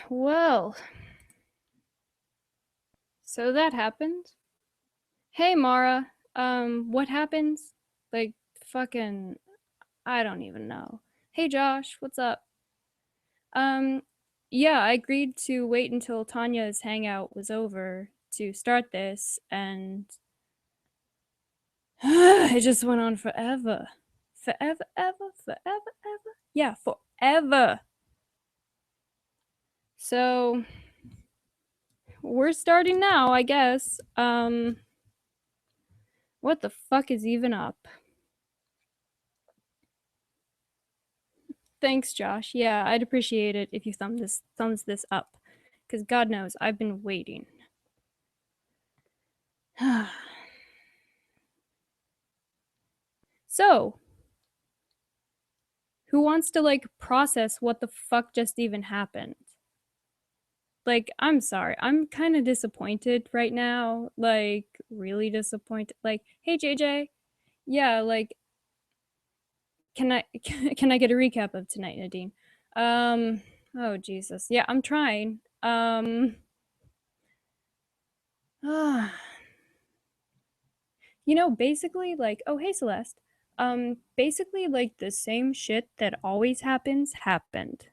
Well, so that happened. Hey, Mara. What happens? Like, fucking, I don't even know. Hey, Josh, what's up? Um, yeah, I agreed to wait until Tanya's hangout was over to start this, and it just went on forever. Forever, ever, forever, ever. Yeah, forever. So, we're starting now, I guess. What the fuck is even up? Thanks, Josh. Yeah, I'd appreciate it if you thumbs this up, because God knows I've been waiting. So, who wants to like process what the fuck just even happened? Like, I'm sorry, I'm kind of disappointed right now. Like, really disappointed. Like, hey JJ, yeah, like, can I can I get a recap of tonight, Nadine? Oh Jesus, yeah, I'm trying. Basically, like, oh, hey, Celeste. Basically, like, the same shit that always happens happened.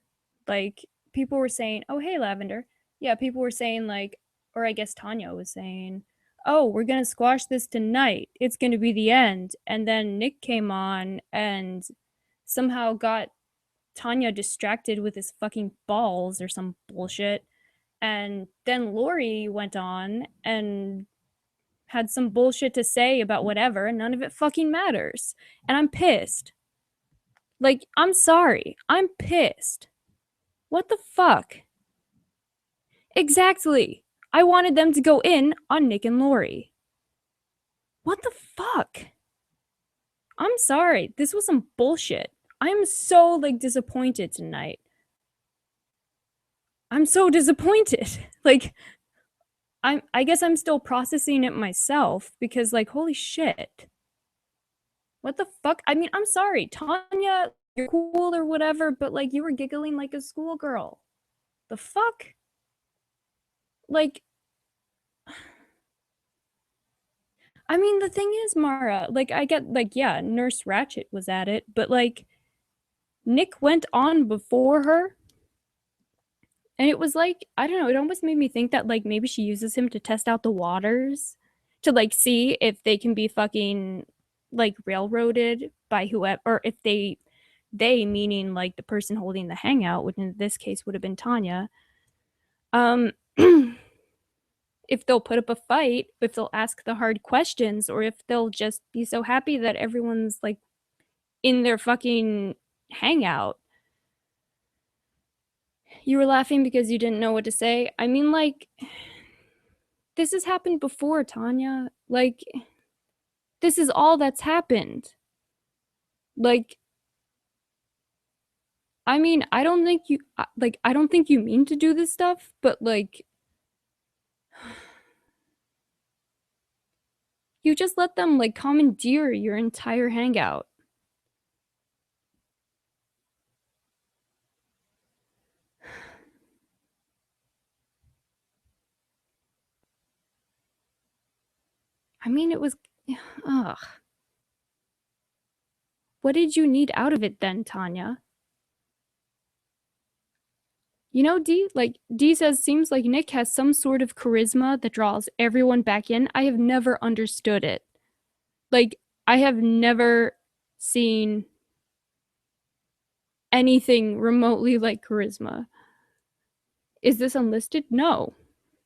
Like, people were saying, oh, hey, Lavender. Yeah, people were saying, like, or I guess Tanya was saying, oh, we're gonna squash this tonight. It's gonna be the end. And then Nick came on and somehow got Tanya distracted with his fucking balls or some bullshit. And then Lori went on and had some bullshit to say about whatever, and none of it fucking matters. And I'm pissed. Like, I'm sorry. I'm pissed. What the fuck? Exactly. I wanted them to go in on Nick and Lori. What the fuck? I'm sorry. This was some bullshit. I'm so, like, disappointed tonight. I'm so disappointed. Like, I guess I'm still processing it myself because, like, holy shit. What the fuck? I mean, I'm sorry, Tanya, you're cool or whatever, but like you were giggling like a schoolgirl. The fuck? Like, I mean, the thing is, Mara, like, I get, like, yeah, Nurse Ratchet was at it, but like, Nick went on before her, and it was like, I don't know, it almost made me think that, like, maybe she uses him to test out the waters, to, like, see if they can be fucking, like, railroaded by whoever, or if they meaning like the person holding the hangout, which in this case would have been Tanya, if they'll put up a fight, if they'll ask the hard questions, or if they'll just be so happy that everyone's like in their fucking hangout. You were laughing because you didn't know what to say. I mean, like, this has happened before, Tanya. Like, this is all that's happened. Like, I mean, I don't think you mean to do this stuff, but like, you just let them like commandeer your entire hangout. I mean, it was, ugh. What did you need out of it then, Tanya? D says, seems like Nick has some sort of charisma that draws everyone back in. I have never understood it. Like, I have never seen anything remotely like charisma. Is this unlisted? No.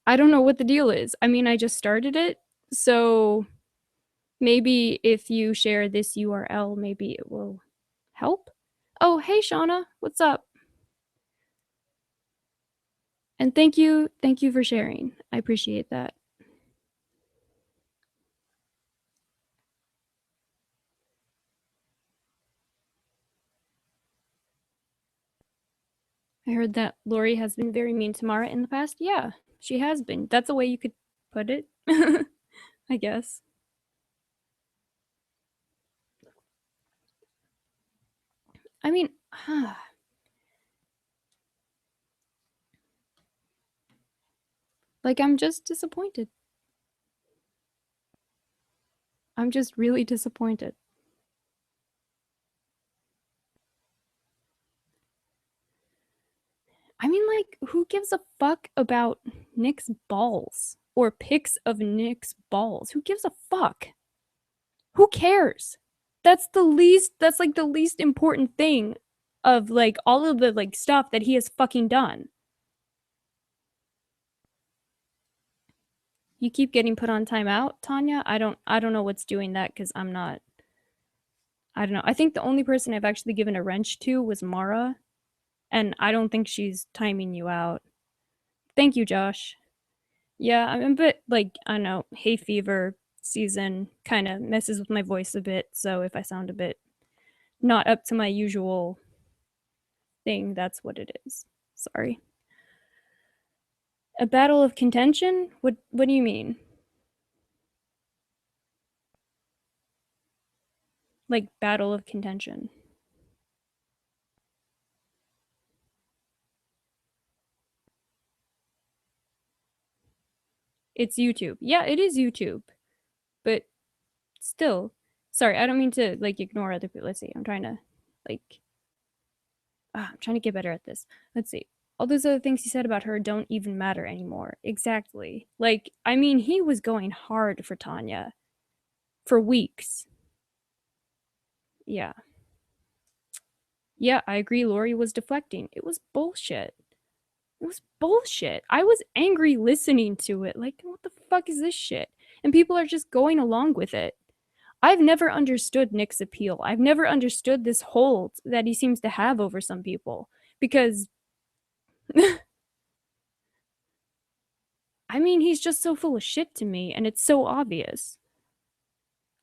I don't know what the deal is. I mean, I just started it, so maybe if you share this URL, maybe it will help. Oh, hey, Shauna, what's up? And thank you for sharing. I appreciate that. I heard that Lori has been very mean to Mara in the past. Yeah, she has been. That's a way you could put it, I guess. I mean, Like, I'm just disappointed. I'm just really disappointed. I mean, like, who gives a fuck about Nick's balls or pics of Nick's balls? Who gives a fuck? Who cares? That's like the least important thing of like all of the like stuff that he has fucking done. You keep getting put on timeout, Tanya. I don't know what's doing that because I'm not. I don't know. I think the only person I've actually given a wrench to was Mara, and I don't think she's timing you out. Thank you, Josh. Yeah, I'm a bit like, I don't know, hay fever season kind of messes with my voice a bit. So if I sound a bit not up to my usual thing, that's what it is. Sorry. A battle of contention? What do you mean? Like battle of contention. It's YouTube. Yeah, it is YouTube. But still, sorry, I don't mean to like ignore other people. Let's see. Like I'm trying to get better at this. Let's see. All those other things he said about her don't even matter anymore. Exactly. Like, I mean, he was going hard for Tanya for weeks. Yeah. Yeah, I agree. Lori was deflecting. It was bullshit. It was bullshit. I was angry listening to it. Like, what the fuck is this shit? And people are just going along with it. I've never understood Nick's appeal. I've never understood this hold that he seems to have over some people. Because, I mean, he's just so full of shit to me, and it's so obvious.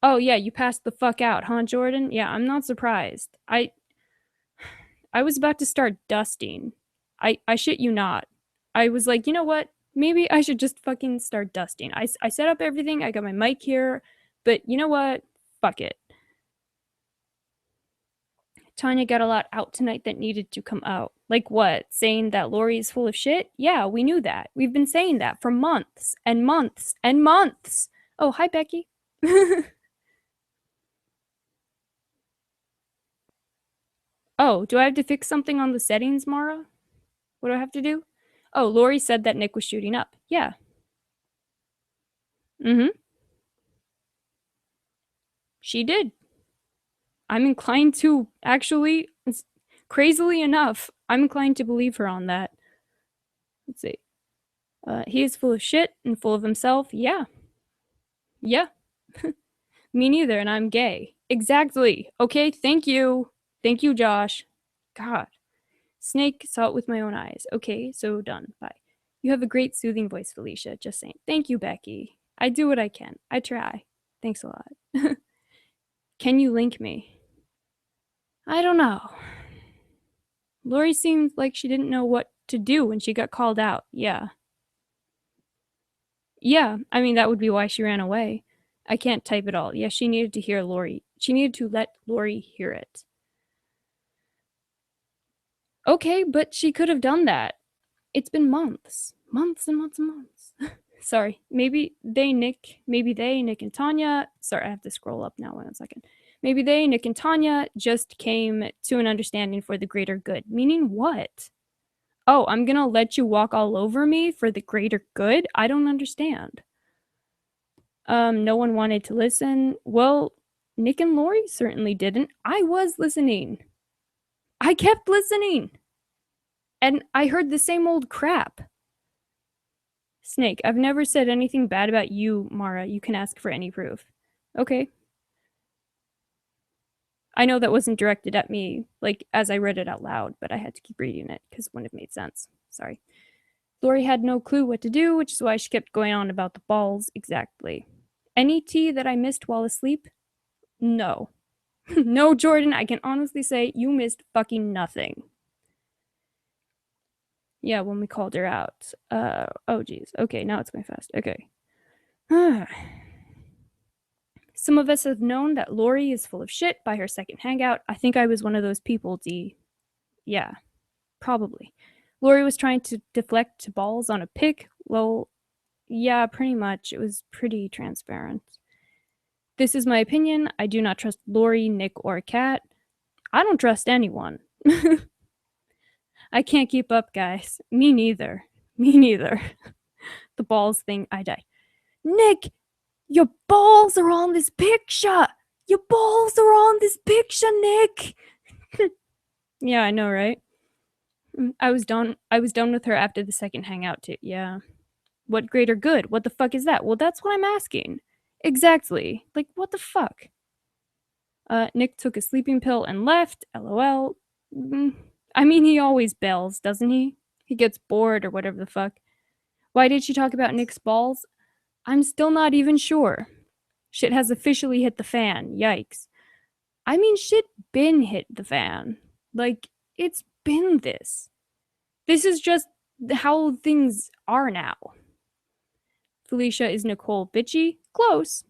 Oh, yeah, you passed the fuck out, huh, Jordan? Yeah, I'm not surprised. I was about to start dusting. I shit you not. I was like, you know what? Maybe I should just fucking start dusting. I set up everything. I got my mic here. But you know what? Fuck it. Tanya got a lot out tonight that needed to come out. Like what? Saying that Lori is full of shit? Yeah, we knew that. We've been saying that for months and months and months. Oh, hi, Becky. Oh, do I have to fix something on the settings, Mara? What do I have to do? Oh, Lori said that Nick was shooting up. Yeah. Mm-hmm. She did. I'm inclined to actually, crazily enough, I'm inclined to believe her on that. Let's see. He is full of shit and full of himself. Yeah. Yeah. Me neither, and I'm gay. Exactly. Okay, thank you. Thank you, Josh. God. Snake saw it with my own eyes. Okay, so done. Bye. You have a great soothing voice, Felicia. Just saying. Thank you, Becky. I do what I can. I try. Thanks a lot. Can you link me? I don't know. Lori seemed like she didn't know what to do when she got called out. Yeah. Yeah, I mean, that would be why she ran away. I can't type it all. Yeah, she needed to hear Lori. She needed to let Lori hear it. Okay, but she could have done that. It's been months. Months and months and months. Sorry. Maybe Nick and Tanya. Sorry, I have to scroll up now. 1 second. Maybe Nick and Tanya just came to an understanding for the greater good. Meaning what? Oh, I'm gonna let you walk all over me for the greater good? I don't understand. No one wanted to listen. Well, Nick and Lori certainly didn't. I was listening. I kept listening. And I heard the same old crap. Snake, I've never said anything bad about you, Mara. You can ask for any proof. Okay. I know that wasn't directed at me, like, as I read it out loud, but I had to keep reading it because it wouldn't have made sense. Sorry. Lori had no clue what to do, which is why she kept going on about the balls. Exactly. Any tea that I missed while asleep? No. No, Jordan, I can honestly say you missed fucking nothing. Yeah, when we called her out. Oh, geez. Okay, now it's going fast. Okay. Some of us have known that Lori is full of shit by her second hangout. I think I was one of those people, D. Yeah, probably. Lori was trying to deflect to balls on a pic. Well, Yeah, pretty much. It was pretty transparent. This is my opinion. I do not trust Lori, Nick, or Kat. I don't trust anyone. I can't keep up, guys. Me neither. Me neither. The balls thing, I die. Nick, your balls are on this picture. Your balls are on this picture, Nick. Yeah, I know, right? I was done with her after the second hangout too. Yeah. What greater good? What the fuck is that? Well, that's what I'm asking. Exactly. Like, what the fuck? Nick took a sleeping pill and left. LOL. I mean, he always bails, doesn't he? He gets bored or whatever the fuck. Why did she talk about Nick's balls? I'm still not even sure. Shit has officially hit the fan. Yikes. I mean, shit been hit the fan. Like, it's been this. This is just how things are now. Felicia, is Nicole bitchy? Close.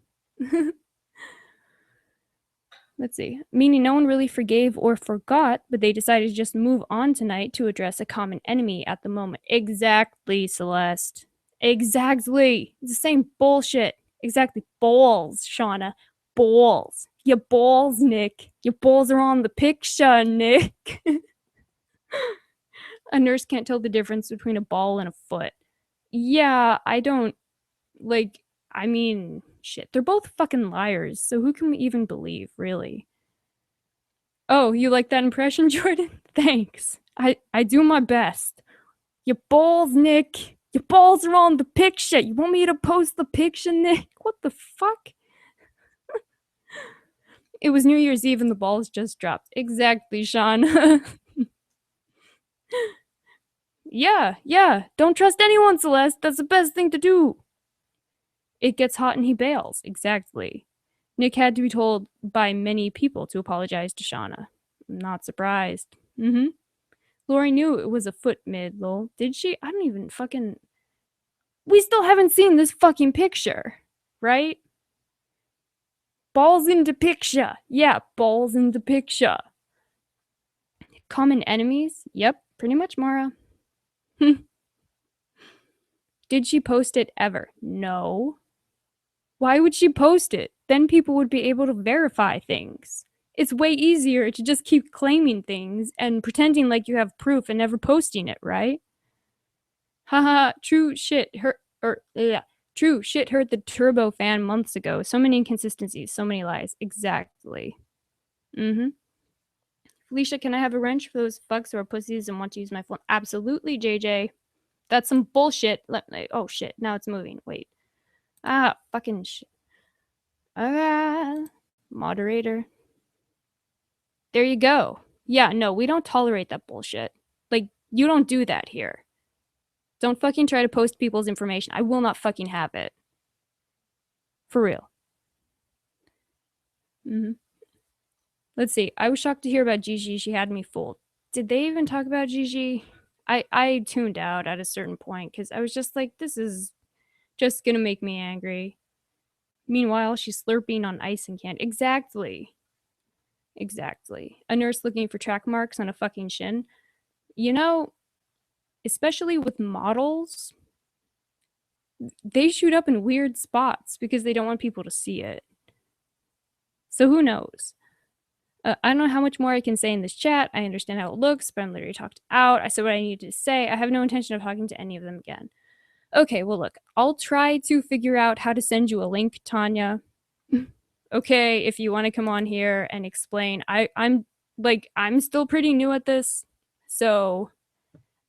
Let's see. Meaning no one really forgave or forgot, but they decided to just move on tonight to address a common enemy at the moment. Exactly, Celeste. Exactly. It's the same bullshit. Exactly. Balls, Shauna. Balls. Your balls, Nick. Your balls are on the picture, Nick. A nurse can't tell the difference between a ball and a foot. Yeah, I don't like. I mean, shit. They're both fucking liars, so who can we even believe, really? Oh, you like that impression, Jordan? Thanks. I do my best. Your balls, Nick. Your balls are on the picture. You want me to post the picture, Nick? What the fuck? It was New Year's Eve and the balls just dropped. Exactly, Sean. Yeah. Don't trust anyone, Celeste. That's the best thing to do. It gets hot and he bails. Exactly. Nick had to be told by many people to apologize to Shauna. I'm not surprised. Lori knew it was a foot mid, lol. Did she? I don't even fucking. We still haven't seen this fucking picture, right? Balls into picture. Yeah, balls into picture. Common enemies? Yep, pretty much, Mara. Did she post it ever? No. Why would she post it? Then people would be able to verify things. It's way easier to just keep claiming things and pretending like you have proof and never posting it, right? Haha, true shit. True shit hurt the Turbo fan months ago. So many inconsistencies, so many lies. Exactly. Felicia, can I have a wrench for those fucks who are pussies and want to use my phone? Absolutely, JJ. That's some bullshit. Oh shit, now it's moving. Wait. Fucking shit. Moderator. There you go. Yeah, no, we don't tolerate that bullshit. Like, you don't do that here. Don't fucking try to post people's information. I will not fucking have it. For real. Let's see. I was shocked to hear about Gigi. She had me fooled. Did they even talk about Gigi? I tuned out at a certain point because I was just like, this is just gonna make me angry. Meanwhile, she's slurping on ice and candy. Exactly. A nurse looking for track marks on a fucking shin. You know, especially with models, they shoot up in weird spots because they don't want people to see it. So who knows? I don't know how much more I can say in this chat. I understand how it looks, but I'm literally talked out. I said what I needed to say. I have no intention of talking to any of them again. Okay, well, look, I'll try to figure out how to send you a link, Tanya. Okay, if you want to come on here and explain. I'm still pretty new at this, so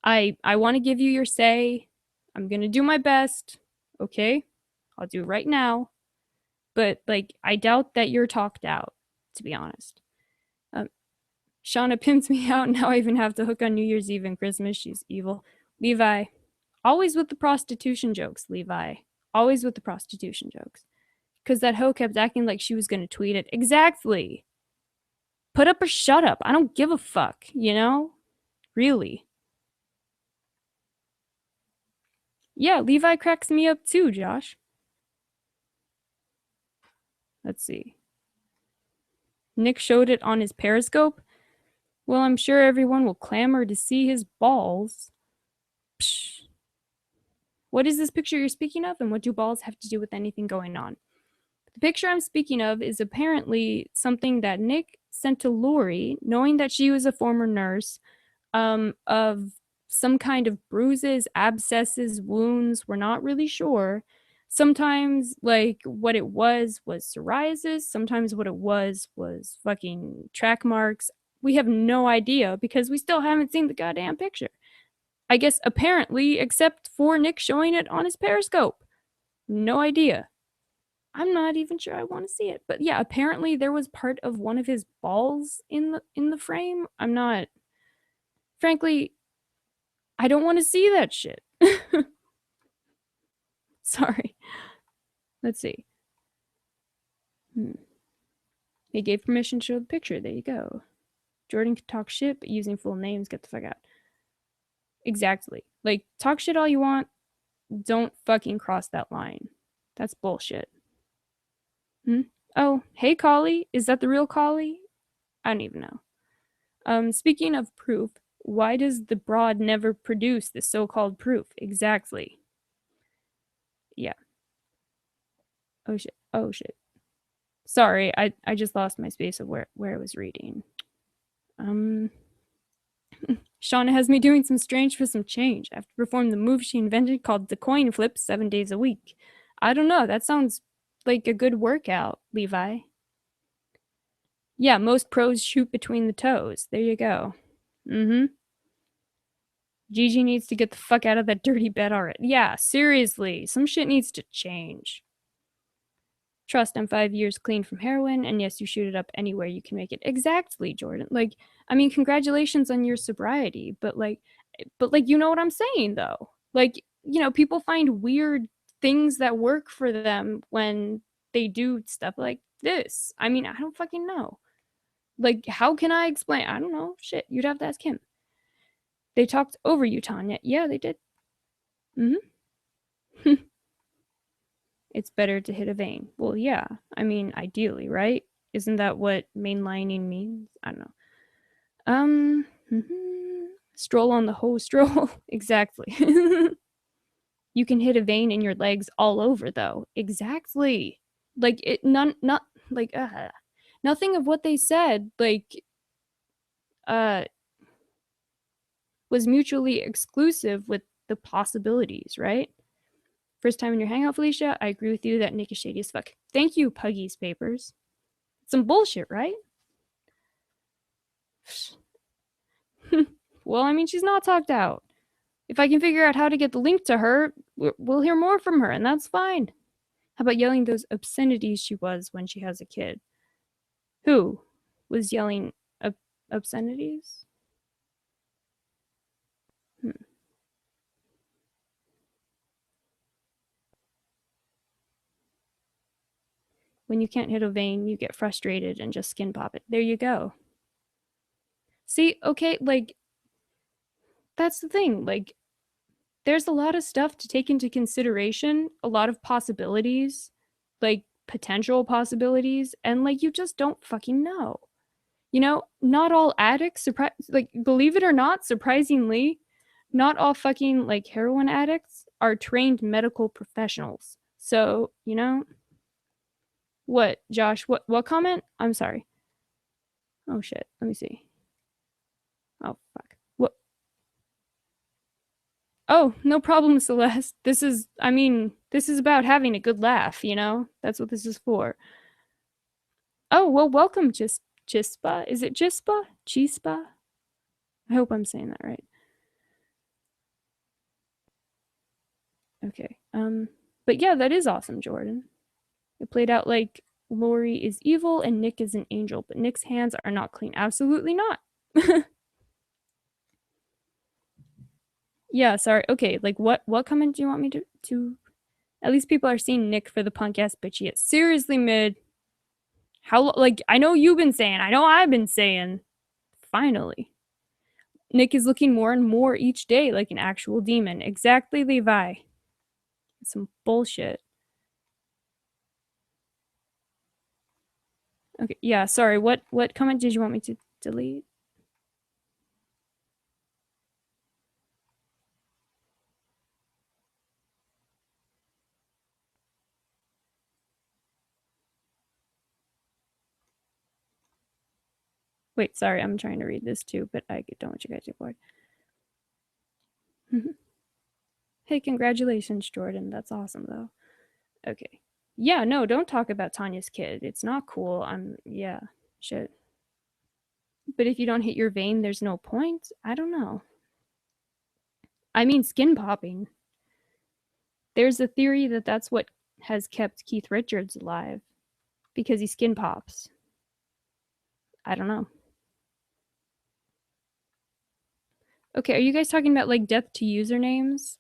I want to give you your say. I'm gonna do my best. Okay, I'll do it right now. But like, I doubt that you're talked out, to be honest. Shauna pimps me out. Now I even have to hook on New Year's Eve and Christmas. She's evil. Levi, always with the prostitution jokes, Levi. Always with the prostitution jokes. Because that hoe kept acting like she was going to tweet it. Exactly. Put up or shut up. I don't give a fuck, you know? Really. Yeah, Levi cracks me up too, Josh. Let's see. Nick showed it on his Periscope. Well, I'm sure everyone will clamor to see his balls. Psh. What is this picture you're speaking of, and what do balls have to do with anything going on? The picture I'm speaking of is apparently something that Nick sent to Lori, knowing that she was a former nurse, of some kind of bruises, abscesses, wounds. We're not really sure. Sometimes, like, what it was psoriasis. Sometimes what it was fucking track marks. We have no idea because we still haven't seen the goddamn picture. I guess apparently, except for Nick showing it on his Periscope. No idea. I'm not even sure I want to see it. But yeah, apparently there was part of one of his balls in the frame. I'm not, frankly, I don't want to see that shit. Sorry. Let's see. They gave permission to show the picture. There you go. Jordan could talk shit, but using full names, get the fuck out. Exactly. Like, talk shit all you want. Don't fucking cross that line. That's bullshit. Oh, hey, Collie. Is that the real Collie? I don't even know. Speaking of proof, why does the broad never produce the so-called proof? Exactly. Yeah. Oh shit. Oh shit. Sorry, I just lost my space of where I was reading. Shauna has me doing some strange for some change. I have to perform the move she invented called the coin flip 7 days a week. I don't know, that sounds like a good workout, Levi. Yeah, most pros shoot between the toes. There you go. Gigi needs to get the fuck out of that dirty bed already. Yeah, seriously, some shit needs to change. Trust, I'm 5 years clean from heroin, and yes, you shoot it up anywhere you can make it. Exactly, Jordan. Like, I mean, congratulations on your sobriety, but you know what I'm saying, though. Like, you know, people find weird things that work for them when they do stuff like this. I mean, I don't fucking know. Like, how can I explain? I don't know. Shit, you'd have to ask him. They talked over you, Tanya. Yeah, they did. It's better to hit a vein. Well, yeah. I mean, ideally, right? Isn't that what mainlining means? I don't know. Stroll on the hoe stroll. Exactly. You can hit a vein in your legs all over, though. Exactly. Like it. Not like. Nothing of what they said was mutually exclusive with the possibilities, right? First time in your hangout, Felicia, I agree with you that Nick is shady as fuck. Thank you, Puggy's Papers. Some bullshit, right? Well, I mean, she's not talked out. If I can figure out how to get the link to her, we'll hear more from her, and that's fine. How about yelling those obscenities she was when she has a kid? Who was yelling obscenities? When you can't hit a vein, you get frustrated and just skin pop it. There you go. See, okay, like, that's the thing. Like, there's a lot of stuff to take into consideration, a lot of possibilities, like potential possibilities, and like you just don't fucking know. You know, not all addicts, like, believe it or not, surprisingly, not all fucking like heroin addicts are trained medical professionals. So, you know, what, Josh? What comment? I'm sorry. Oh shit. Let me see. Oh fuck. What? Oh, no problem, Celeste. This is about having a good laugh, you know? That's what this is for. Oh, well, welcome, Chispa. Is it Chispa? Chispa? I hope I'm saying that right. Okay. But yeah, that is awesome, Jordan. It played out like Lori is evil and Nick is an angel, but Nick's hands are not clean. Absolutely not. Yeah, sorry. Okay, like what comment do you want me to at least people are seeing Nick for the punk ass bitchy. Seriously, mid. How, like, I know you've been saying, I know I've been saying, finally. Nick is looking more and more each day like an actual demon. Exactly, Levi. Some bullshit. Okay, yeah, sorry. What comment did you want me to delete? Wait, sorry, I'm trying to read this too, but I don't want you guys to get bored. Hey, congratulations, Jordan. That's awesome, though. Okay. Yeah, no, don't talk about Tanya's kid. It's not cool. Yeah, shit. But if you don't hit your vein, there's no point. I don't know. I mean, skin popping. There's a theory that that's what has kept Keith Richards alive because he skin pops. I don't know. Okay, are you guys talking about like death to usernames?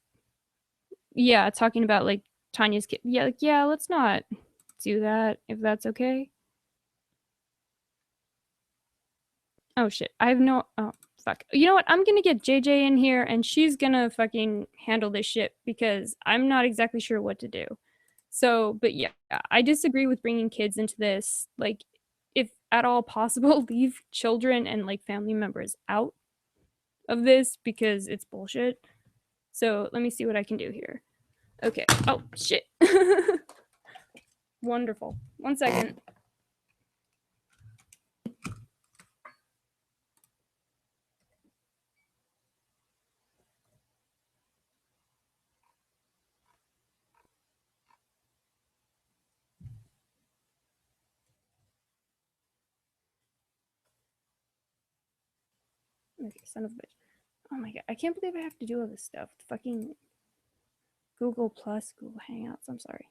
Yeah, talking about like Tanya's kid. Yeah, like, yeah, let's not do that if that's okay. Oh shit. I have no oh fuck. You know what? I'm gonna get JJ in here and she's gonna fucking handle this shit because I'm not exactly sure what to do. So, but yeah, I disagree with bringing kids into this. Like, if at all possible, leave children and like family members out of this because it's bullshit. So let me see what I can do here. Okay. Oh shit. Wonderful. 1 second. Okay, son of a bitch. Oh my god, I can't believe I have to do all this stuff. Fucking Google Plus, Google Hangouts. I'm sorry.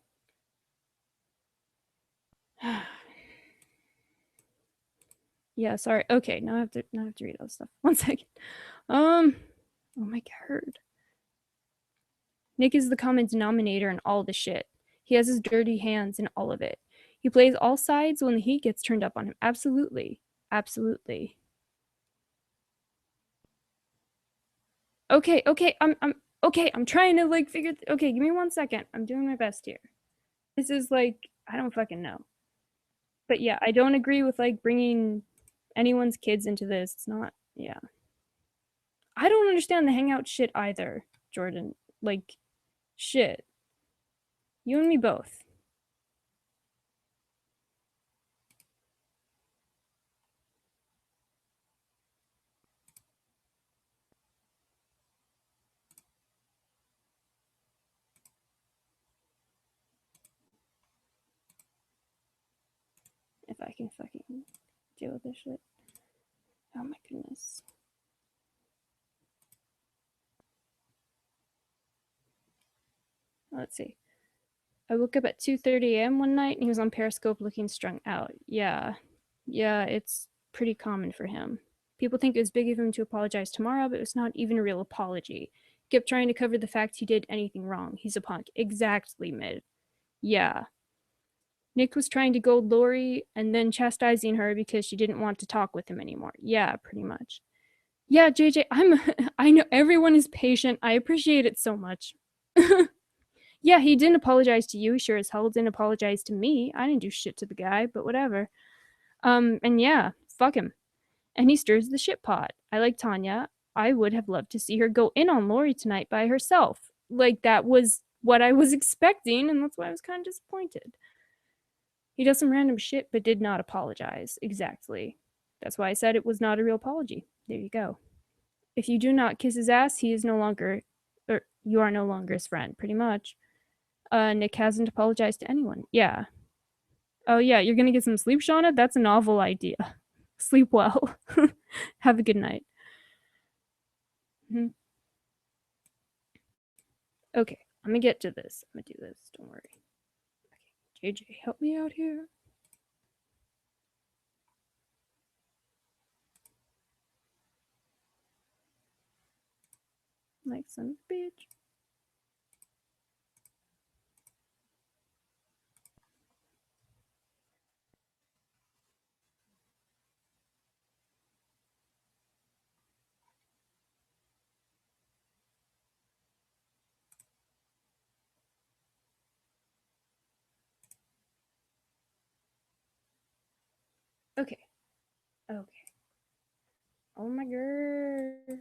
Yeah, sorry. Okay, now I have to read all this stuff. 1 second. Oh my god. Nick is the common denominator in all the shit. He has his dirty hands in all of it. He plays all sides when the heat gets turned up on him. Absolutely. Absolutely. Okay, I'm okay, I'm trying to like figure okay, give me 1 second. I'm doing my best here. This is like I don't fucking know. But yeah, I don't agree with like bringing anyone's kids into this. It's not yeah. I don't understand the hangout shit either, Jordan. Like shit. You and me both. If I can fucking deal with this shit. Oh my goodness. Let's see. I woke up at 2:30 a.m. one night and he was on Periscope looking strung out. Yeah. Yeah, it's pretty common for him. People think it was big of him to apologize tomorrow, but it was not even a real apology. He kept trying to cover the fact he did anything wrong. He's a punk. Exactly, Mid. Yeah. Nick was trying to goad Lori and then chastising her because she didn't want to talk with him anymore. Yeah, pretty much. Yeah, JJ, I know everyone is patient. I appreciate it so much. Yeah, he didn't apologize to you. Sure as hell didn't apologize to me. I didn't do shit to the guy, but whatever. And yeah, fuck him. And he stirs the shit pot. I like Tanya. I would have loved to see her go in on Lori tonight by herself. Like that was what I was expecting, and that's why I was kind of disappointed. He does some random shit, but did not apologize. Exactly. That's why I said it was not a real apology. There you go. If you do not kiss his ass, he is no longer, or you are no longer his friend, pretty much. Nick hasn't apologized to anyone. Yeah. Oh, yeah, you're gonna get some sleep, Shauna? That's a novel idea. Sleep well. Have a good night. Mm-hmm. Okay, I'm gonna get to this. I'm gonna do this. Don't worry. Okay, JJ, help me out here. Like son of a bitch. Okay. Okay. Oh my god. I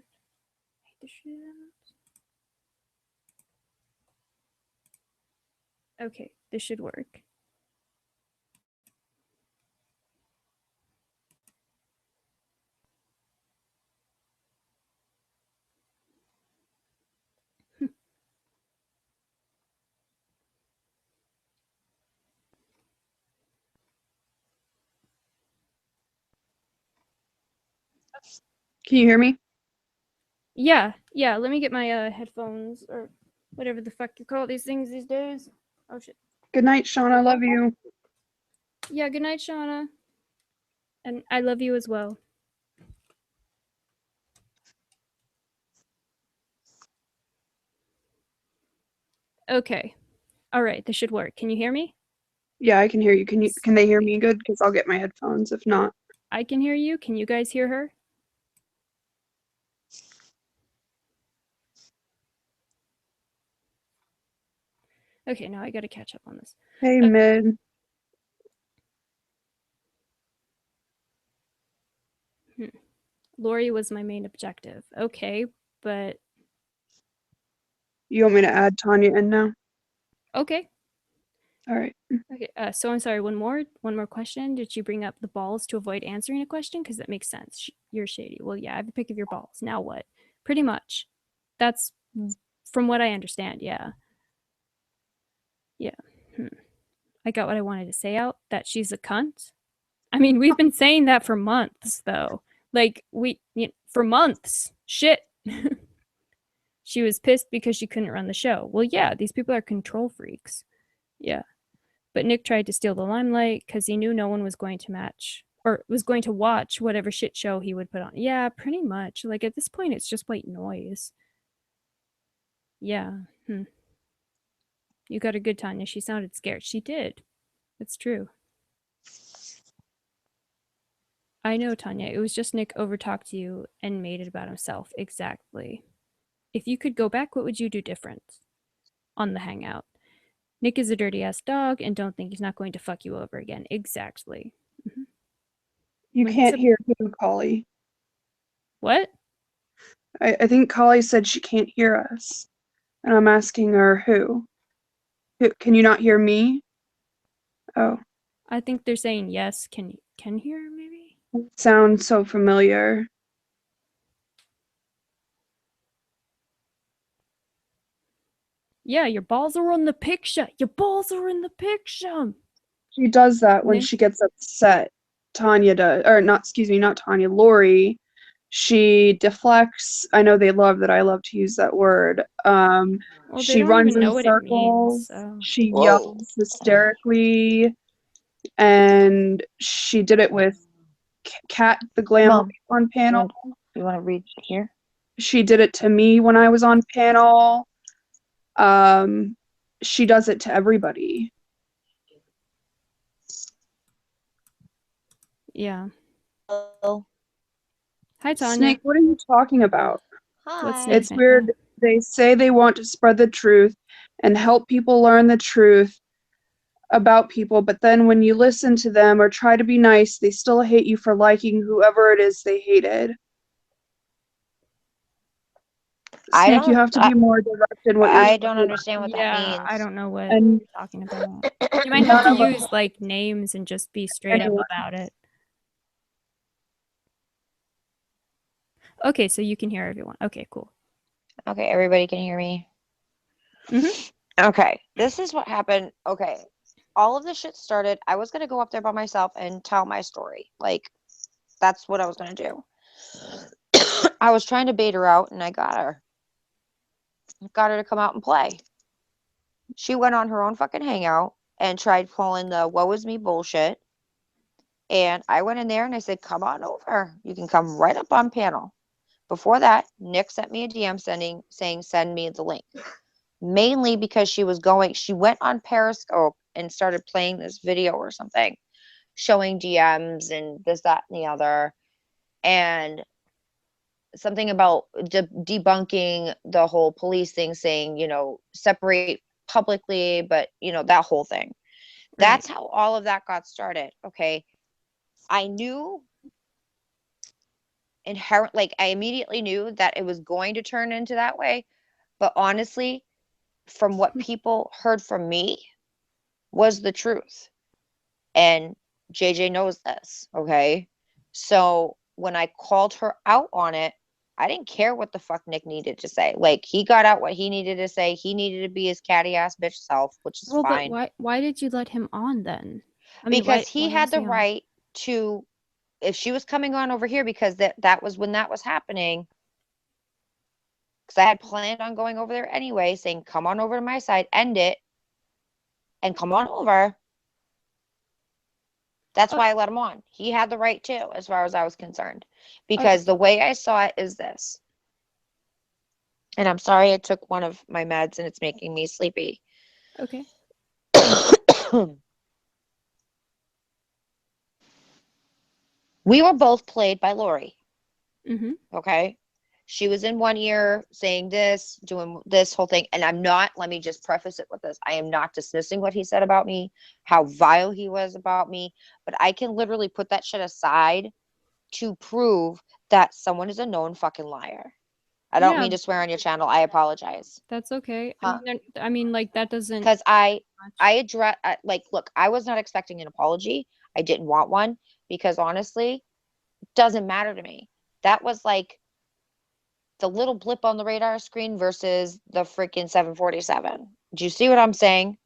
hate this shit. Okay, this should work. Can you hear me? Yeah, let me get my headphones or whatever the fuck you call these things these days. Oh shit. Good night, Sean. I love you. Yeah, good night, Shauna. And I love you as well. Okay. All right, this should work. Can you hear me? Yeah, I can hear you. Can they hear Sweet. me good? Because I'll get my headphones if not. I can hear you. Can you guys hear her? Okay, now I gotta catch up on this. Hey, Okay. Mid. Lori was my main objective. Okay, but You want me to add Tanya in now? okay. All right. Okay. So I'm sorry. One more question. Did you bring up the balls to avoid answering a question? Because that makes sense. You're shady. Well, yeah, I have a pic of your balls. Now what? Pretty much. That's from what I understand. Yeah. Yeah. I got what I wanted to say out. That she's a cunt. I mean, we've been saying that for months, though. Like for months. Shit. She was pissed because she couldn't run the show. Well, yeah, these people are control freaks. Yeah. But Nick tried to steal the limelight because he knew no one was going to match or was going to watch whatever shit show he would put on. Yeah, pretty much. Like at this point, it's just white noise. Yeah. You got a good Tanya. She sounded scared. She did. It's true. I know, Tanya. It was just Nick overtalked you and made it about himself. Exactly. If you could go back, what would you do different on the hangout? Nick is a dirty ass dog and don't think he's not going to fuck you over again. Exactly. You When can't hear who, Collie? What? I think Collie said she can't hear us. And I'm asking her who. Can you not hear me? Oh. I think they're saying yes. Can hear maybe? Sounds so familiar. Yeah, your balls are in the picture. Your balls are in the picture. She does that when Nick? she gets upset. Tanya does, or not, excuse me, not Tanya, Lori. She deflects. I know they love that I love to use that word. Well, they She don't runs even in know what it means, circles. so. She Whoa. yells hysterically, and she did it with Kat, the glam Mom, on panel. you want to read here? She did it to me when I was on panel. She does it to everybody. Yeah. Hello. Hi, Tanya. Snake, what are you talking about? Hi. What's Snake It's saying? weird. They say they want to spread the truth and help people learn the truth about people, but then when you listen to them or try to be nice, they still hate you for liking whoever it is they hated. Snake, you have to be more direct in what you're saying. I don't understand what that means. I don't know what And you're talking about. You might have to use like names and just be straight up about it. Okay, so you can hear everyone. Okay, cool. Okay, everybody can hear me. Okay, this is what happened. Okay, all of this shit started. I was gonna go up there by myself and tell my story. Like, that's what I was gonna do. I was trying to bait her out, and I got her. Got her to come out and play. She went on her own fucking hangout and tried pulling the woe is me bullshit. And I went in there and I said, come on over. You can come right up on panel. Before that, Nick sent me a DM saying, send me the link. Mainly because she went on Periscope and started playing this video or something, showing DMs and this, that, and the other. And something about debunking the whole police thing, saying, separate publicly, but, that whole thing. Right. That's how all of that got started. Okay. I knew I immediately knew that it was going to turn into that way. But honestly, from what people heard from me was the truth. And JJ knows this. Okay. So when I called her out on it, I didn't care what the fuck Nick needed to say. Like, he got out what he needed to say. He needed to be his catty ass bitch self, which is fine. But why did you let him on then? Because he had the right to if she was coming on over here because that was when that was happening, because I had planned on going over there anyway, saying, come on over to my side, end it, and come on over. That's Oh, why I let him on. He had the right to, as far as I was concerned. okay. Because the way I saw it is this. And I'm sorry I took one of my meds and it's making me sleepy. Okay. We were both played by Lori. Mm-hmm. Okay. She was in one ear saying this, doing this whole thing. And I'm not, let me just preface it with this. I am not dismissing what he said about me, how vile he was about me, but I can literally put that shit aside to prove that someone is a known fucking liar. I don't Yeah, mean to swear on your channel. I apologize. that's okay. Huh? I mean, like that doesn't Because I much. address, like, look, I was not expecting an apology. I didn't want one because honestly, it doesn't matter to me. That was like the little blip on the radar screen versus the freaking 747. Do you see what I'm saying?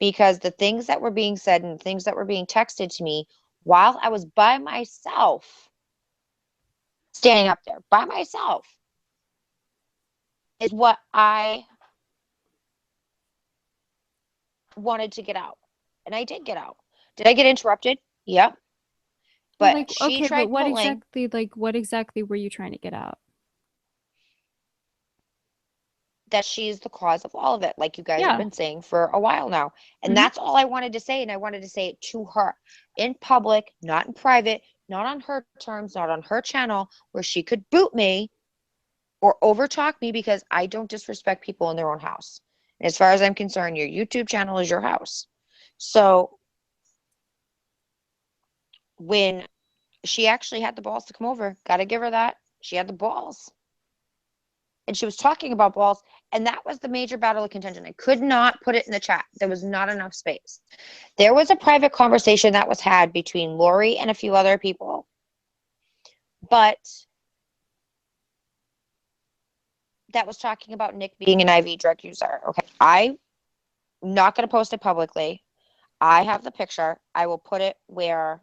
Because the things that were being said and the things that were being texted to me while I was by myself, standing up there by myself, is what I wanted to get out. And I did get out. Did I get interrupted? Yep. Well, But like, she okay, but tried pulling what exactly were you trying to get out? that she's the cause of all of it, like you guys have Yeah. been saying for a while now. And Mm-hmm. that's all I wanted to say. And I wanted to say it to her in public, not in private, not on her terms, not on her channel, where she could boot me or overtalk me because I don't disrespect people in their own house. And as far as I'm concerned, your YouTube channel is your house. So when she actually had the balls to come over, got to give her that. She had the balls. And she was talking about balls, and that was the major battle of contention. I could not put it in the chat. There was not enough space. There was a private conversation that was had between Lori and a few other people, but that was talking about Nick being an IV drug user. Okay. I'm not going to post it publicly. I have the picture. I will put it where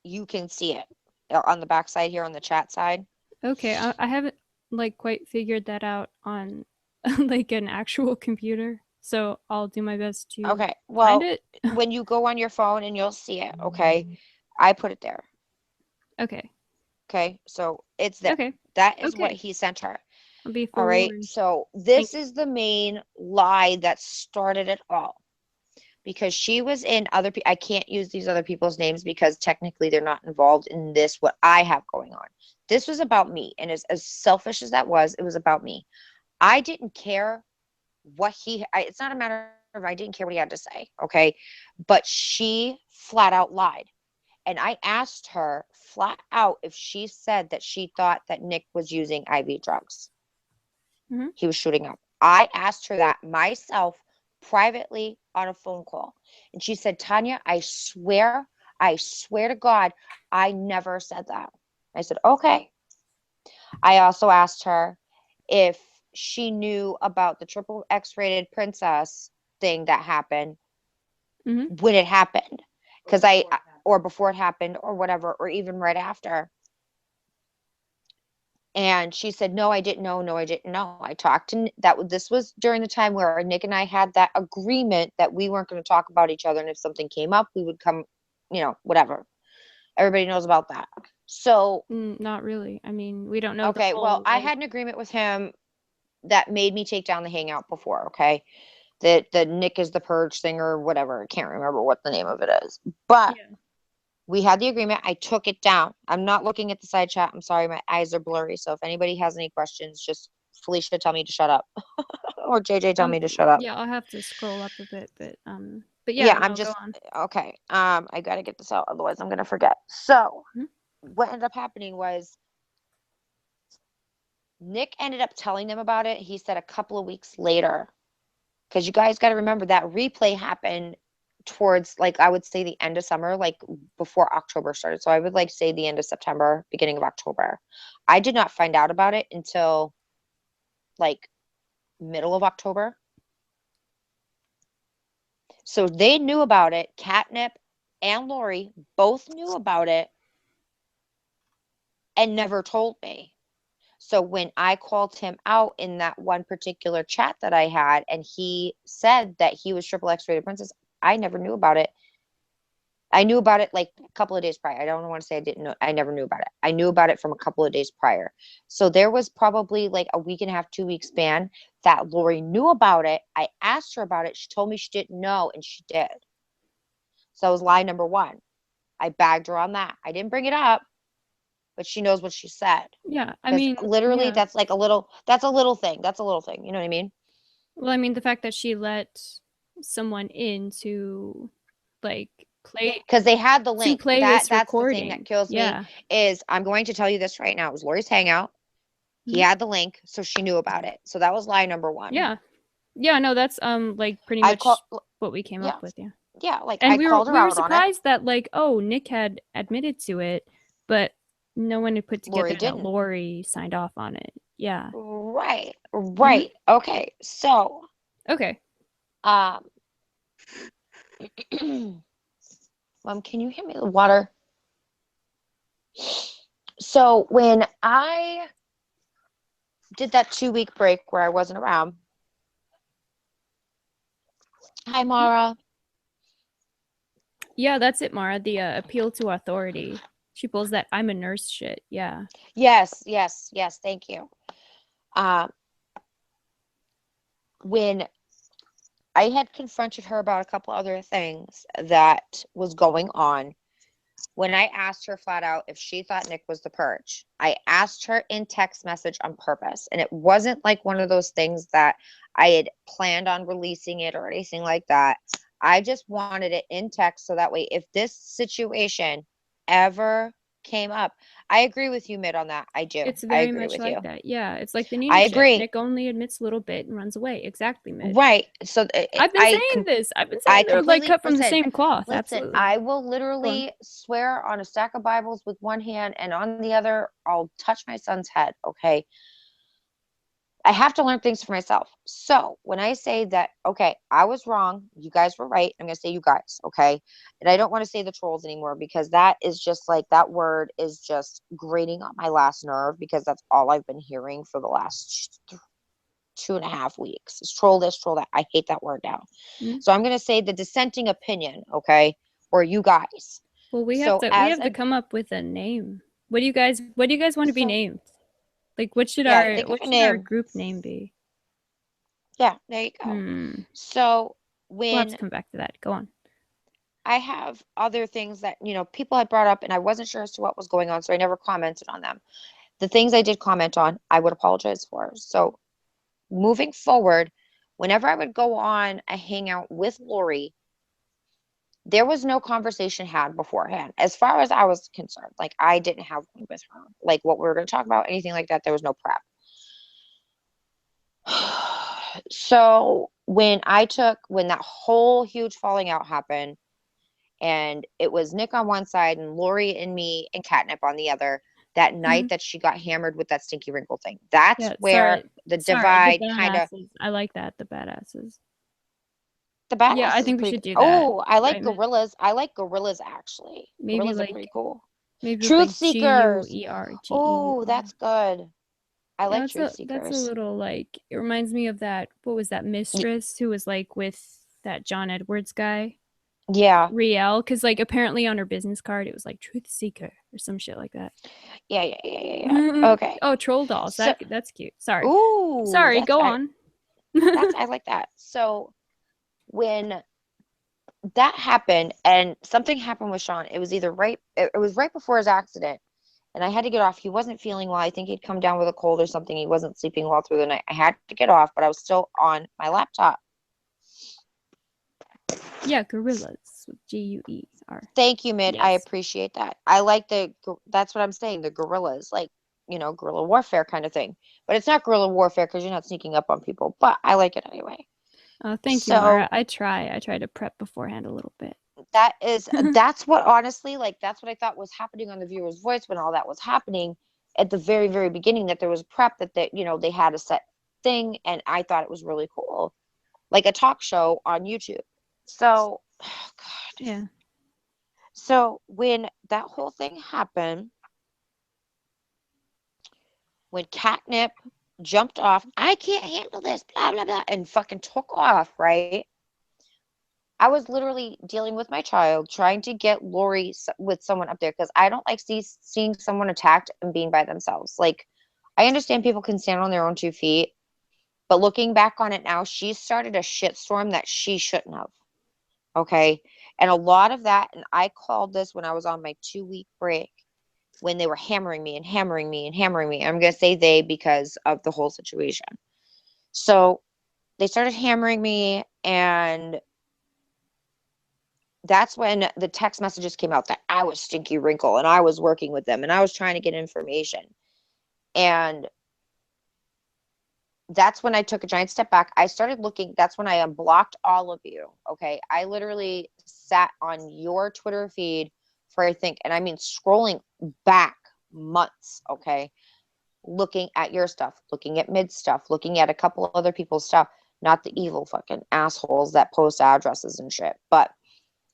you can see it on the back side here on the chat side. Okay, I haven't like quite figured that out on like an actual computer, so I'll do my best to Okay. find Well, it. when you go on your phone and you'll see it. Okay. I put it there. Okay. Okay, so it's there. Okay. That is what Okay. he sent her. I'll be All right, forewarned. so Thank this is the main lie that started it all because she was in other people. I can't use these other people's names because technically they're not involved in this, what I have going on. This was about me, and as selfish as that was, it was about me. I didn't care what it's not a matter of I didn't care what he had to say, okay? But she flat out lied. And I asked her flat out if she said that she thought that Nick was using IV drugs. Mhm. He was shooting up. I asked her that myself privately on a phone call. And she said, Tanya, I swear to God, I never said that. I said, okay. I also asked her if she knew about the triple X rated princess thing that happened Mhm. when it happened. Because or before it happened, or whatever, or even right after. And she said, no, I didn't know. No, I didn't know. I talked to this was during the time where Nick and I had that agreement that we weren't going to talk about each other. And if something came up, we would come, whatever. Everybody knows about that. So, Not really. I mean, we don't know the okay, well, whole I like. had an agreement with him that made me take down the hangout before, okay? That the Nick is the purge thing or whatever. I can't remember what the name of it is. But Yeah. we had the agreement. I took it down. I'm not looking at the side chat. I'm sorry, my eyes are blurry. So if anybody has any questions, just Felicia tell me to shut up, or JJ tell me to shut up. Yeah, I'll have to scroll up a bit, but yeah, Yeah, I'm no, go just on. okay. I gotta get this out, otherwise I'm gonna forget. So Mhm. what ended up happening was Nick ended up telling them about it. He said a couple of weeks later, because you guys got to remember that replay happened towards, like, I would say the end of summer, like before October started. So I would like say the end of September, beginning of October. I did not find out about it until like middle of October. So they knew about it. Catnip and Lori both knew about it and never told me. So when I called him out in that one particular chat that I had, and he said that he was triple X rated princess, I never knew about it. I knew about it like a couple of days prior. I don't want to say I didn't know. I never knew about it. I knew about it from a couple of days prior. So there was probably like a week and a half, 2 week span that Lori knew about it. I asked her about it. She told me she didn't know, and she did. So that was lie number one. I bagged her on that. I didn't bring it up, but she knows what she said. Yeah, I Because mean, literally, yeah. that's like a little, that's a little thing. That's a little thing. You know what I mean? Well, I mean, the fact that she let someone in to like play Because they had the link. this That's the thing that recording. kills me Yeah. is I'm going to tell you this right now. It was Lori's Hangout. He Mhm. had the link, so she knew about it. So that was lie number one. Yeah. Yeah, no, that's like pretty I call, much what we came up yeah, with, yeah. yeah. Like And I we were called her we were out on it. surprised that like, oh, Nick had admitted to it, but no one had put together Lori that didn't. Lori signed off on it. Yeah. Right, Hmm. right. Okay, so Okay. um, Mom, can you hand me the water? So when I did that 2 week break where I wasn't around, hi Mara. Yeah, that's it, Mara. The appeal to authority. She pulls that I'm a nurse shit. Yeah. Yes, yes, yes. Thank you. Um, when I had confronted her about a couple other things that was going on, when I asked her flat out if she thought Nick was the purge, I asked her in text message on purpose. And it wasn't like one of those things that I had planned on releasing it or anything like that. I just wanted it in text so that way, if this situation ever came up, I agree with you, Mid, on that. I do. It's I very agree much with like you. that. Yeah, it's like the I needy shit. agree. Nick only admits a little bit and runs away. Exactly, Mid. Right. So I've been saying this. I've been saying I they're like completely cut from the same cloth. listen. Absolutely. I will Go on. literally swear on a stack of Bibles with one hand, and on the other, I'll touch my son's head. Okay. I have to learn things for myself. So when I say that, okay, I was wrong, you guys were right, I'm going to say you guys, okay? And I don't want to say the trolls anymore because that is just like, that word is just grating on my last nerve because that's all I've been hearing for the last 2.5 weeks. It's troll this, troll that. I hate that word now. Mhm. So I'm going to say the dissenting opinion, okay? Or you guys. Well, So we as have to a, come up with a name. What do you guys want to be so named? Like what should yeah, our think of what a should our name. group name be? Yeah, there you go. Hmm. So We'll have to when come back to that. Go on. I have other things that, people had brought up and I wasn't sure as to what was going on, so I never commented on them. The things I did comment on, I would apologize for. So moving forward, whenever I would go on a hangout with Lori, there was no conversation had beforehand. As far as I was concerned, like I didn't have one with her. Like what we were going to talk about, anything like that, there was no prep. So when that whole huge falling out happened, and it was Nick on one side and Lori and me and Catnip on the other, that night Mhm. that she got hammered with that stinky wrinkle thing. That's Yeah, where the sorry, the divide kind of, badasses. I like that, the badasses. the Yeah, I badasses are think we pretty should good. do that. Oh, I like Right, Mitt? gorillas. I like gorillas actually. Maybe Gorillas are pretty like cool. maybe with Truth like seekers. Oh, GUERGEUR. that's good. I Yeah, like truth that's a seekers. little like it reminds me of that what was that mistress who was like with that John Edwards guy? Yeah. Riel, because like apparently on her business card it was like truth seeker or some shit like that. Yeah, yeah, yeah, yeah, yeah. Okay. Oh, troll dolls. So, That's cute. Sorry. ooh, Sorry, go on. I like that. So when that happened and something happened with Sean, it was right before his accident. And I had to get off. He wasn't feeling well. I think he'd come down with a cold or something. He wasn't sleeping well through the night. I had to get off, but I was still on my laptop. Yeah, gorillas with GUER. Thank you, Mid. I Yes. appreciate that. I like that's what I'm saying, the gorillas, like, guerrilla warfare kind of thing. But it's not guerrilla warfare because you're not sneaking up on people, but I like it anyway. Oh, thank you, Mara. So I try to prep beforehand a little bit. that's what honestly, like, that's what I thought was happening on the viewer's voice when all that was happening at the very, very beginning, that there was prep, that they had a set thing, and I thought it was really cool, like a talk show on YouTube. So, oh God. Yeah. So when that whole thing happened, when Catnip jumped off, I can't handle this, blah, blah, blah, and fucking took off, right? I was literally dealing with my child, trying to get Lori with someone up there because I don't like seeing someone attacked and being by themselves. Like, I understand people can stand on their own 2 feet, but looking back on it now, she started a shitstorm that she shouldn't have. Okay. And a lot of that, and I called this when I was on my 2-week break when they were hammering me and hammering me and hammering me. I'm going to say they because of the whole situation. So they started hammering me, and that's when the text messages came out that I was Stinky Wrinkle and I was working with them and I was trying to get information. And that's when I took a giant step back. I started looking. That's when I unblocked all of you. Okay. I literally sat on your Twitter feed for, I think, and I mean, scrolling back months. Okay. Looking at your stuff, looking at mid stuff, looking at a couple of other people's stuff, not the evil fucking assholes that post addresses and shit. But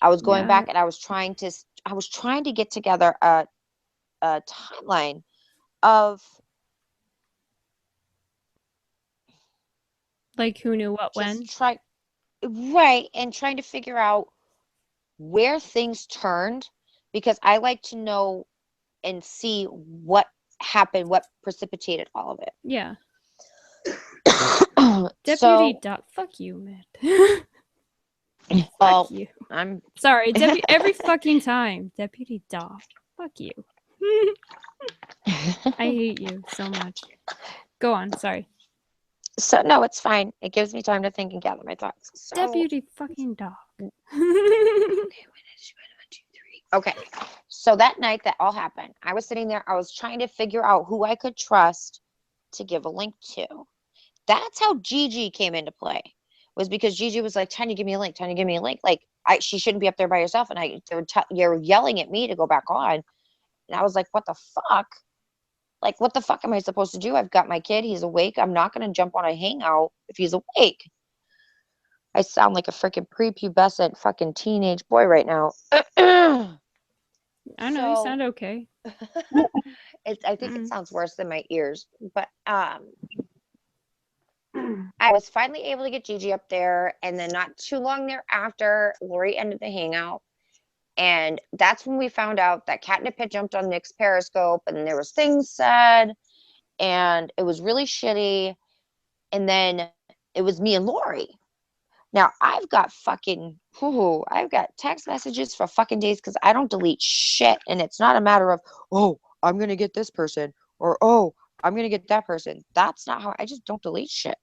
I was going Yeah, back and I was trying to get together a timeline of like who knew what just when? right, and trying to figure out where things turned, because I like to know and see what happened, what precipitated all of Yeah. it. Deputy So, Dot. Fuck you, man. Fuck well, you. I'm Sorry, every fucking time. Deputy Dot. Fuck you. I hate you so much. Go on, sorry. so no, it's fine. It gives me time to think and gather my thoughts. So, Deputy fucking Dog. okay. So that night that all happened, I was sitting there, I was trying to figure out who I could trust to give a link to. That's how Gigi came into play. Was because Gigi was like, trying to give me a link, trying to give me a link. Like, she shouldn't be up there by herself. And you're yelling at me to go back on. And I was like, what the fuck? Like, what the fuck am I supposed to do? I've got my kid. He's awake. I'm not going to jump on a hangout if he's awake. I sound like a freaking prepubescent fucking teenage boy right now. I know, you So sound okay. I think it sounds worse than my ears. But I was finally able to get Gigi up there, and then not too long thereafter, Lori ended the hangout. And that's when we found out that Catnip had jumped on Nick's Periscope, and there was things said, and it was really shitty. And then it was me and Lori. Now I've got text messages for fucking days because I don't delete shit, and it's not a matter of, oh, I'm gonna get this person, or oh, I'm gonna get that person. That's not how I just don't delete shit.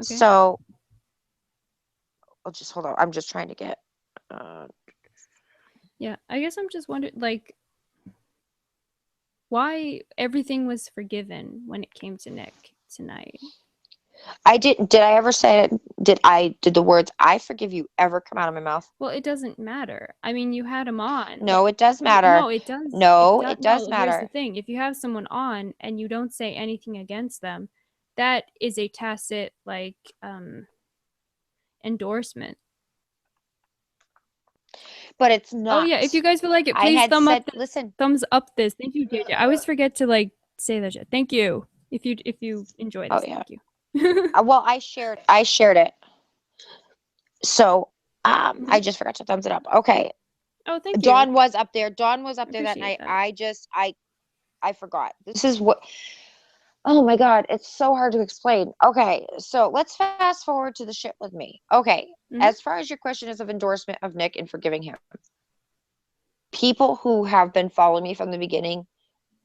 Okay. So I'll just hold on. I'm just trying to get. Yeah, I guess I'm just wondering, like, why everything was forgiven when it came to Nick tonight. I did I ever say it? Did the words "I forgive you" ever come out of my mouth? Well, it doesn't matter. I mean, you had him on. No, it does Well, matter. no, it does. It No, does. it does No, here's the matter. thing. If you have someone on and you don't say anything against them, that is a tacit, like, endorsement. But it's Oh yeah, if you not. guys would like it, I please had said, this. listen. Thumbs up this. Thank you, JJ. I always forget to like say that shit. Thank you. If you enjoy Oh this, yeah. thank you. Well, I shared it. So I just forgot to thumbs it up. Okay. Oh, thank you. Dawn was up there. Dawn was up I there that appreciate night. that. I forgot. This is what. Oh my God, it's so hard to explain. Okay, so let's fast forward to the shit with me. Okay, as far as your question is of endorsement of Nick and forgiving him, people who have been following me from the beginning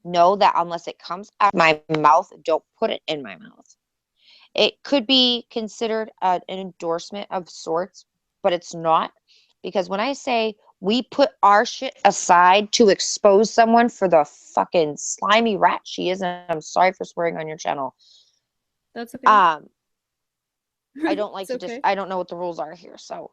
know that unless it comes out of my mouth, don't put it in my mouth. It could be considered an endorsement of sorts, but it's not, because when I say we put our shit aside to expose someone for the fucking slimy rat she is, and I'm sorry for swearing on your channel. That's okay. I don't like It's to okay. I don't know what the rules are here, so.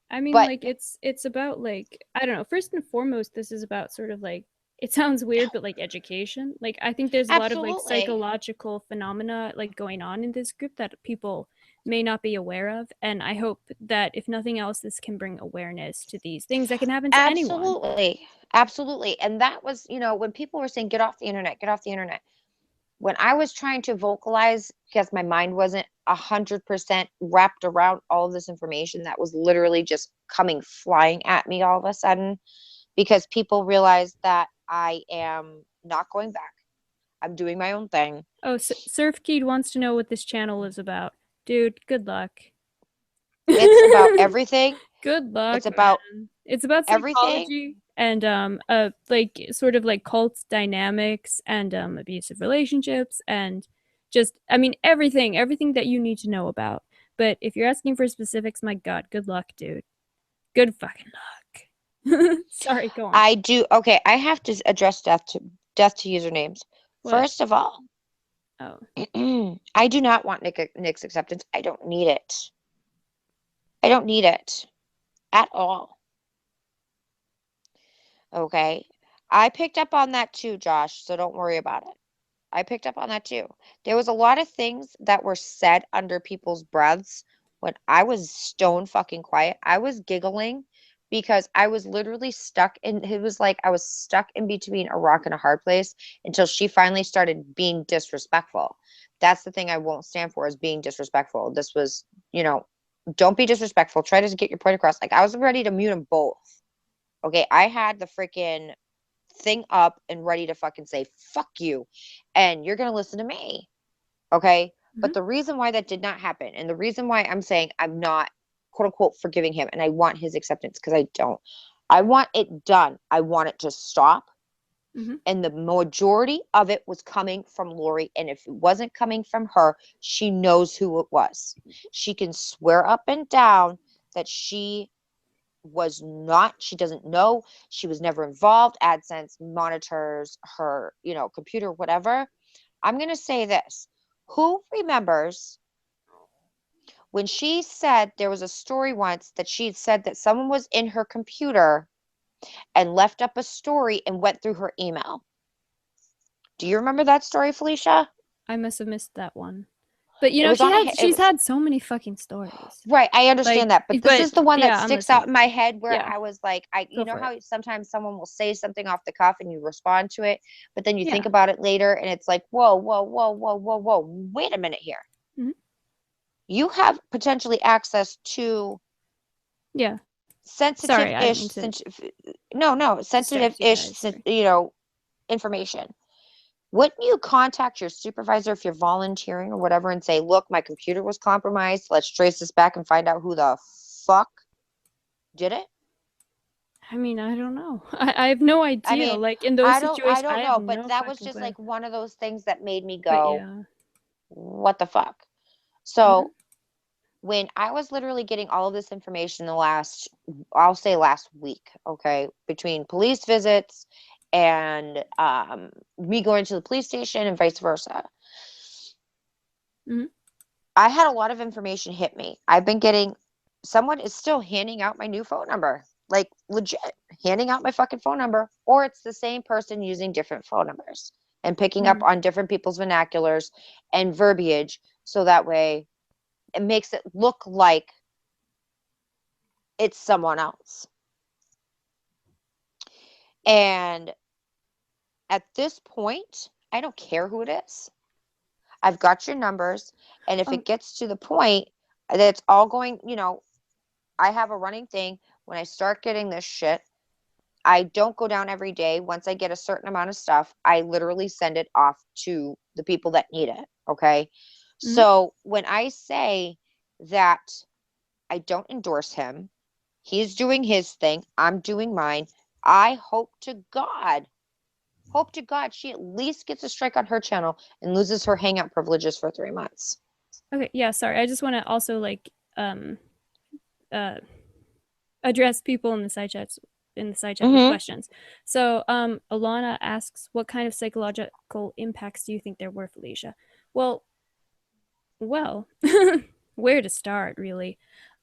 I mean, But like, it's about, like, I don't know. First and foremost, this is about sort of like, it sounds weird, but like education. Like, I think there's a lot of like absolutely. psychological phenomena like going on in this group that people may not be aware of. And I hope that if nothing else, this can bring awareness to these things that can happen to anyone. Absolutely. And that was, when people were saying, get off the internet, get off the internet. When I was trying to vocalize, because my mind wasn't 100% wrapped around all of this information that was literally just coming flying at me all of a sudden, because people realized that I am not going back. I'm doing my own thing. Oh, Surfkeed wants to know what this channel is about. Dude, good luck. It's about everything. Good luck, It's about man. It's about everything. psychology and like sort of like cult dynamics and abusive relationships and just everything that you need to know about. But if you're asking for specifics, my God, good luck, dude. Good fucking luck. Sorry, go on. I do. Okay, I have to address death to usernames. What? First of all, oh, I do not want Nick's acceptance. I don't need it. I don't need it at all. Okay. I picked up on that too, Josh, so don't worry about it. I picked up on that too. There was a lot of things that were said under people's breaths when I was stone fucking quiet. I was giggling because I was literally stuck in, it was like I was stuck in between a rock and a hard place until she finally started being disrespectful. That's the thing I won't stand for, is being disrespectful. This was, don't be disrespectful. Try to get your point across. Like, I was ready to mute them both. Okay, I had the freaking thing up and ready to fucking say, fuck you. And you're going to listen to me. Okay. Mm-hmm. But the reason why that did not happen, and the reason why I'm saying I'm not, quote unquote, forgiving him and I want his acceptance, because I don't. I want it done. I want it to stop. Mm-hmm. And the majority of it was coming from Lori. And if it wasn't coming from her, she knows who it was. She can swear up and down that she doesn't know, she was never involved. AdSense monitors her, computer, whatever. I'm going to say this. Who remembers when she said there was a story once that she had said that someone was in her computer and left up a story and went through her email? Do you remember that story, Felicia? I must have missed that one. But she's had so many fucking stories. Right, I understand that, but this is the one that sticks out in my head where I was like, you know how sometimes someone will say something off the cuff and you respond to it, but then you think about it later and it's like, whoa, wait a minute here. Mm-hmm. You have potentially access to sensitive-ish, sensitive-ish, information. Wouldn't you contact your supervisor if you're volunteering or whatever and say, look, my computer was compromised. Let's trace this back and find out who the fuck did it? I don't know. I have no idea. Like in those situations, I don't know, but that was just like one of those things that made me go, what the fuck? So when I was literally getting all of this information last week, okay, between police visits and me going to the police station and vice versa. Mm-hmm. I had a lot of information hit me. I've been getting, someone is still handing out my new phone number, like legit handing out my fucking phone number, or it's the same person using different phone numbers and picking up on different people's vernaculars and verbiage. So that way it makes it look like it's someone else. And at this point, I don't care who it is. I've got your numbers. And if it gets to the point that it's all going, I have a running thing. When I start getting this shit, I don't go down every day. Once I get a certain amount of stuff, I literally send it off to the people that need it. Okay. Mm-hmm. So when I say that I don't endorse him, he's doing his thing, I'm doing mine. I hope to God she at least gets a strike on her channel and loses her hangout privileges for 3 months. Okay, yeah, sorry. I just want to also address people in the side chat with questions. So Alana asks, what kind of psychological impacts do you think there were, Felicia? Well, where to start, really?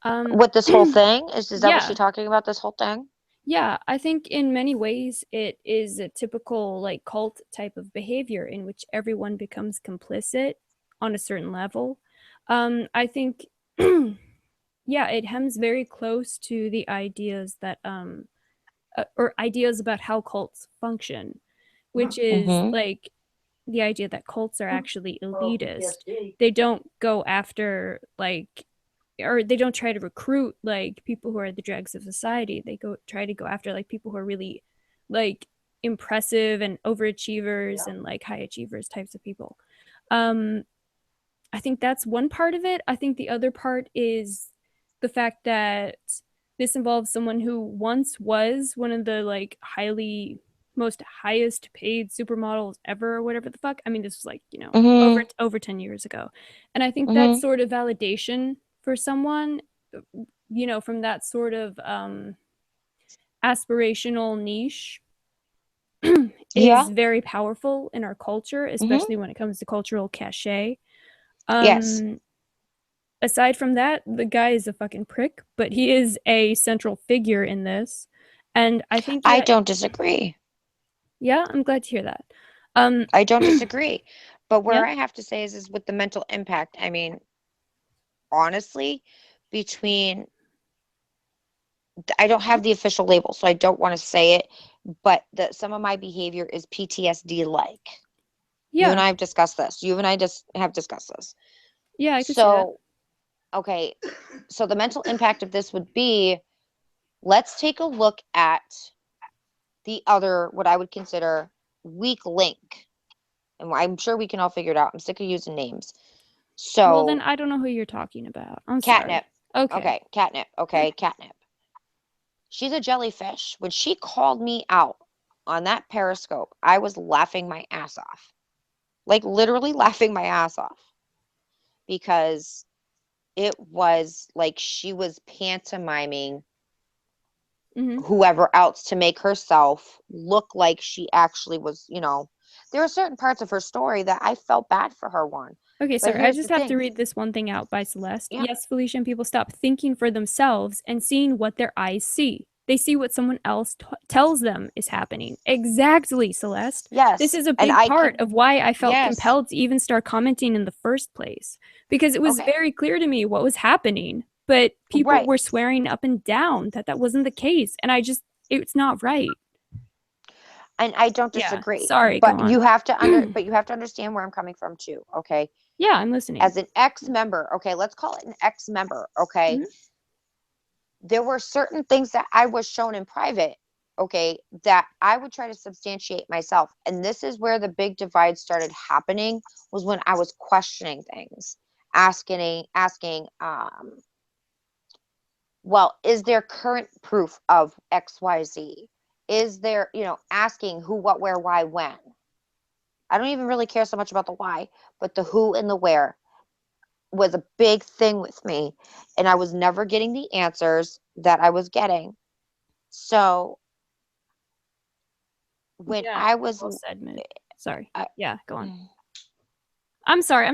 With this whole thing? Is that what she's talking about, this whole thing? Yeah, I think in many ways it is a typical like cult type of behavior in which everyone becomes complicit on a certain level. I think yeah, it hems very close to the ideas that or ideas about how cults function, which is Mm-hmm. like the idea that cults are actually elitist. They don't go after like or they don't try to recruit like people who are the dregs of society. They try to go after like people who are really like impressive and overachievers and like high achievers types of people. Um I think that's one part of it. I think the other part is the fact that this involves someone who once was one of the like most highest paid supermodels ever or whatever the fuck. I mean, this was like, Mm-hmm. over 10 years ago. And I think that Mm-hmm. sort of validation for someone, from that sort of aspirational niche is Yeah. very powerful in our culture, Mm-hmm. especially when it comes to cultural cachet. Yes. Um, Aside from that, the guy is a fucking prick, but he is a central figure in this. And I think, I yeah, don't disagree. yeah, I'm glad to hear that. Um, I don't disagree. But yeah, where I have to say is with the mental impact, I mean, honestly, between I don't have the official label, so I don't want to say it, but some of my behavior is PTSD like. You and yeah, I have discussed this. You and I just have discussed this. yeah, I could see that. So, okay, so the mental impact of this would be let's take a look at the other, what I would consider weak link. And I'm sure we can all figure it out. I'm sick of using names. Well, then So, I don't know who you're talking about. I'm catnip. sorry. Okay. Okay, catnip. Okay, catnip. She's a jellyfish. When she called me out on that Periscope, I was laughing my ass off. Like literally laughing my ass off because it was like she was pantomiming Hmm. whoever else to make herself look like she actually was, there were certain parts of her story that I felt bad for her one. Okay, But sorry. I here's the just have to thing. read this one thing out by Celeste. Yeah. Yes, Felicia and people stop thinking for themselves and seeing what their eyes see. They see what someone else tells them is happening. Exactly, Celeste. This Yes. is a And big I part can, of why I felt yes. compelled to even start commenting in the first place because it was Okay. very clear to me what was happening, but people Right. were swearing up and down that that wasn't the case, and it's not right. And I don't Yeah, disagree. sorry, go But on. you have to understand where I'm coming from too, okay? Yeah, I'm listening. As an ex-member, okay, let's call it an ex-member, okay? Mhm. There were certain things that I was shown in private, okay, that I would try to substantiate myself. And this is where the big divide started happening was when I was questioning things, asking, well, is there current proof of XYZ? Is there, asking who, what, where, why, when? I don't even really care so much about the why, but the who and the where was a big thing with me. And I was never getting the answers that I was getting. So when Yeah, I was, well said, Mid. Sorry. uh, Yeah, go on. I'm sorry.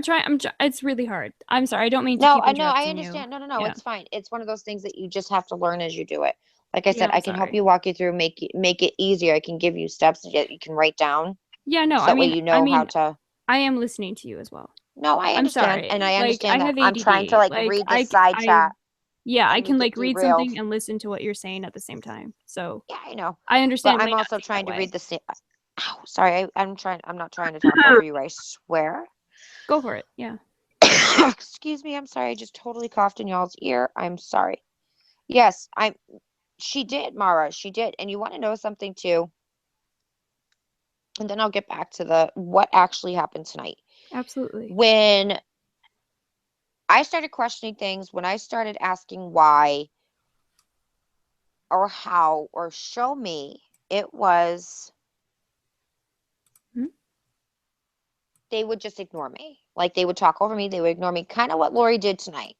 It's really hard. I'm sorry. I don't mean to no, keep I know, I interrupting you. understand. No, no, no, Yeah. it's fine. It's one of those things that you just have to learn as you do it. Like I Yeah, said, I'm I can help sorry. you walk you through, make it easier. I can give you steps that you can write down Yeah, no. so that way you I know how mean, to. I am listening to you as well. No, I I'm understand, and sorry. I Like I understand that have I'm trying to ADD. like Like read this side chat yeah, I and can we get like read derailed. something and listen to what you're saying at the same time. So Yeah, I know, I but understand it I'm might not also seem that trying to read way. the same. Ow, sorry, I'm trying. I'm not trying to talk over you. I swear. Go for it. Yeah. Excuse me. I'm sorry. I just totally coughed in y'all's ear. I'm sorry. Yes, I'm. She did, Mara. She did. And you want to know something too? And then I'll get back to the what actually happened tonight. Absolutely. When I started questioning things, when I started asking why or how or show me, it was Mhm. they would just ignore me. Like they would talk over me, they would ignore me, kind of what Lori did tonight.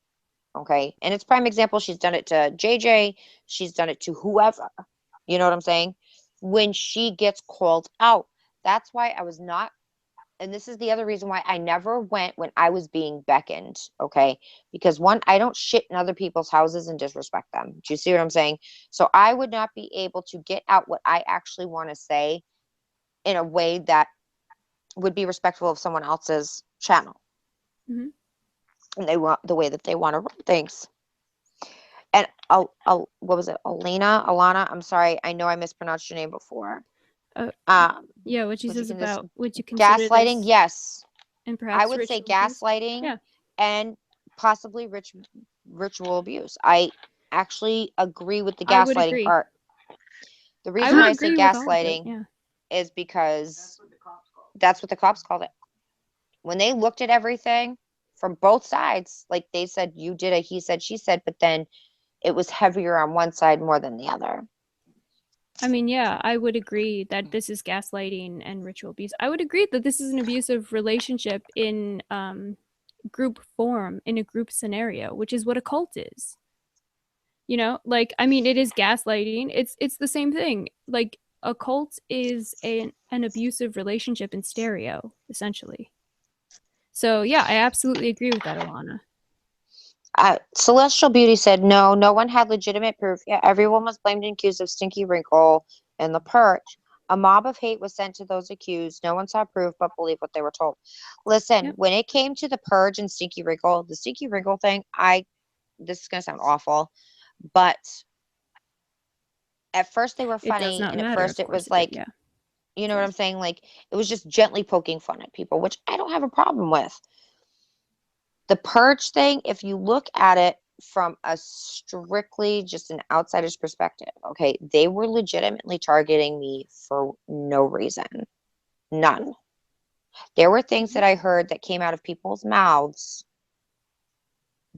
Okay. And it's prime example. She's done it to JJ, she's done it to whoever. You know what I'm saying? When she gets called out. That's why I was not, and this is the other reason why I never went when I was being beckoned. Okay. Because one, I don't shit in other people's houses and disrespect them. Do you see what I'm saying? So I would not be able to get out what I actually want to say in a way that would be respectful of someone else's channel. Mhm. and they want the way that they want to run things. And what was it? Alana. I'm sorry. I know I mispronounced your name before. Uh, Um, yeah, what she would you says can this about would you consider gaslighting? this Yes, and I perhaps would say ritual abuse? gaslighting Yeah, and possibly ritual abuse. I actually agree with the I would gaslighting agree. part. The I reason would why I say agree with all of it. gaslighting Yeah. is because that's what the cops called it. When they looked at everything from both sides, like they said, you did a he said, she said, but then it was heavier on one side more than the other. I mean, yeah, I would agree that this is gaslighting and ritual abuse. I would agree that this is an abusive relationship in group form, in a group scenario, which is what a cult is. You know, like I mean, it is gaslighting. It's the same thing. Like a cult is an abusive relationship in stereo, essentially. So yeah, I absolutely agree with that, Alana. Celestial Beauty said, no, no one had legitimate proof. Yeah, everyone was blamed and accused of Stinky Wrinkle and the Perch. A mob of hate was sent to those accused. No one saw proof but believed what they were told. Listen, Yep. when it came to the Purge and Stinky Wrinkle, the Stinky Wrinkle thing, this is going to sound awful, but at first they were It does funny, not and at matter. first Of it course was it did. like, Yeah. you know what I'm saying? Like, it was just gently poking fun at people, which I don't have a problem with. The Purge thing, if you look at it from a strictly just an outsider's perspective, okay, they were legitimately targeting me for no reason. None. There were things Mhm. that I heard that came out of people's mouths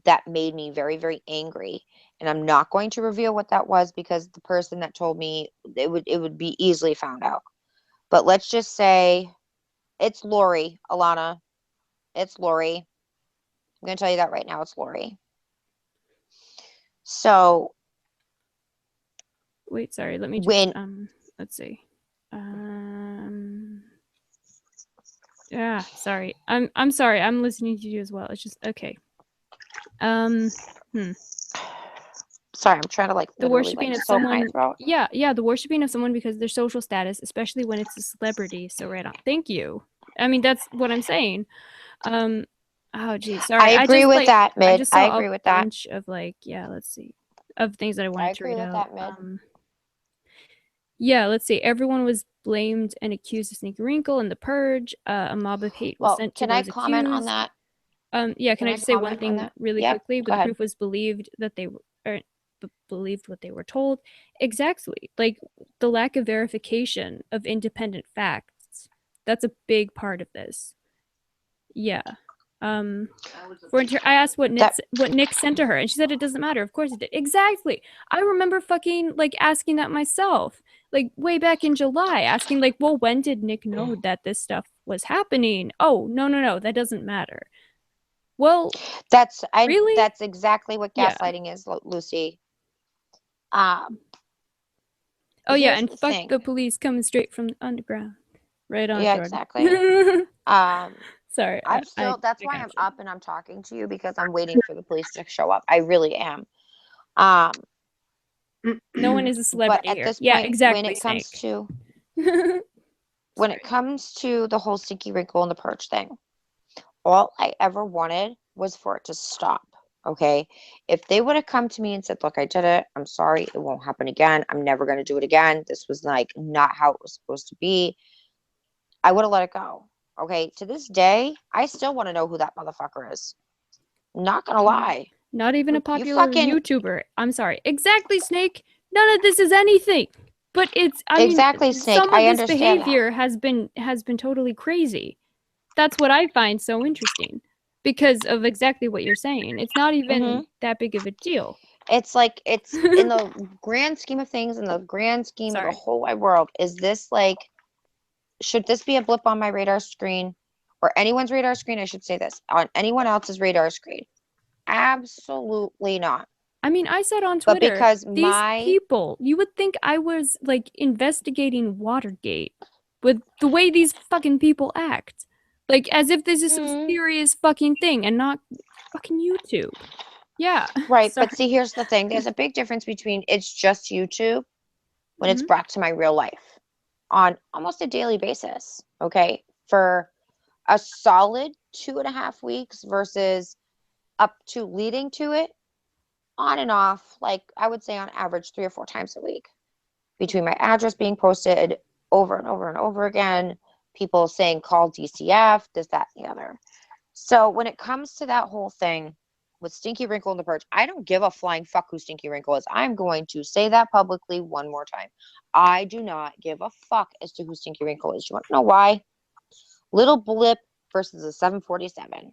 that made me very, very angry. And I'm not going to reveal what that was because the person that told me it would be easily found out. But let's just say it's Lori, Alana. It's Lori. I'm going to tell you that right now. It's Lori. So Wait, sorry. Let me just when let's see. Um yeah, sorry. I'm sorry. I'm listening to you as well. It's just okay. Um hmm. sorry, I'm trying to like The literally worshiping like of soap my someone, throat. yeah, the worshiping of someone because their social status, especially when it's a celebrity. So right on. Thank you. I mean, that's what I'm saying. Um oh geez, I sorry. agree with that, I Mid. just I saw a agree with that. bunch of like, yeah, let's see. Of things that I I wanted to agree read with out. that, Mid. Yeah, let's see. Everyone was blamed and accused of Sneaky Wrinkle and the Purge. A mob of hate was Well, sent to can I those comment on accused. that? Yeah, can Can I I just say one comment on thing that? really Yep. quickly? Go The ahead. proof was believed that they were or believed what they were told. Exactly. Like the lack of verification of independent facts. That's a big part of this. Yeah. Um I asked That what Nick sent to her, and she said it doesn't matter. Of course it did. Exactly. I remember fucking like asking that myself, like way back in July, asking like, well, when did Nick know that this stuff was happening? Oh, no, that doesn't matter. Well, really? that's exactly what Yeah. gaslighting is, Lucy. Um, Oh yeah, here's and the fuck thing. the police coming straight from the underground. Right on, Yeah, Jordan. exactly. Um, Sorry, I'm still that's I why I'm gotcha. up and I'm talking to you because I'm waiting for the police to show up. I really am. Um, No one is a but celebrity at here. this Yeah, point, exactly, Snake. when it Sorry. comes to the whole Stinky Wrinkle and the Perch thing, all I ever wanted was for it to stop. Okay. If they would have come to me and said, look, I did it. I'm sorry. It won't happen again. I'm never going to do it again. This was like not how it was supposed to be. I would have let it go. Okay. To this day, I still want to know who that motherfucker is. Not going to lie. Not even a You popular fucking, YouTuber. I'm sorry. Exactly, Snake. None of this is anything. But it's I mean, exactly, Snake. some of I this understand that. behavior has been totally crazy. That's what I find so interesting because of exactly what you're saying. It's not Hmm. even that big of a deal. It's like, it's in the grand scheme of things, in the grand scheme of the Sorry. whole wide world. Is this like, should this be a blip on my radar screen or anyone's radar screen? I should say this on anyone else's radar screen. Absolutely not. I mean, I said on But Twitter, because these my, people, you would think I was like investigating Watergate with the way these fucking people act. Like as if this is some mm, serious fucking thing and not fucking YouTube. Yeah, right, but see, sorry. here's the thing. There's a big difference between it's just YouTube when it's Hmm. brought to my real life on almost a daily basis. Okay. For a solid 2.5 weeks versus up to leading to it, on and off, like I would say on average 3 or 4 times a week, between my address being posted over and over and over again, people saying call DCF, this, that, and the other. So when it comes to that whole thing with Stinky Wrinkle and the Perch, I don't give a flying fuck who Stinky Wrinkle is. I'm going to say that publicly one more time. I do not give a fuck as to who Stinky Wrinkle is. You want to know why? Little blip versus a 747.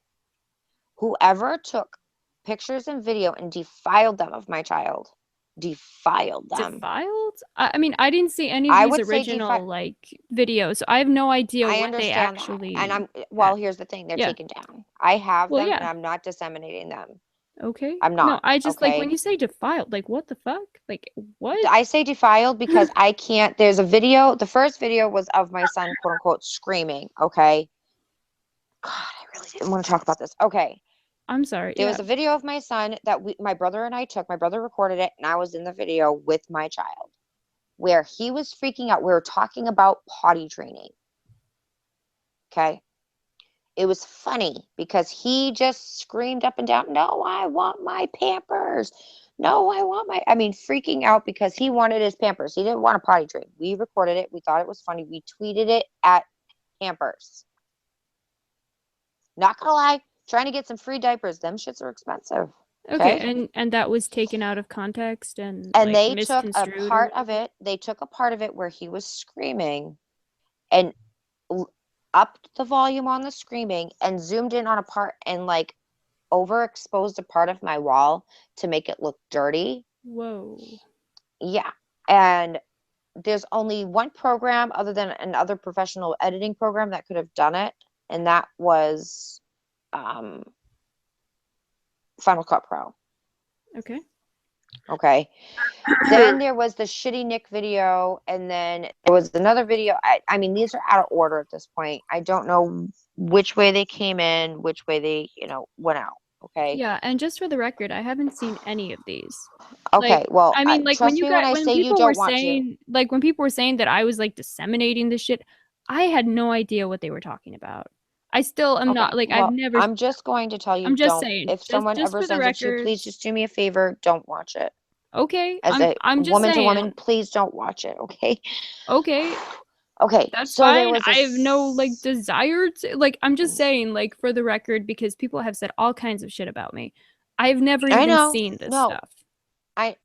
Whoever took pictures and video and defiled them of my child, defiled them. Defiled? I mean, I didn't see any of I these would say original like videos, so I have no idea I what they understand actually. that. And well, here's the thing, they're Yeah. taken down. I have Well, them yeah. and I'm not disseminating them. Okay. I'm No, not. I just like Okay. when you say defiled, like what the fuck? Like what? I say defiled because I can't. There's a video. The first video was of my son, quote unquote, screaming. Okay. God, I really didn't want to talk about this. Okay. I'm sorry. There Yeah. was a video of my son that my brother and I took. My brother recorded it, and I was in the video with my child, where he was freaking out. We were talking about potty training. Okay. It was funny because he just screamed up and down, no, I want my Pampers. No, I mean, freaking out because he wanted his Pampers. He didn't want a potty train. We recorded it. We thought it was funny. We tweeted it at Pampers. Not gonna lie, trying to get some free diapers. Them shits are expensive. Okay, and that was taken out of context and like they took a misconstrued part of it. They took a part of it where he was screaming and upped the volume on the screaming and zoomed in on a part and like overexposed a part of my wall to make it look dirty. Whoa. Yeah. And there's only one program other than another professional editing program that could have done it, and that was Final Cut Pro. Okay. Okay. Then there was the shitty Nick video, and then there was another video. I mean, these are out of order at this point. I don't know which way they came in, which way they, went out. Okay. Yeah, and just for the record, I haven't seen any of these. Okay. Like, Well, I mean, like trust me when I say you don't want to. Like when people were saying that I was like disseminating this shit, I had no idea what they were talking about. I still am not like well, I've never. I'm just going to tell you. I'm just don't. saying. If someone just ever for the sends it to you, record. please just do me a favor. Don't watch it. Okay. As a I'm just woman saying. to woman, please don't watch it. Okay. Okay. Okay. That's so fine. there was I have no like desire to like. I'm just saying like for the record because people have said all kinds of shit about me. I've never even seen this stuff. I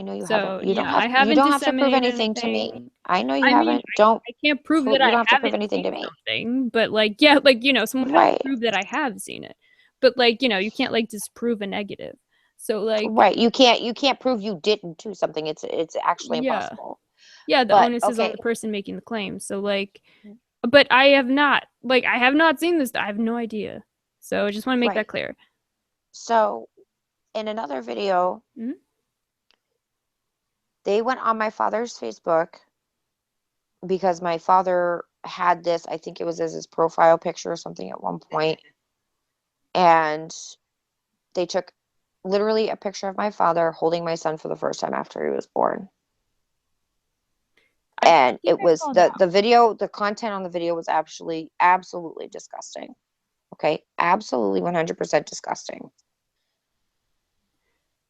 know you haven't. I haven't you don't have to prove disseminated anything to me. anything. I know you I mean, haven't. Don't. I can't prove that You I don't have to prove haven't anything to seen me. something, but like, yeah, like, someone has Right. to prove that I have seen it. But like, you can't like disprove a negative. So like, Right. You can't prove you didn't do something. It's actually impossible. Yeah, the But, onus is on the person making the claim. So like, but I have not seen this. I have no idea. So I just want to make that clear. So in another video, they went on my father's Facebook because my father had this, I think it was as his profile picture or something at one point. And they took literally a picture of my father holding my son for the first time after he was born. And it was the video, the content on the video was absolutely disgusting. Okay. Absolutely 100% disgusting.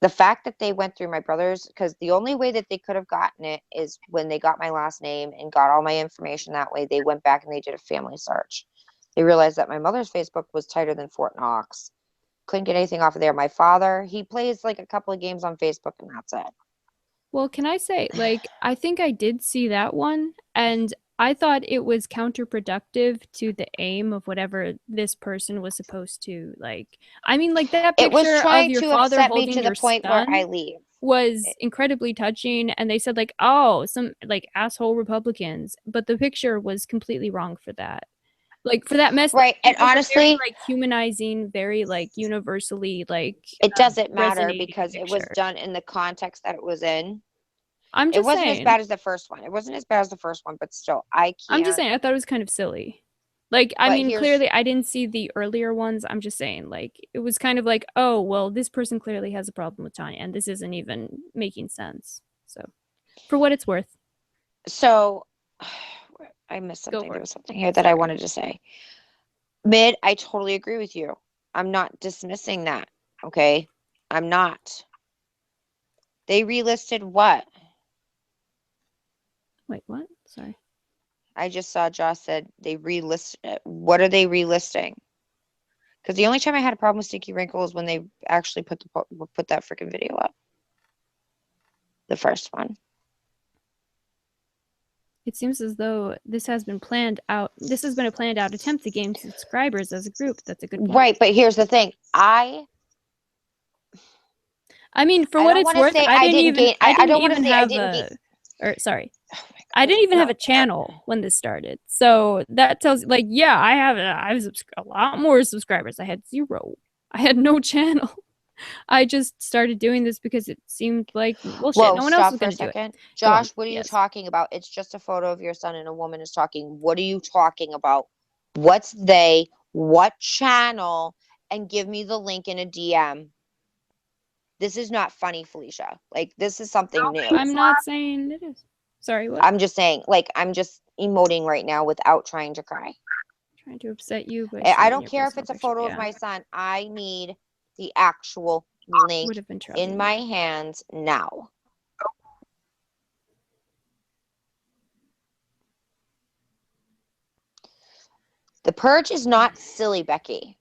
The fact that they went through my brother's, because the only way that they could have gotten it is when they got my last name and got all my information that way. They went back and they did a family search. They realized that my mother's Facebook was tighter than Fort Knox. Couldn't get anything off of there. My father, he plays like a couple of games on Facebook and that's it. Well, can I say, like, I think I did see that one, and I thought it was counterproductive to the aim of whatever this person was supposed to, like. I mean, like, that picture of your father holding your son to the point where I leave was incredibly touching, and they said, like, oh, some, like, asshole Republicans, but the picture was completely wrong for that. Like, for that mess. Right, and honestly. Very, like, humanizing, very, like, universally, like. It doesn't matter because it was done in the context that it was in. I'm just saying. It wasn't as bad as the first one. It wasn't as bad as the first one, but still, I can't. I'm just saying, I thought it was kind of silly. Like, I mean, clearly I didn't see the earlier ones. I'm just saying, like, it was kind of like, oh, well, this person clearly has a problem with Tanya, and this isn't even making sense. So, for what it's worth. So, I missed something. There was something here that I wanted to say. I totally agree with you. I'm not dismissing that. Okay? I'm not. They relisted what? Wait, what? Sorry. I just saw Josh said they relisted it. What are they relisting? Because the only time I had a problem with Stinky Wrinkle is when they actually put that freaking video up. The first one. It seems as though this has been planned out. This has been a planned out attempt to gain subscribers as a group. That's a good point. Right, but here's the thing. I mean, for I what don't it's want to worth, say I didn't didn't even gain. I I didn't don't want to even say I have didn't a gain. or sorry. Oh my I God, didn't even have no. a channel when this started. So that tells like, yeah, I have a lot more subscribers. I had 0. I had no channel. I just started doing this because it seemed like, well, shit, Whoa, no one else stop was for a going to do it. second. Go on. Josh, what are you Yes. talking about? It's just a photo of your son and a woman is talking. What are you talking about? What's they? What channel? And give me the link in a DM. This is not funny, Felicia. Like, this is something new. I'm not saying it is. Sorry, what? I'm just saying, like, I'm just emoting right now without trying to cry. Trying to upset you by I showing don't your care if personal it's a picture. photo of Yeah. my son. I need the actual link Would have been trouble. in my hands now. The purge is not silly, Becky.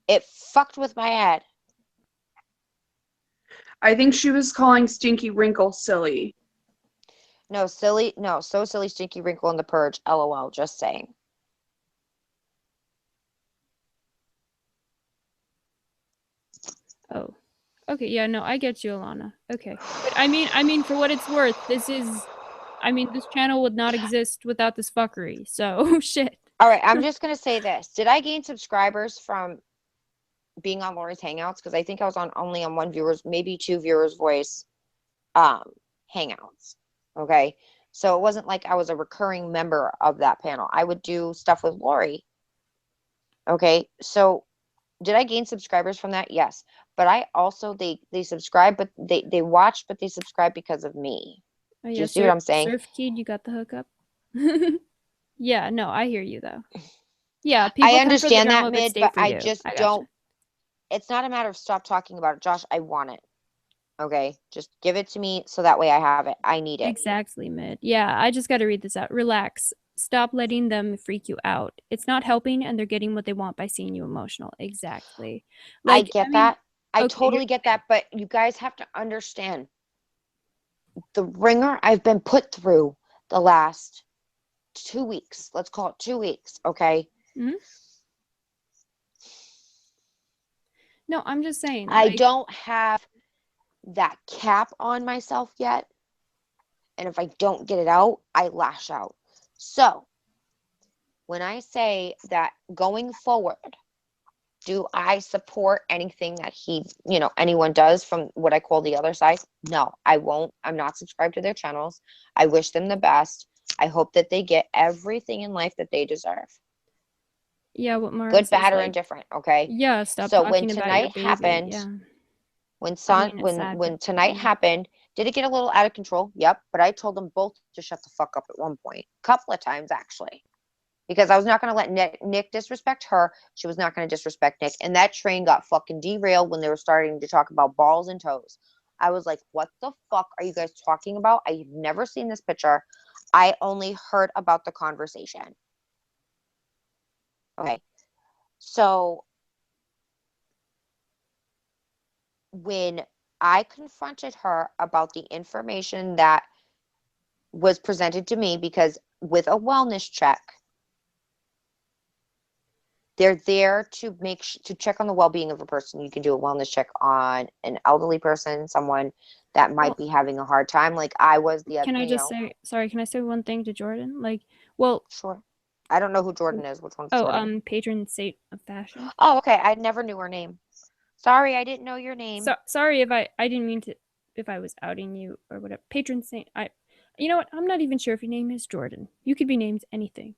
It fucked with my head. I think she was calling Stinky Wrinkle silly. No, silly. No, so silly, Stinky Wrinkle in the purge. LOL. Just saying. Oh. Okay, yeah, no, I get you, Alana. Okay. But I mean, for what it's worth, this channel would not exist without this fuckery. So, shit. All right, I'm just gonna say this. Did I gain subscribers from being on Lori's Hangouts? Because I think I was only on one viewer's, maybe 2 viewers' voice Hangouts. Okay. So it wasn't like I was a recurring member of that panel. I would do stuff with Lori. Okay. So did I gain subscribers from that? Yes. But I also they subscribe, but they watch, but they subscribe because of me. Oh, Do yeah, you see what I'm saying? Surf Kid, you got the hookup. Yeah, no, I hear you though. Yeah, I people come for the understand that, drama but Mid, stay but for I you. just I gotcha. don't. It's not a matter of stop talking about it, Josh. I want it. Okay, just give it to me so that way I have it. I need it. Exactly, Mid. Yeah, I just got to read this out. Relax. Stop letting them freak you out. It's not helping, and they're getting what they want by seeing you emotional. Exactly. I Like, get that. I okay, totally get that, but you guys have to understand the ringer I've been put through the last 2 weeks. Let's call it 2 weeks, okay? mhm. No, I'm just saying, I like, don't have that cap on myself yet. And if I don't get it out, I lash out. So, when I say that going forward, do I support anything that anyone does from what I call the other side? No, I won't. I'm not subscribed to their channels. I wish them the best. I hope that they get everything in life that they deserve. yeah, what Mara Good, says, bad, or like, indifferent, okay? yeah, stop So when talking about your tonight baby. happened, Yeah. when I son mean, it's when sad, but when tonight yeah. happened, did it get a little out of control? Yep, but I told them both to shut the fuck up at one point. A couple of times actually. Because I was not going to let Nick disrespect her. She was not going to disrespect Nick. And that train got fucking derailed when they were starting to talk about balls and toes. I was like, what the fuck are you guys talking about? I've never seen this picture. I only heard about the conversation. Okay. So when I confronted her about the information that was presented to me, because with a wellness check, they're there to to check on the well-being of a person. You can do a wellness check on an elderly person, someone that might Well, be having a hard time, like I was the can I just say, sorry, can I say one thing to Jordan? Like, well, Sure. I don't know who Jordan is. Which one's Jordan? patron saint of fashion. Oh, okay. I never knew her name. Sorry, I didn't know your name. So sorry if I didn't mean to, if I was outing you or whatever. Patron saint. You know what? I'm not even sure if your name is Jordan. You could be named anything.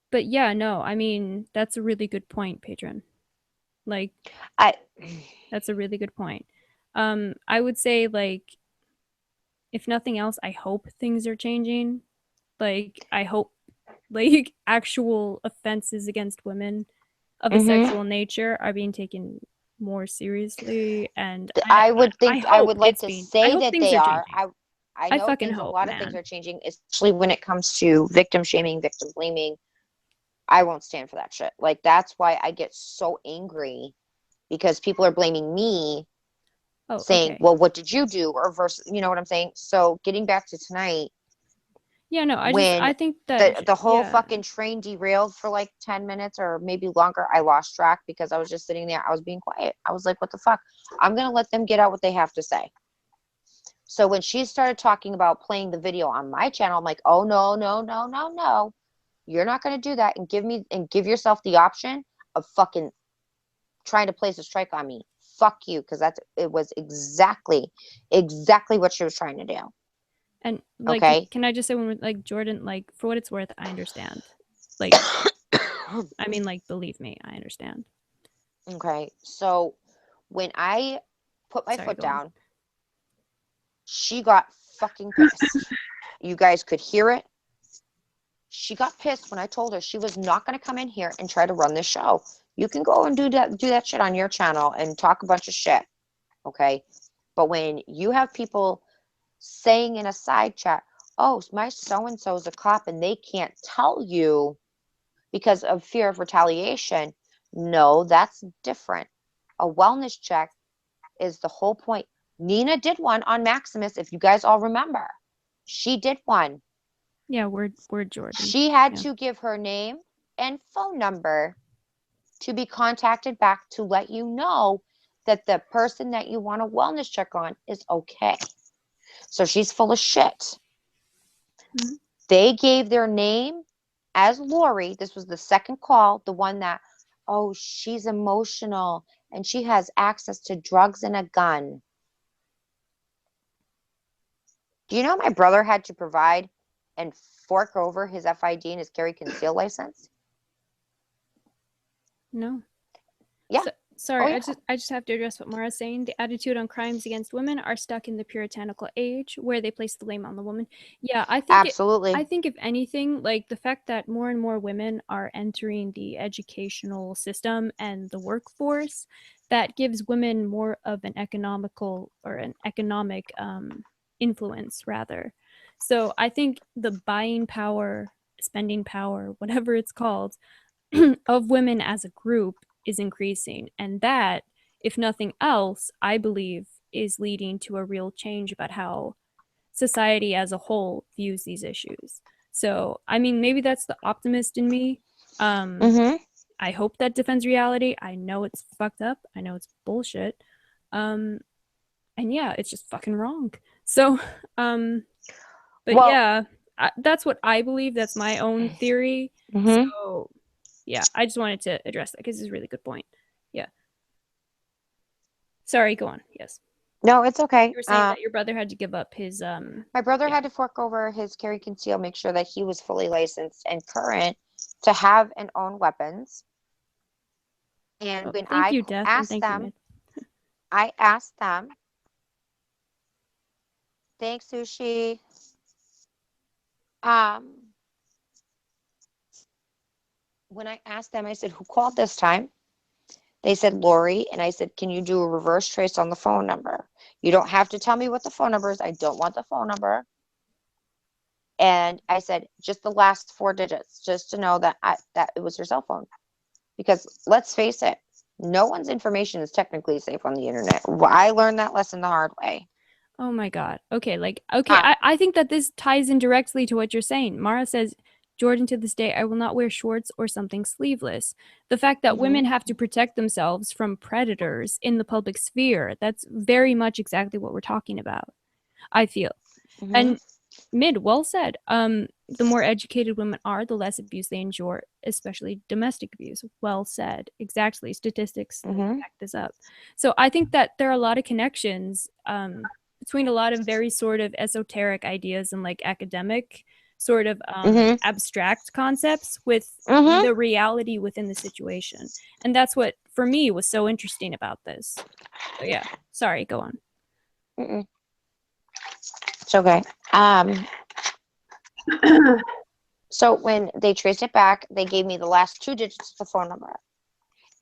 But yeah, no, I mean, that's a really good point, patron. Like, I that's a really good point. I would say, like, if nothing else, I hope things are changing. Like, I hope, like, actual offenses against women of a sexual nature are being taken more seriously, and I would I think I hope would like it's to being I say hope that things they are are. changing. I I know fucking things, a hope, lot of things man. are changing, especially when it comes to victim shaming, victim blaming. I won't stand for that shit. Like, that's why I get so angry, because people are blaming me, Oh, saying, okay. well, what did you do? Or versus, you know what I'm saying? So getting back to tonight, Yeah, no, when I think that the whole yeah. fucking train derailed for like 10 minutes or maybe longer, I lost track because I was just sitting there. I was being quiet. I was like, what the fuck? I'm going to let them get out what they have to say. So when she started talking about playing the video on my channel, I'm like, oh, no, no, no, no, no. You're not going to do that and give yourself the option of fucking trying to place a strike on me. Fuck you. Because it was exactly what she was trying to do. And like, Okay. can I just say like Jordan, like for what it's worth, I understand. Like, I mean, like, believe me, I understand. Okay. So when I put my Sorry, foot go on. down, she got fucking pissed. You guys could hear it. She got pissed when I told her she was not going to come in here and try to run this show. You can go and do that shit on your channel and talk a bunch of shit. Okay. But when you have people saying in a side chat, oh, my so-and-so is a cop and they can't tell you because of fear of retaliation. No, that's different. A wellness check is the whole point. Nina did one on Maximus, if you guys all remember. She did one. Yeah, word Jordan. She had Yeah. to give her name and phone number to be contacted back to let you know that the person that you want a wellness check on is okay. So she's full of shit. Mm-hmm. They gave their name as Lori. This was the second call, the one that, oh, she's emotional and she has access to drugs and a gun. Do you know my brother had to provide and fork over his FID and his carry conceal license? No. Yeah. Sorry, Oh, yeah. I just have to address what Mara's saying. The attitude on crimes against women are stuck in the puritanical age where they place the blame on the woman. Yeah, Absolutely. I think if anything, like the fact that more and more women are entering the educational system and the workforce, that gives women more of an economical or an economic influence rather. So I think the buying power, spending power, whatever it's called, of women as a group is increasing. And that, if nothing else, I believe is leading to a real change about how society as a whole views these issues. So, I mean, maybe that's the optimist in me. Mm-hmm. I hope that defends reality. I know it's fucked up. I know it's bullshit. Um, and yeah, it's just fucking wrong. So, but Well, yeah, that's what I believe. That's my own theory. mm-hmm. So, yeah, I just wanted to address that because it's a really good point. Yeah. Sorry, go on. Yes. No, it's okay. You were saying that your brother had to give up his My brother yeah. had to fork over his carry conceal, make sure that he was fully licensed and current to have and own weapons. And Oh, when thank I you, Death, and asked thank you, them, Mid. thanks, Sushi. Um, when I asked them, I said, who called this time? They said, Lori. And I said, can you do a reverse trace on the phone number? You don't have to tell me what the phone number is. I don't want the phone number. And I said, just the last 4 digits, just to know that that it was your cell phone. Because let's face it, no one's information is technically safe on the internet. I learned that lesson the hard way. Oh my god. Okay, okay, I think that this ties in directly to what you're saying. Mara says, Jordan, to this day, I will not wear shorts or something sleeveless. The fact that women have to protect themselves from predators in the public sphere, that's very much exactly what we're talking about, I feel. And Mid, well said. The more educated women are, the less abuse they endure, especially domestic abuse. Well said. Exactly. Statistics back this up. So I think that there are a lot of connections between a lot of very sort of esoteric ideas and like academic sort of abstract concepts with the reality within the situation. And that's what, for me, was so interesting about this. So yeah, sorry, go on. It's okay. So when they traced it back, they gave me the last 2 digits of the phone number.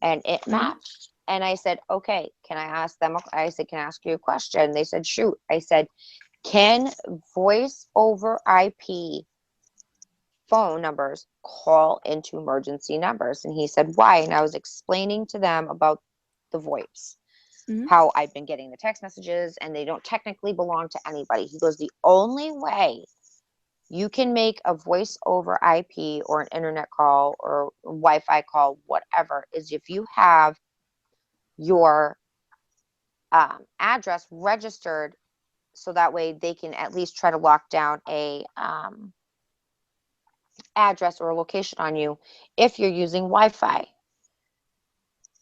and it matched. And I said, okay, can I ask them? I said, can I ask you a question? They said, shoot. I said, can voice over IP phone numbers call into emergency numbers? And he said, why? And I was explaining to them about the VoIPs, how I've been getting the text messages and they don't technically belong to anybody. He goes, the only way you can make a voice over IP or an internet call or Wi-Fi call, whatever, is if you have your address registered, so that way they can at least try to lock down a address or a location on you if you're using Wi-Fi.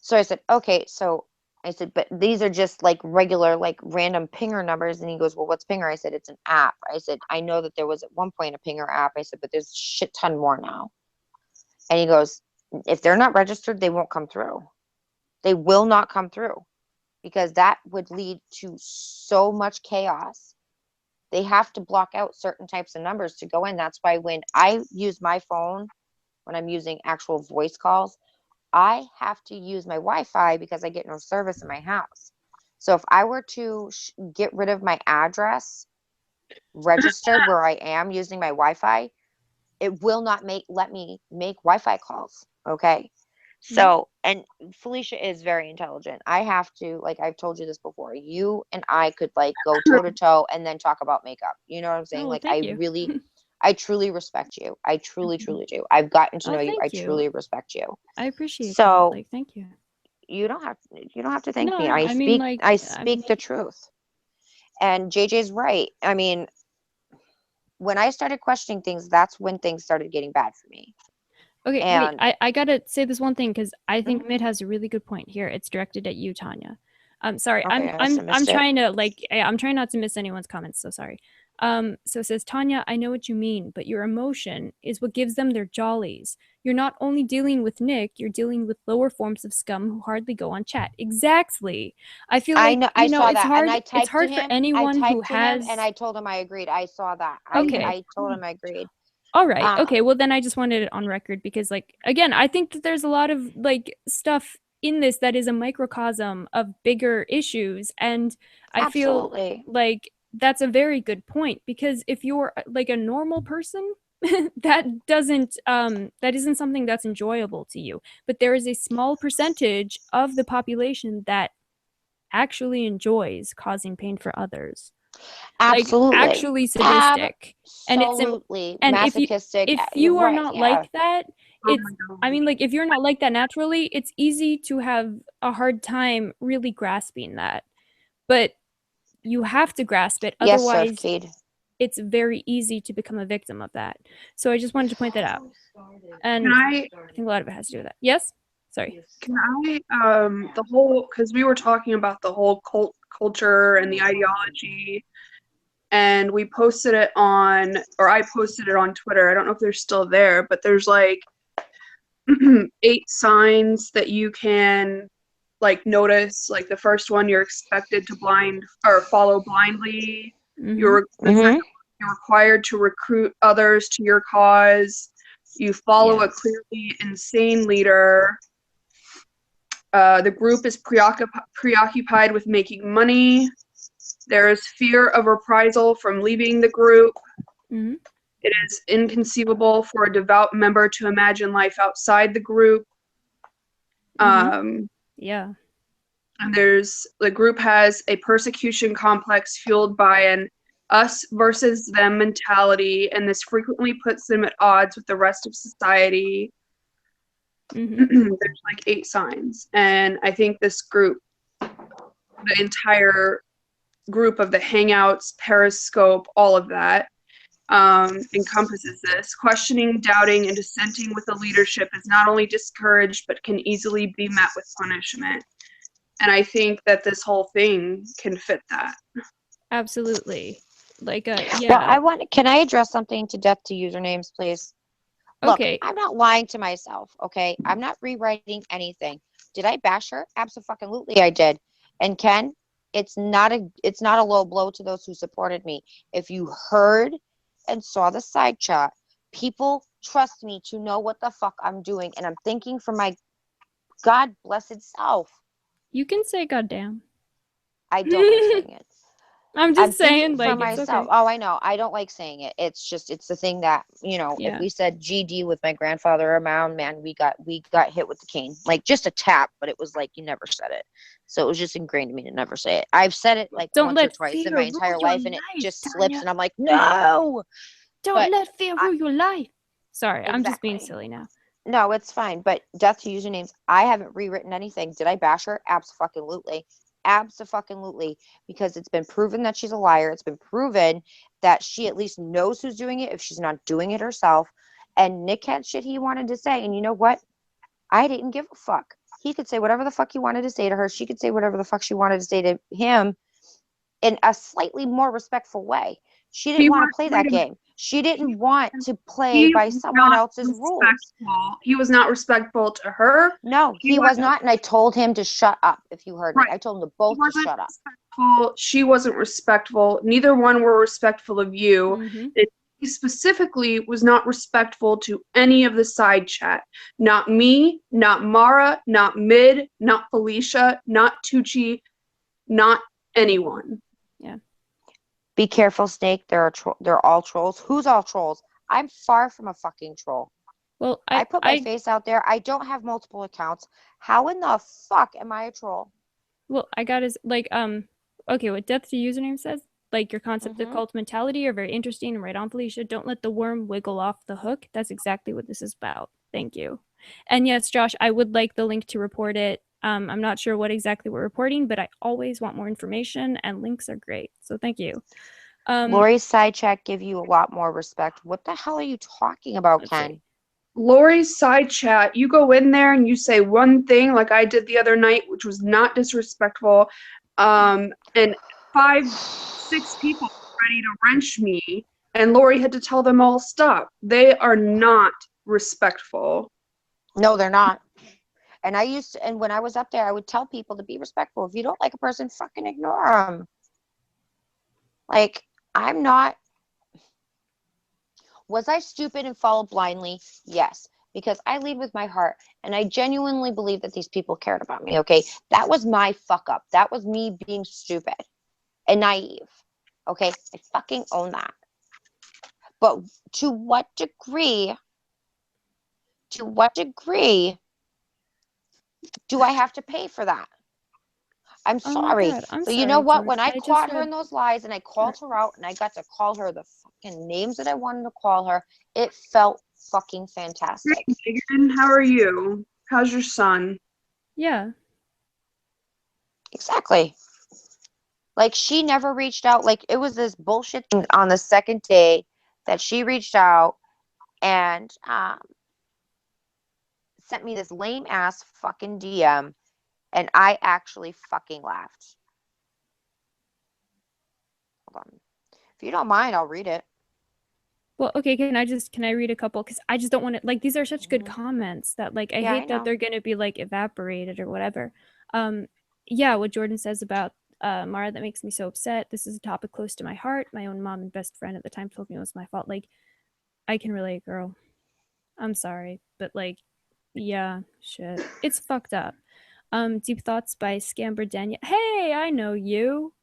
So I said, okay. So I said, but these are just like regular, like random pinger numbers. And he goes, well, what's pinger? I said, it's an app. I said, I know that there was at one point a pinger app. I said, but there's a shit ton more now. And he goes, if they're not registered, they won't come through. They will not come through because that would lead to so much chaos. They have to block out certain types of numbers to go in. That's why when I use my phone, when I'm using actual voice calls, I have to use my Wi-Fi because I get no service in my house. So if I were to get rid of my address registered where I am using my Wi-Fi, it will not let me make Wi-Fi calls. Okay. So, and Felicia is very intelligent. I have to, like, I've told you this before, you and I could like go toe to toe and then talk about makeup. You know what I'm saying? Oh, Like, thank you. I truly respect you. I truly, truly do. I've gotten to know you. I Thank you. truly respect you. I appreciate that. So Like, thank you. you don't have to thank No, me. no, I mean, like, I speak the truth. And JJ's right. I mean, when I started questioning things, that's when things started getting bad for me. okay, wait, And I gotta say this one thing because I think Mid has a really good point here. It's directed at you, Tanya. Sorry, okay, I must have I'm missed it. trying to I'm trying not to miss anyone's comments, so sorry. So it says, Tanya, I know what you mean, but your emotion is what gives them their jollies. You're not only dealing with Nick, you're dealing with lower forms of scum who hardly go on chat. Exactly. I feel I like, know, I saw it's that, and hard. I It's typed to hard for him. I anyone who typed to him, has. and I told him I agreed. I saw that. Okay. I told him I agreed. All right. Okay. Well, then I just wanted it on record because, like, again, I think that there's a lot of like stuff in this that is a microcosm of bigger issues, and I feel Absolutely. like that's a very good point because if you're like a normal person, that isn't something that's enjoyable to you. But there is a small percentage of the population that actually enjoys causing pain for others. Like Absolutely. actually sadistic. Absolutely. And Masochistic. if You're you are right. not Yeah. like that, it's I mean, like, if you're not like that naturally, it's easy to have a hard time really grasping that. But you have to grasp it, Yes, Surf otherwise Kid. it's very easy to become a victim of that. So I just wanted to point that out. And Can I think a lot of it has to do with that. Yes? Sorry. can I the whole, because we were talking about the whole cult culture and the ideology, and we posted it on, or I posted it on Twitter. I don't know if they're still there, but there's like 8 signs that you can like notice. Like the first one, you're expected to blind or follow blindly. The second, you're required to recruit others to your cause. You follow a clearly insane leader. The group is preoccupied with making money. There is fear of reprisal from leaving the group. It is inconceivable for a devout member to imagine life outside the group. Yeah. And the group has a persecution complex fueled by an us versus them mentality, and this frequently puts them at odds with the rest of society. There's like 8 signs, and I think this group, the entire group of the Hangouts, Periscope, all of that, encompasses this. Questioning, doubting, and dissenting with the leadership is not only discouraged, but can easily be met with punishment. And I think that this whole thing can fit that. Absolutely. Like, yeah. Well, can I address something to death to usernames, please? Okay. Look, I'm not lying to myself, okay? I'm not rewriting anything. Did I bash her? Absolutely I did. And Ken, it's not a low blow to those who supported me. If you heard and saw the side chat, people trust me to know what the fuck I'm doing, and I'm thinking for my God blessed self. You can say goddamn. I don't like saying it. I'm I'm just thinking saying, for like, it's myself. okay. Oh, I know. I don't like saying it. It's the thing that, if Yeah. we said GD with my grandfather around, man, we got hit with the cane. Like, just a tap, but it was like you never said it. So it was just ingrained in me to never say it. I've said it like Don't once or let twice in fear my rule entire your life, and it life, just slips, Tanya. and I'm like, no. Don't But let fear I, rule your life. Sorry, I'm just being exactly. silly now. No, it's fine. But death to usernames, I haven't rewritten anything. Did I bash her? Absolutely. Absolutely. Because it's been proven that she's a liar. It's been proven that she at least knows who's doing it if she's not doing it herself. And Nick had shit he wanted to say. And you know what? I didn't give a fuck. He could say whatever the fuck he wanted to say to her. She could say whatever the fuck she wanted to say to him in a slightly more respectful way. She didn't want to play that game. She didn't want to play He by was someone not else's rules. respectful. He was not respectful to her. No, he was not. And I told him to shut up if you heard me. Right. I told them He both to wasn't shut up. respectful. She wasn't respectful. Neither one were respectful of you. Mm-hmm. And he specifically was not respectful to any of the side chat. Not me, not Mara, not Mid, not Felicia, not Tucci, not anyone. Yeah. Be careful, Snake. They're all trolls. Who's all trolls? I'm far from a fucking troll. Well, I put my face out there. I don't have multiple accounts. How in the fuck am I a troll? Well, I got his like okay, what Death to Username says, like your concept of cult mentality are very interesting and right on, Felicia. Don't let the worm wiggle off the hook. That's exactly what this is about. Thank you. And yes, Josh, I would like the link to report it. I'm not sure what exactly we're reporting, but I always want more information and links are great. So thank you. Lori's side chat give you a lot more respect. What the hell are you talking about, Ken? Lori's side chat, you go in there and you say one thing like I did the other night, which was not disrespectful, and 5, 6 people were ready to wrench me, and Lori had to tell them all stop. They are not respectful. No, they're not. And and when I was up there, I would tell people to be respectful. If you don't like a person, fucking ignore them. Like, I'm not. Was I stupid and followed blindly? Yes, because I lead with my heart and I genuinely believe that these people cared about me. Okay, that was my fuck up. That was me being stupid and naive. Okay, I fucking own that. But to what degree? To what degree do I have to pay for that? I'm Oh my sorry. God, I'm But you know sorry, what? George. When I I just caught her read. in those lies and I called her out and I got to call her the fucking names that I wanted to call her, it felt fucking fantastic. Hey, Megan, how are you? How's your son? Yeah. Exactly. Like, she never reached out. Like, it was this bullshit thing on the second day that she reached out and sent me this lame ass fucking DM, and I actually fucking laughed. Hold on. If you don't mind, I'll read it. Well, okay, can I read a couple? Because I just don't want to, like, these are such good comments that, like, I Yeah, I hate that know. they're going to be, like, evaporated or whatever. Yeah, what Jordan says about Mara, that makes me so upset. This is a topic close to my heart. My own mom and best friend at the time told me it was my fault. Like, I can relate, girl. I'm sorry, but, like, yeah, shit. It's fucked up. Deep Thoughts by Scamber Daniel. Hey, I know you.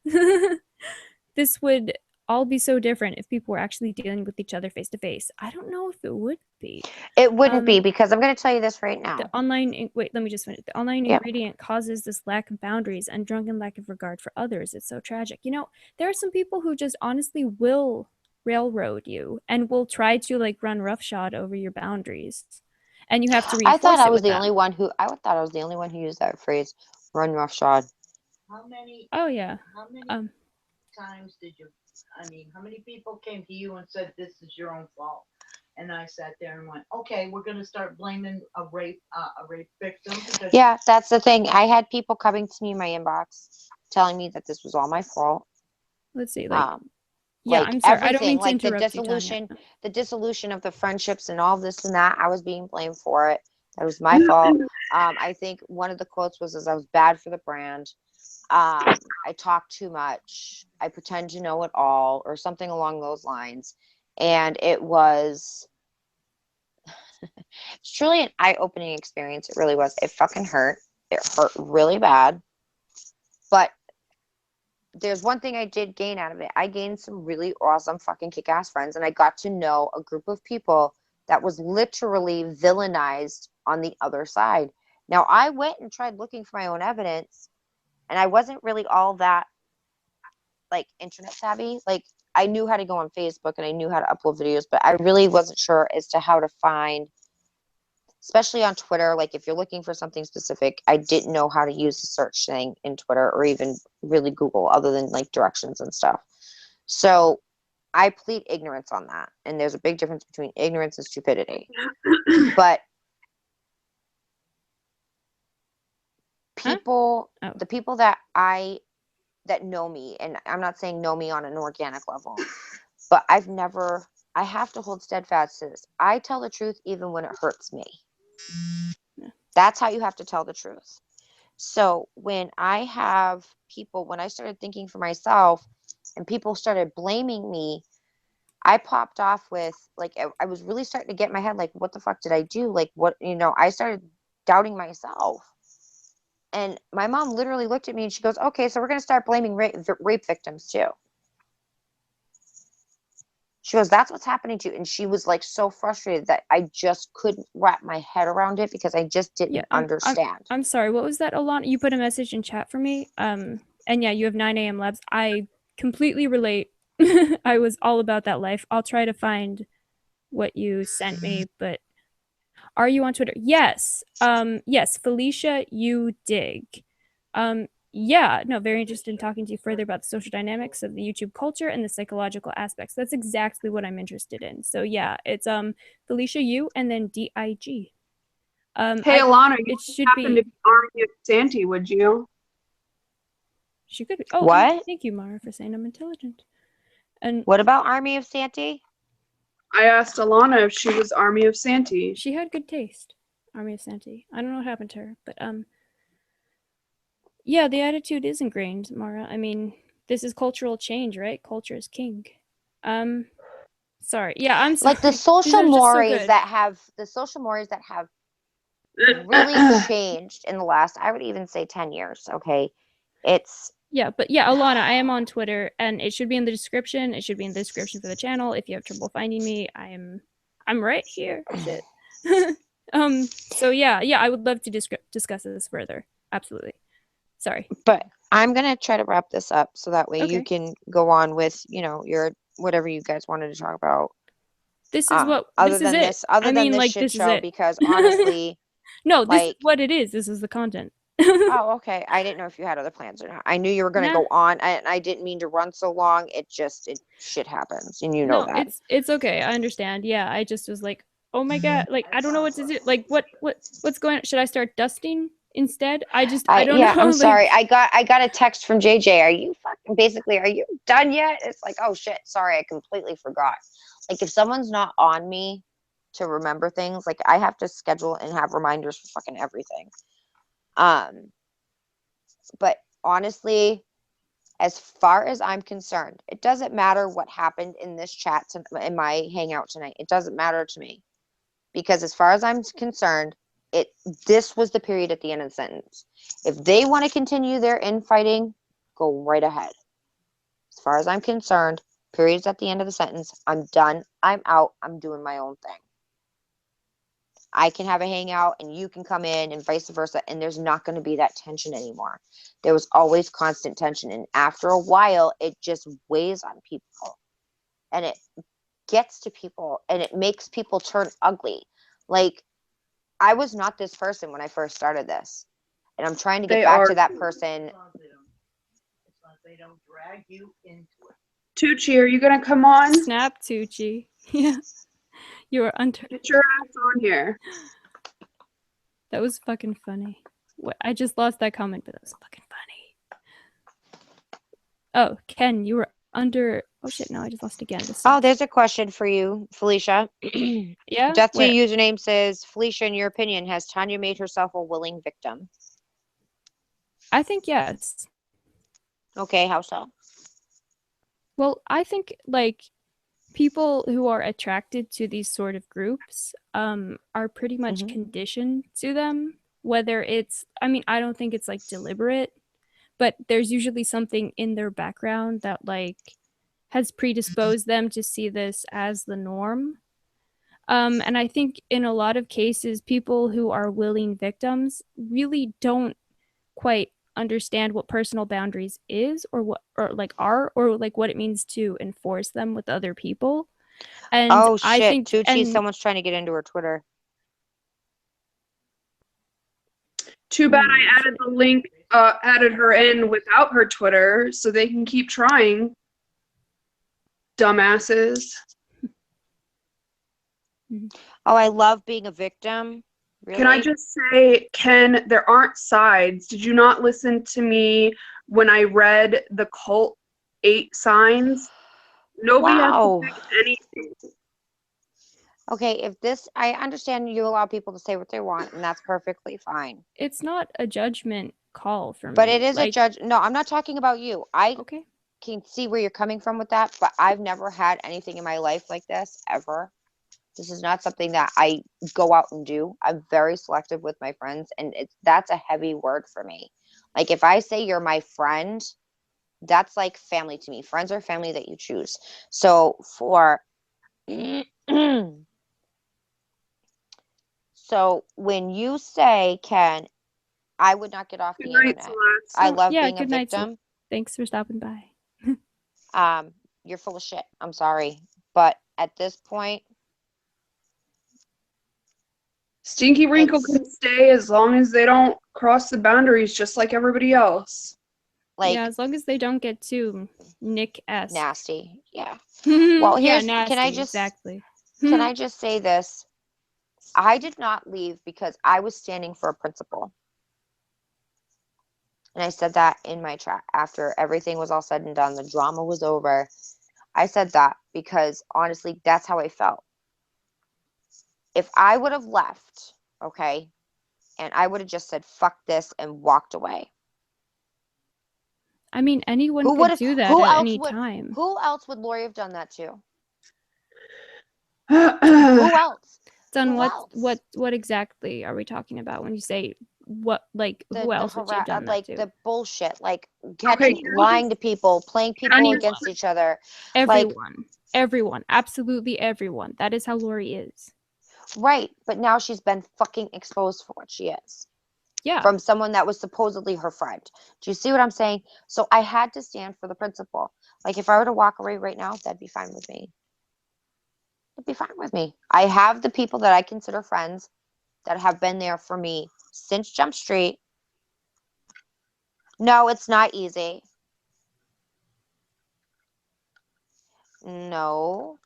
This would all be so different if people were actually dealing with each other face to face. I don't know if it would be. It wouldn't be, because I'm going to tell you this right now. The online wait, let me just finish. The online Yep. ingredient causes this lack of boundaries and drunken lack of regard for others. It's so tragic. You know, there are some people who just honestly will railroad you and will try to like run roughshod over your boundaries. And you have to I thought reinforce I it was with the them. only one who used that phrase, run roughshod. Oh yeah. How many times did you? How many people came to you and said this is your own fault? And I sat there and went, okay, we're gonna start blaming a rape victim. Because Yeah, that's the thing. I had people coming to me in my inbox telling me that this was all my fault. Let's see, Yeah, I'm sorry. I don't everything, mean to like interrupt you, Tanya. the dissolution of the friendships and all this and that. I was being blamed for it. That was my fault. I think one of the quotes was, "I was bad for the brand. I talk too much. I pretend to know it all," or something along those lines. And it was It's truly an eye-opening experience. It really was. It fucking hurt. It hurt really bad. But there's one thing I did gain out of it. I gained some really awesome fucking kick-ass friends, and I got to know a group of people that was literally villainized on the other side. Now, I went and tried looking for my own evidence, and I wasn't really all that, like, internet savvy. Like, I knew how to go on Facebook, and I knew how to upload videos, but I really wasn't sure as to how to find, especially on Twitter, like if you're looking for something specific, I didn't know how to use the search thing in Twitter or even really Google other than like directions and stuff. So I plead ignorance on that. And there's a big difference between ignorance and stupidity. But people, Huh? Oh. the people that know me, and I'm not saying know me on an organic level, but I have to hold steadfast to this. I tell the truth even when it hurts me. That's how you have to tell the truth. So when I started thinking for myself and people started blaming me, I popped off with, like, I was really starting to get in my head, like, what the fuck did I do? Like, what, I started doubting myself. And my mom literally looked at me and she goes, okay, so we're going to start blaming rape victims too. She goes, that's what's happening to you. And she was like so frustrated that I just couldn't wrap my head around it because I just didn't understand. I'm sorry. What was that, Alana? You put a message in chat for me. And yeah, you have 9 a.m. labs. I completely relate. I was all about that life. I'll try to find what you sent me, but are you on Twitter? Yes. Yes, Felicia U dig. Yeah, no, very interested in talking to you further about the social dynamics of the YouTube culture and the psychological aspects. That's exactly what I'm interested in. So yeah, it's Felicia U and then DIG. Hey, Alana, you it should happen be to be Army of Santi, would you? she could be. Oh, What? thank you, Mara, for saying I'm intelligent. And What about Army of Santi? I asked Alana if she was Army of Santi. she had good taste. Army of Santi. I don't know what happened to her, but yeah, the attitude is ingrained, Mara. I mean, this is cultural change, right? Culture is king. Sorry. Yeah, I'm sorry. Like the social mores that have really changed in the last, I would even say 10 years. Okay. Yeah, but yeah, Alana, I am on Twitter and it should be in the description. It should be in the description for the channel. If you have trouble finding me, I'm right here. Shit. So yeah, I would love to discuss this further. Absolutely. Sorry. But I'm going to try to wrap this up so that way you Okay. can go on with, your whatever you guys wanted to talk about. This is what Other this than is this, it. other I than mean, this like, shit this is show, it. because honestly, No, this is like, what it is. This is the content. oh, okay. I didn't know if you had other plans or not. I knew you were going to Nah. go on, and I didn't mean to run so long. Shit happens, and you know No, that. it's okay. I understand. Yeah, I just was like, oh my god, like I don't know what to do. Like what's going on? Should I start dusting instead? I don't know. I'm like, sorry. I got a text from JJ. Are you done yet? It's like, oh shit, sorry, I completely forgot. Like, if someone's not on me to remember things, like, I have to schedule and have reminders for fucking everything. But honestly, as far as I'm concerned, it doesn't matter what happened in this chat in my hangout tonight. It doesn't matter to me, because as far as I'm concerned, this was the period at the end of the sentence. If they want to continue their infighting, go right ahead. As far as I'm concerned, period's at the end of the sentence. I'm done. I'm out. I'm doing my own thing. I can have a hangout and you can come in and vice versa, and there's not going to be that tension anymore. There was always constant tension, and after a while it just weighs on people and it gets to people and it makes people turn ugly. Like, I was not this person when I first started this, and I'm trying to get back to that person. As long as they don't drag you into it. Tucci, are you gonna come on? Snap, Tucci. Yeah, you were under. Get your ass on here. That was fucking funny. I just lost that comment, but that was fucking funny. Oh, Ken, you were under. Oh shit! No, I just lost again. Oh, there's a question for you, Felicia. Yeah. Death to Where? username says, Felicia, in your opinion, has Tanya made herself a willing victim? I think yes. Okay, how so? Well, I think like people who are attracted to these sort of groups are pretty much conditioned to them, whether it's, I mean, I don't think it's like deliberate, but there's usually something in their background that like has predisposed them to see this as the norm. And I think in a lot of cases, people who are willing victims really don't quite understand what personal boundaries is, or what, or like are, or like what it means to enforce them with other people. And Oh I shit, think, Tucci, and someone's trying to get into her Twitter. Too bad I added the link, added her in without her Twitter, so they can keep trying. Dumbasses. Oh, I love being a victim. Really? Can I just say, Ken, there aren't sides. Did you not listen to me when I read the cult 8 signs? Nobody has to Wow. pick anything. Okay, if this, I understand you allow people to say what they want, and that's perfectly fine. it's not a judgment call for But me. it is a Like, judge. No, I'm not talking about you. I okay, can see where you're coming from with that, but I've never had anything in my life like this ever. This is not something that I go out and do. I'm very selective with my friends, and that's a heavy word for me. Like if I say you're my friend, that's like family to me. Friends are family that you choose. So for so when you say, Ken, I would not get off Good the night, internet. Celeste. I love yeah, being a good night. victim. Thanks for stopping by. You're full of shit. I'm sorry. But at this point, Stinky Wrinkle it's can stay as long as they don't cross the boundaries just like everybody else. Yeah, like as long as they don't get too Nick-esque. nasty. Yeah. Well, Yeah, here's nasty, exactly. can I just say this? I did not leave because I was standing for a principle. And I said that in my chat after everything was all said and done, the drama was over. I said that because honestly, that's how I felt. If I would have left, okay, and I would have just said fuck this and walked away. I mean, anyone Who would could have do that who at else any would time. who else would Lori have done that to? Who Who else? Done Who what? else? What exactly are we talking about when you say what? Like, who The else would she have done that like to? the bullshit, like Okay, catching lying to people, playing people Anyone. against each other. Like Everyone, absolutely everyone. That is how Lori is. right, but now she's been fucking exposed for what she is. Yeah. From someone that was supposedly her friend. Do you see what I'm saying? So I had to stand for the principle. Like if I were to walk away right now, that'd be fine with me. It'd be fine with me. I have the people that I consider friends that have been there for me since Jump Street. No, it's not easy. No.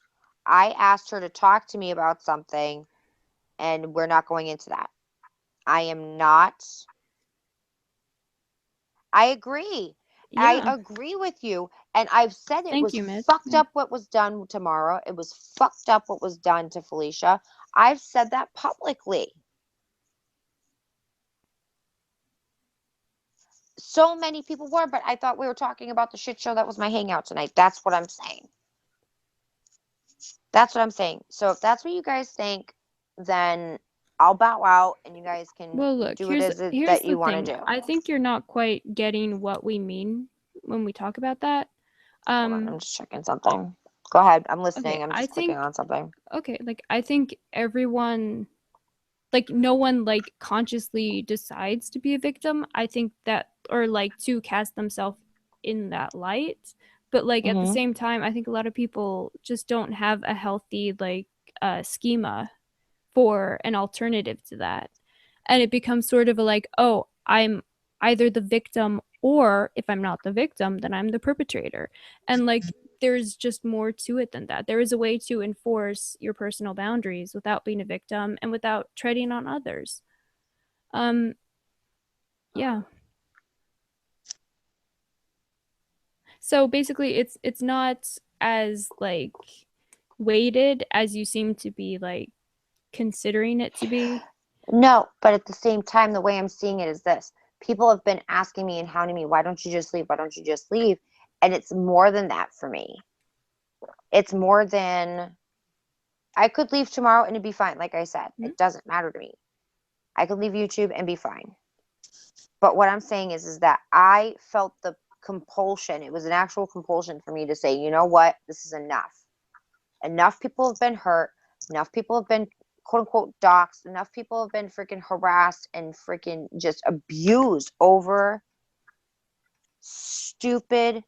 I asked her to talk to me about something, and we're not going into that. I am not. I agree. I Yeah. agree with you. And I've said it Thank was you, Mitch. fucked Yeah. up what was done to Mara. It was fucked up what was done to Felicia. I've said that publicly. So many people were, but I thought we were talking about the shit show that was my hangout tonight. That's what I'm saying. That's what I'm saying. So if that's what you guys think, then I'll bow out and you guys can Well, look, do it as it here's that the you want thing. to do. I think you're not quite getting what we mean when we talk about that. Hold on, I'm just checking something. Go ahead. I'm listening. Okay, I'm I just clicking think on something. okay, like I think everyone, like no one like consciously decides to be a victim. I think that, or like to cast themselves in that light. But like at the Mm-hmm. same time, I think a lot of people just don't have a healthy like schema for an alternative to that. And it becomes sort of a like, oh, I'm either the victim, or if I'm not the victim, then I'm the perpetrator. And like there's just more to it than that. There is a way to enforce your personal boundaries without being a victim and without treading on others. Yeah. So basically it's not as like weighted as you seem to be like considering it to be. No, but at the same time, the way I'm seeing it is this. People have been asking me and hounding me, why don't you just leave? Why don't you just leave? And it's more than that for me. It's more than, I could leave tomorrow and it'd be fine. Like I said, Mhm. it doesn't matter to me. I could leave YouTube and be fine. But what I'm saying is that I felt the compulsion. It was an actual compulsion for me to say, you know what? This is enough. Enough people have been hurt. Enough people have been quote unquote doxxed. Enough people have been freaking harassed and freaking just abused over stupid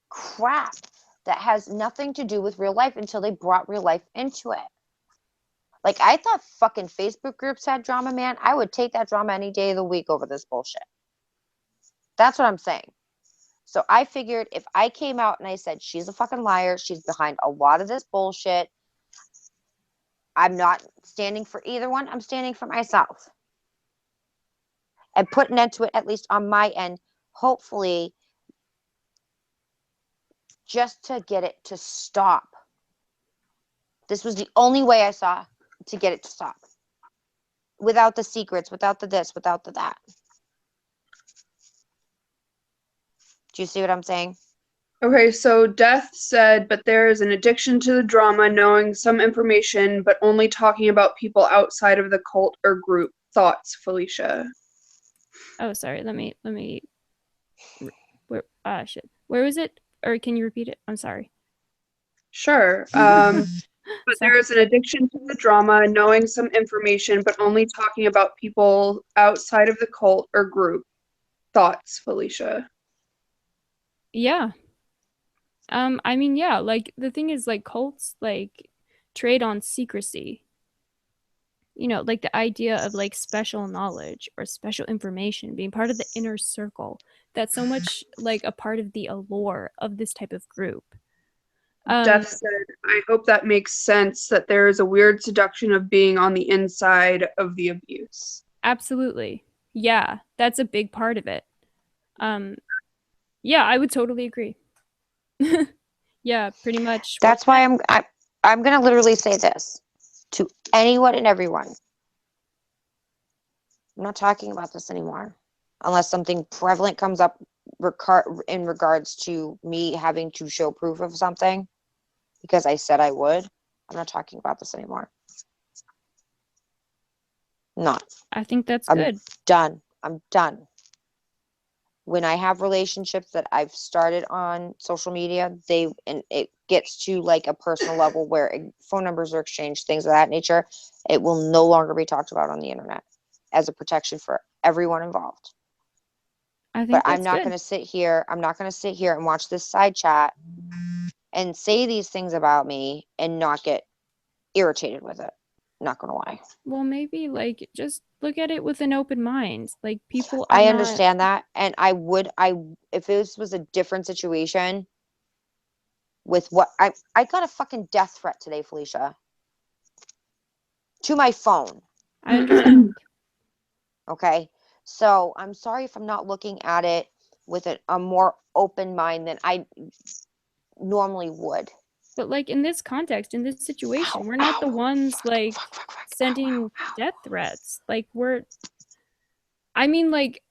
crap that has nothing to do with real life until they brought real life into it. Like, I thought fucking Facebook groups had drama, man. I would take that drama any day of the week over this bullshit. That's what I'm saying. So I figured if I came out and I said, she's a fucking liar, she's behind a lot of this bullshit, I'm not standing for either one. I'm standing for myself. And put an end to it, at least on my end, hopefully, just to get it to stop. This was the only way I saw to get it to stop. Without the secrets, without the this, without the that. Do you see what I'm saying? Okay, so Death said, but there is an addiction to the drama, knowing some information, but only talking about people outside of the cult or group. Thoughts, Felicia? Oh, sorry. Let me. Shit. Where was it? Or can you repeat it? I'm sorry. Sure. But there Sorry. is an addiction to the drama, knowing some information, but only talking about people outside of the cult or group. Thoughts, Felicia? Yeah. I mean, yeah, like the thing is like cults like trade on secrecy. Like the idea of like special knowledge or special information being part of the inner circle. That's so much like a part of the allure of this type of group. Death said, I hope that makes sense that there is a weird seduction of being on the inside of the abuse. Absolutely. Yeah, that's a big part of it. Yeah, I would totally agree. Yeah, pretty much what That's why I'm gonna literally say this to anyone and everyone. I'm not talking about this anymore unless something prevalent comes up in regards to me having to show proof of something because I said I would. I'm not talking about this anymore. I'm not. I think that's I'm good. done. I'm done. When I have relationships that I've started on social media, and it gets to like a personal level where phone numbers are exchanged, things of that nature, it will no longer be talked about on the internet as a protection for everyone involved. I But think that's good. I'm not going to sit here and watch this side chat and say these things about me and not get irritated with it. Not going to lie. Well, maybe like just look at it with an open mind. Like people are I not. understand that. And if this was a different situation with what I got a fucking death threat today, Felicia, to my phone. I understand. Okay. So I'm sorry if I'm not looking at it with a more open mind than I normally would. But like in this context, in this situation, Ow, we're not the ow. ones like sending death threats. I mean, like,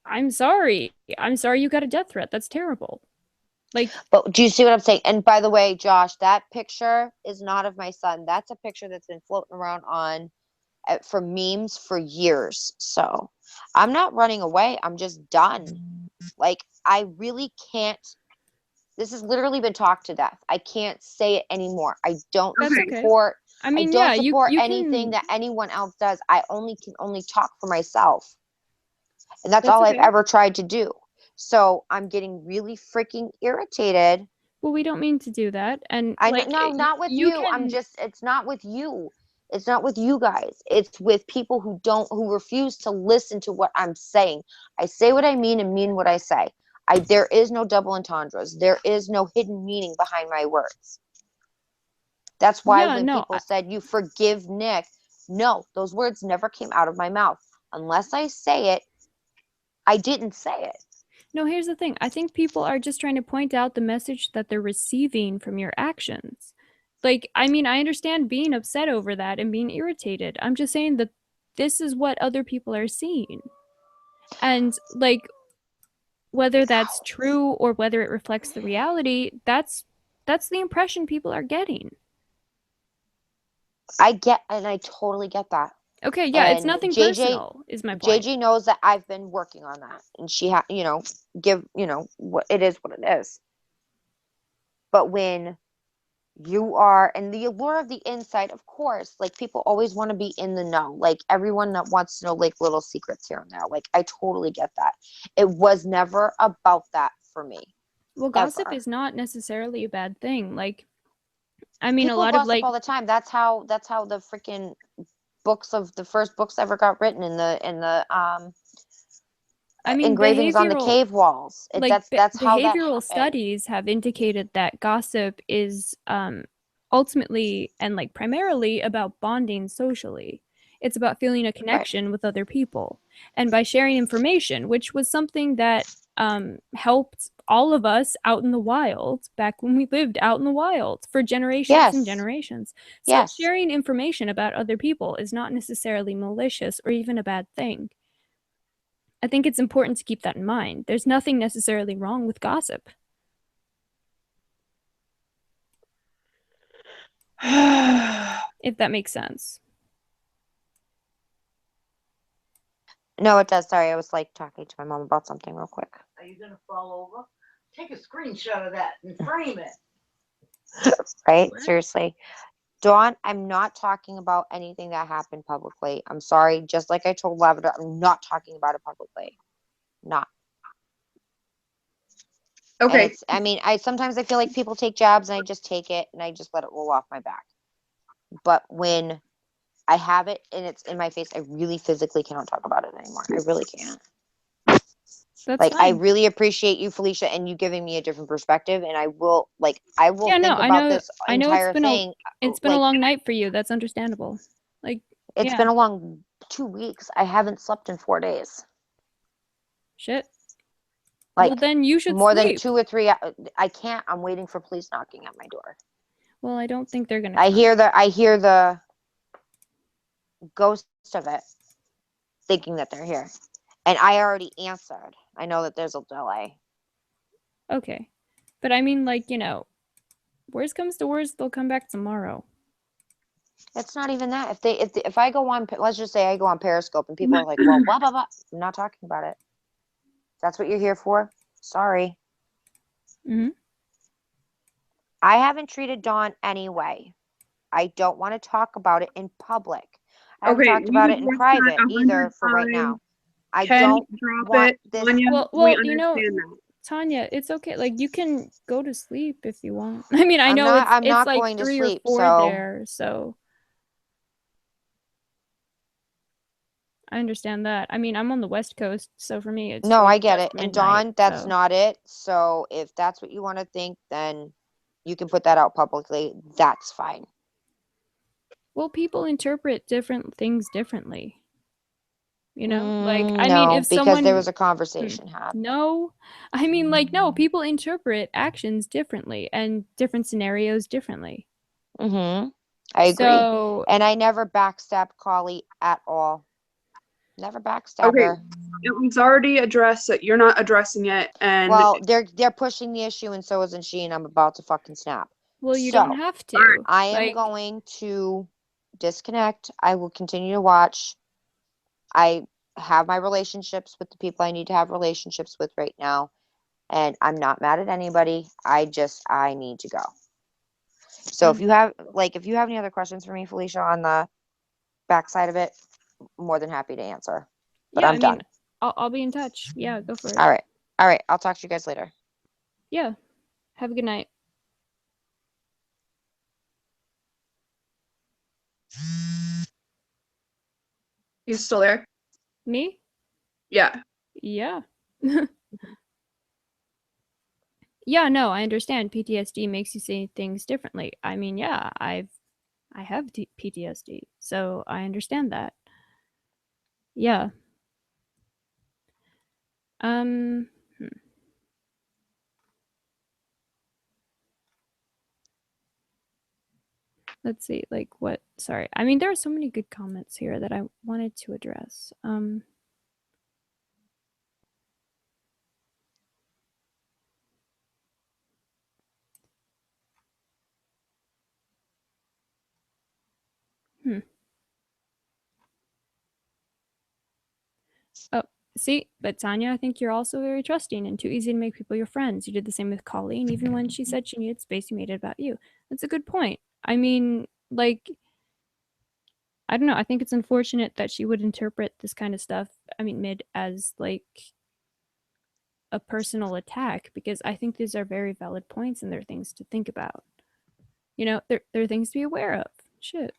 I'm sorry. I'm sorry you got a death threat. That's terrible. Like, But do you see what I'm saying? And by the way, Josh, that picture is not of my son. That's a picture that's been floating around on for memes for years. So I'm not running away. I'm just done. Like, I really can't. This has literally been talked to death. I can't say it anymore. I don't that's Okay. okay. support. I I mean, don't yeah, support you anything can. that anyone else does. I can only talk for myself. And that's That's all I've okay. ever tried to do. So I'm getting really freaking irritated. Well, we don't mean to do that. And I know, like, no, not with you you. can. It's not with you. It's not with you guys. It's with people who refuse to listen to what I'm saying. I say what I mean and mean what I say. There is no double entendres. There is no hidden meaning behind my words. That's why Yeah, when no. people said, you forgive Nick, no, those words never came out of my mouth. Unless I say it, I didn't say it. No, here's the thing. I think people are just trying to point out the message that they're receiving from your actions. Like, I mean, I understand being upset over that and being irritated. I'm just saying that this is what other people are seeing. And like, whether that's true or whether it reflects the reality, that's That's the impression people are getting. I totally get that. Okay, yeah, it's And nothing JJ personal, is my point. JJ knows that I've been working on that, and she what it is, what it is. But when you are, and the allure of the inside, of course, like people always want to be in the know, like everyone that wants to know like little secrets here and there. Like I totally get that. It was never about that for me. Well, gossip Ever. is not necessarily a bad thing. Like, I mean, a People lot of gossip like, all the time. That's how the freaking the first books ever got written in the I mean, engravings on the cave walls. That's how that behavioral happened. studies have indicated that gossip is ultimately and like primarily about bonding socially. It's about feeling a Right. connection with other people. And by sharing information, which was something that helped all of us out in the wild back when we lived out in the wild for generations and Yes. generations. So Yes. sharing information about other people is not necessarily malicious or even a bad thing. I think it's important to keep that in mind. There's nothing necessarily wrong with gossip, if that makes sense. No, it does. Sorry, I was like talking to my mom about something real quick. Are you gonna fall over? Take a screenshot of that and frame it. Right? What? Seriously. Dawn, I'm not talking about anything that happened publicly. I'm sorry. Just like I told Lavender, I'm not talking about it publicly. Not. And Okay. it's, I mean, I sometimes I feel like people take jabs and I just take it and I just let it roll off my back. But when I have it and it's in my face, I really physically cannot talk about it anymore. I really can't. That's Like I fine. really appreciate you, Felicia, and you giving me a different perspective. And I will Yeah, no, think about this I know entire thing. it's been a Like long night for you. That's understandable. Like, it's yeah, been a long 2 weeks. I haven't slept in 4 days. shit. Well, Like then you should more than sleep. 2 or 3. I can't. I'm waiting for police knocking at my door. Well, I don't think they're gonna I come. hear the ghost of it, thinking that they're here, and I already answered. I know that there's a delay. Okay. But I mean, like, worst comes to worst, they'll come back tomorrow. It's not even that. If I go on, let's just say I go on Periscope and people are like, well, blah blah blah. I'm not talking about it. That's what you're here for. Sorry. Mm-hmm. I haven't treated Dawn anyway. I don't want to talk about it in public. I haven't Okay, talked about we've it in voiced that private 100 either for right times. now. I Ken, don't drop want it. this. Anya, Well, we you know, understand that. Tanya, it's okay. Like, you can go to sleep if you want. I mean, I I'm know not. it's I'm not like going to 3 or sleep. 4 So there, so I understand that. I mean, I'm on the West Coast, so for me, it's no, like I get just it. And midnight. Dawn, that's So, not it. So if that's what you want to think, then you can put that out publicly. That's fine. well, people interpret different things differently. Like, I mean, No, if because there someone, was a conversation had. no, I mean, like, no, people interpret actions differently and different scenarios differently. I agree. So, And I never backstabbed Collie at all. Never backstabbed Okay, her. it was already addressed that you're not addressing it, and Well, they're pushing the issue, and so isn't she, and I'm about to fucking snap. well, you don't So have to. I am Like, going to disconnect. I will continue to watch. I have my relationships with the people I need to have relationships with right now, and I'm not mad at anybody. I need to go. So if you have any other questions for me, Felicia, on the backside of it, more than happy to answer. But yeah, I'm I mean, done. I'll be in touch. Yeah, go for it. All right. All right. I'll talk to you guys later. Yeah. Have a good night. he's still there. Me? Yeah. Yeah. Yeah, no, I understand. PTSD makes you see things differently. I mean, yeah, I have PTSD, so I understand that. Yeah. Um, hmm. Let's see, like what? Sorry. I mean, there are so many good comments here that I wanted to address. Oh, see, but Tanya, I think you're also very trusting and too easy to make people your friends. You did the same with Colleen. Even when she said she needed space, you made it about you. That's a good point. I mean, like, I don't know. I think it's unfortunate that she would interpret this kind of stuff, I mean, mid, as like a personal attack, because I think these are very valid points and they're things to think about. You know, they're things to be aware of. Shit.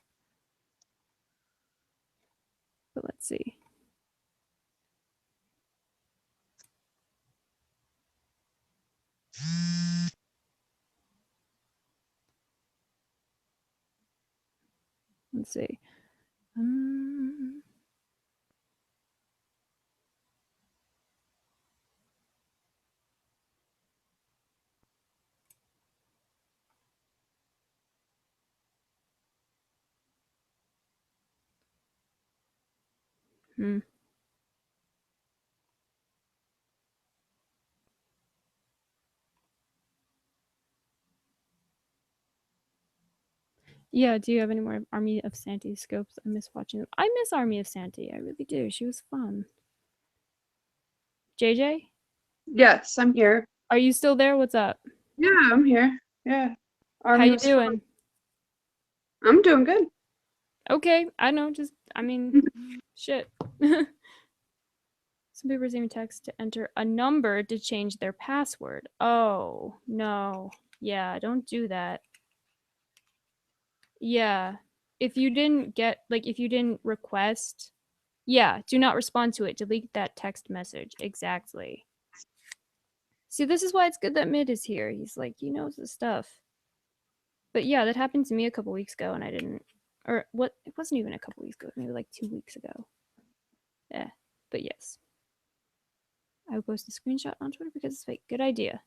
But let's see. Let's see. Um, hmm. Yeah, do you have any more Army of Santi scopes? I miss watching them. I miss Army of Santi. I really do. She was fun. JJ, Yes, I'm here. are you still there? What's up? Yeah, I'm here. Yeah. How Army you was fun. doing? I'm doing good. Okay, I know. Just, I mean, shit. Some people receive a text to enter a number to change their password. Oh, no. Yeah, don't do that. Yeah. If you didn't get, like, if you didn't request, yeah, do not respond to it. Delete that text message. Exactly. See, this is why it's good that Mid is here. He's like, he knows the stuff. But yeah, that happened to me a couple weeks ago and I didn't, or what, it wasn't even a couple weeks ago, maybe like 2 weeks ago. Yeah, but yes. I would post a screenshot on Twitter because it's fake. Good idea.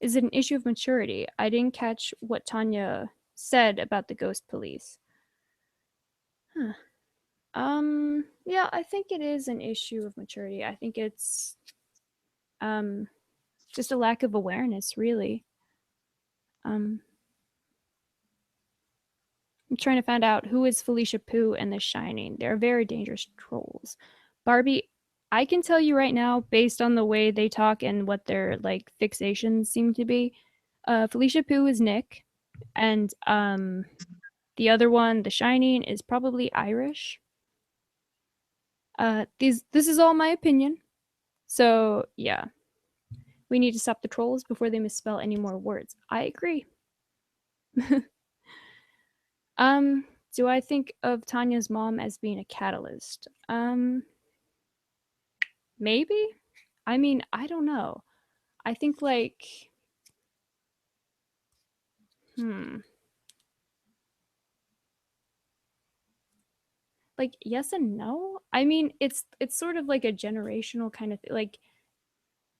Is it an issue of maturity? I didn't catch what Tanya said about the ghost police. Huh. Yeah, I think it is an issue of maturity. I think it's just a lack of awareness, really. I'm trying to find out who is Felicia Pooh and The Shining. They're very dangerous trolls. Barbie, I can tell you right now, based on the way they talk and what their like fixations seem to be, Felicia Pooh is Nick, and the other one, The Shining, is probably Irish. This is all my opinion. So yeah, we need to stop the trolls before they misspell any more words. I agree. Do I think of Tanya's mom as being a catalyst? Maybe. I mean, I don't know. I think like, hmm, like yes and no. I mean, it's sort of like a generational kind of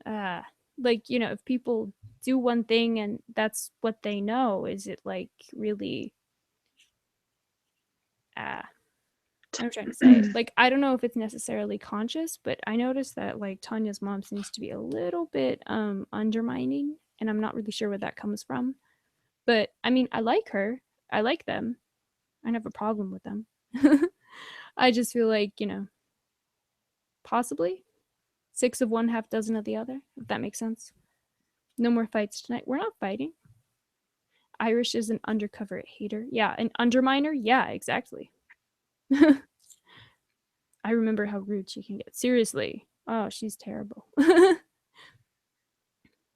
uh like, you know, if people do one thing and that's what they know, is it like really I'm trying to say, like, I don't know if it's necessarily conscious, but I noticed that like Tanya's mom seems to be a little bit undermining, and I'm not really sure where that comes from. But I mean, I like her. I like them. I don't have a problem with them. I just feel like, you know, possibly six of one, half dozen of the other, if that makes sense. No more fights tonight. We're not fighting. Irish is an undercover hater. Yeah, an underminer. Yeah, exactly. I remember how rude she can get. Seriously. Oh, she's terrible.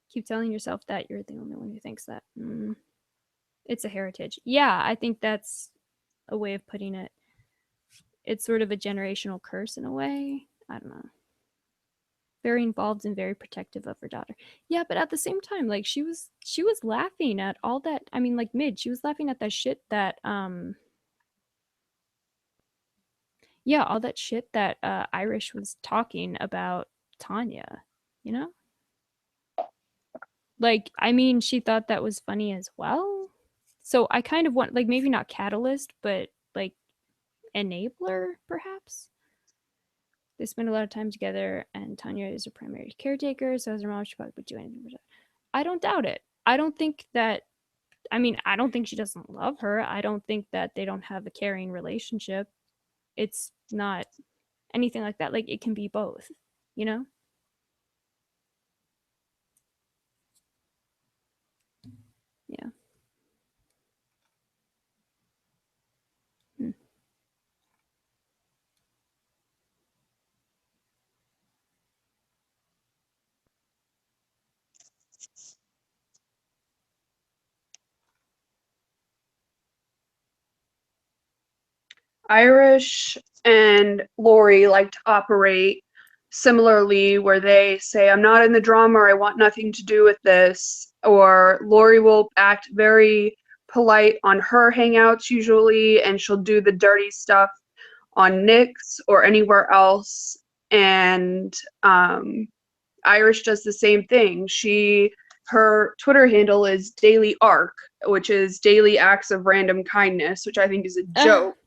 Keep telling yourself that you're the only one who thinks that. It's a heritage. Yeah, I think that's a way of putting it. It's sort of a generational curse in a way. I don't know. Very involved and very protective of her daughter. Yeah, but at the same time, like she was laughing at all that. I mean, like Mid, she was laughing at that shit that yeah, all that shit that Irish was talking about Tanya, you know? Like, I mean, she thought that was funny as well. So I kind of want, like, maybe not catalyst, but like enabler, perhaps. They spend a lot of time together, and Tanya is her primary caretaker, so as her mom, she probably would do anything for her. I don't doubt it. I don't think that, I mean, I don't think she doesn't love her. I don't think that they don't have a caring relationship. It's not, anything like that. Like, it can be both, you know? Yeah. Hmm. Irish and Lori like to operate similarly, where they say, I'm not in the drama, or I want nothing to do with this. Or Lori will act very polite on her hangouts usually, and she'll do the dirty stuff on Nick's or anywhere else. And Irish does the same thing. Her Twitter handle is Daily Arc, which is daily acts of random kindness, which I think is a joke.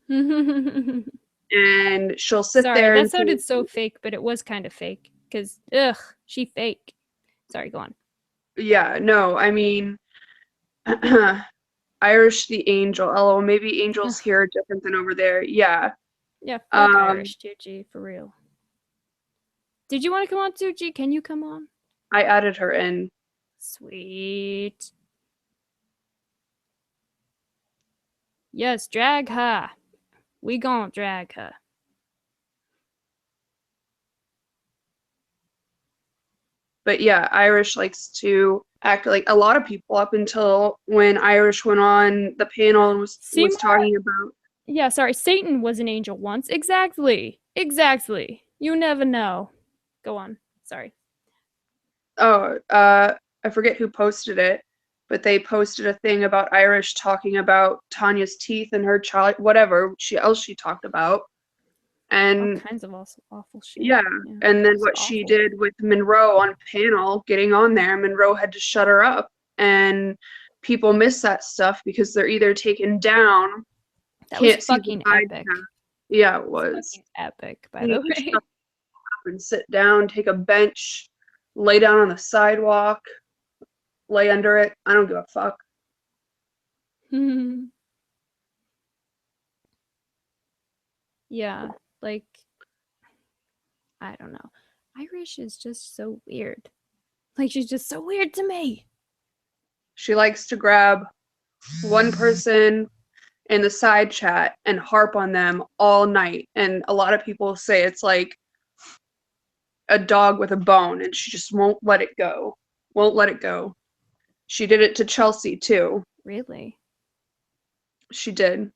And she'll sit Sorry, there that and say, sounded so fake, but it was kind of fake. Because, ugh, she fake. Sorry, go on. yeah, no, I mean, Irish the Angel. Oh, maybe angels here are different than over there. Yeah. Yeah, fuck Irish, Tucci, for real. Did you want to come on, Tucci? Can you come on? I added her in. Sweet. Yes, drag her. We gon' drag her. But yeah, Irish likes to act like a lot of people up until when Irish went on the panel and was Seymour? talking about. Yeah, sorry, Satan was an angel once. Exactly. Exactly. You never know. Go on. Sorry. Oh, I forget who posted it, but they posted a thing about Irish talking about Tanya's teeth and her child, whatever she talked about. All And kinds of awful shit. yeah, and then it's what she awful. did with Monroe on panel, getting on there, Monroe had to shut her up. And people miss that stuff because they're either taken down, That was can't see the fucking side epic. path. Yeah, it was. Fucking epic, by You the need to way. shut up and sit down, take a bench, lay down on the sidewalk, lay under it. I don't give a fuck. Yeah, like, I don't know. Irish is just so weird. Like, she's just so weird to me. She likes to grab one person in the side chat and harp on them all night. And a lot of people say it's like a dog with a bone, and she just won't let it go. Won't let it go. She did it to Chelsea too. Really? She did.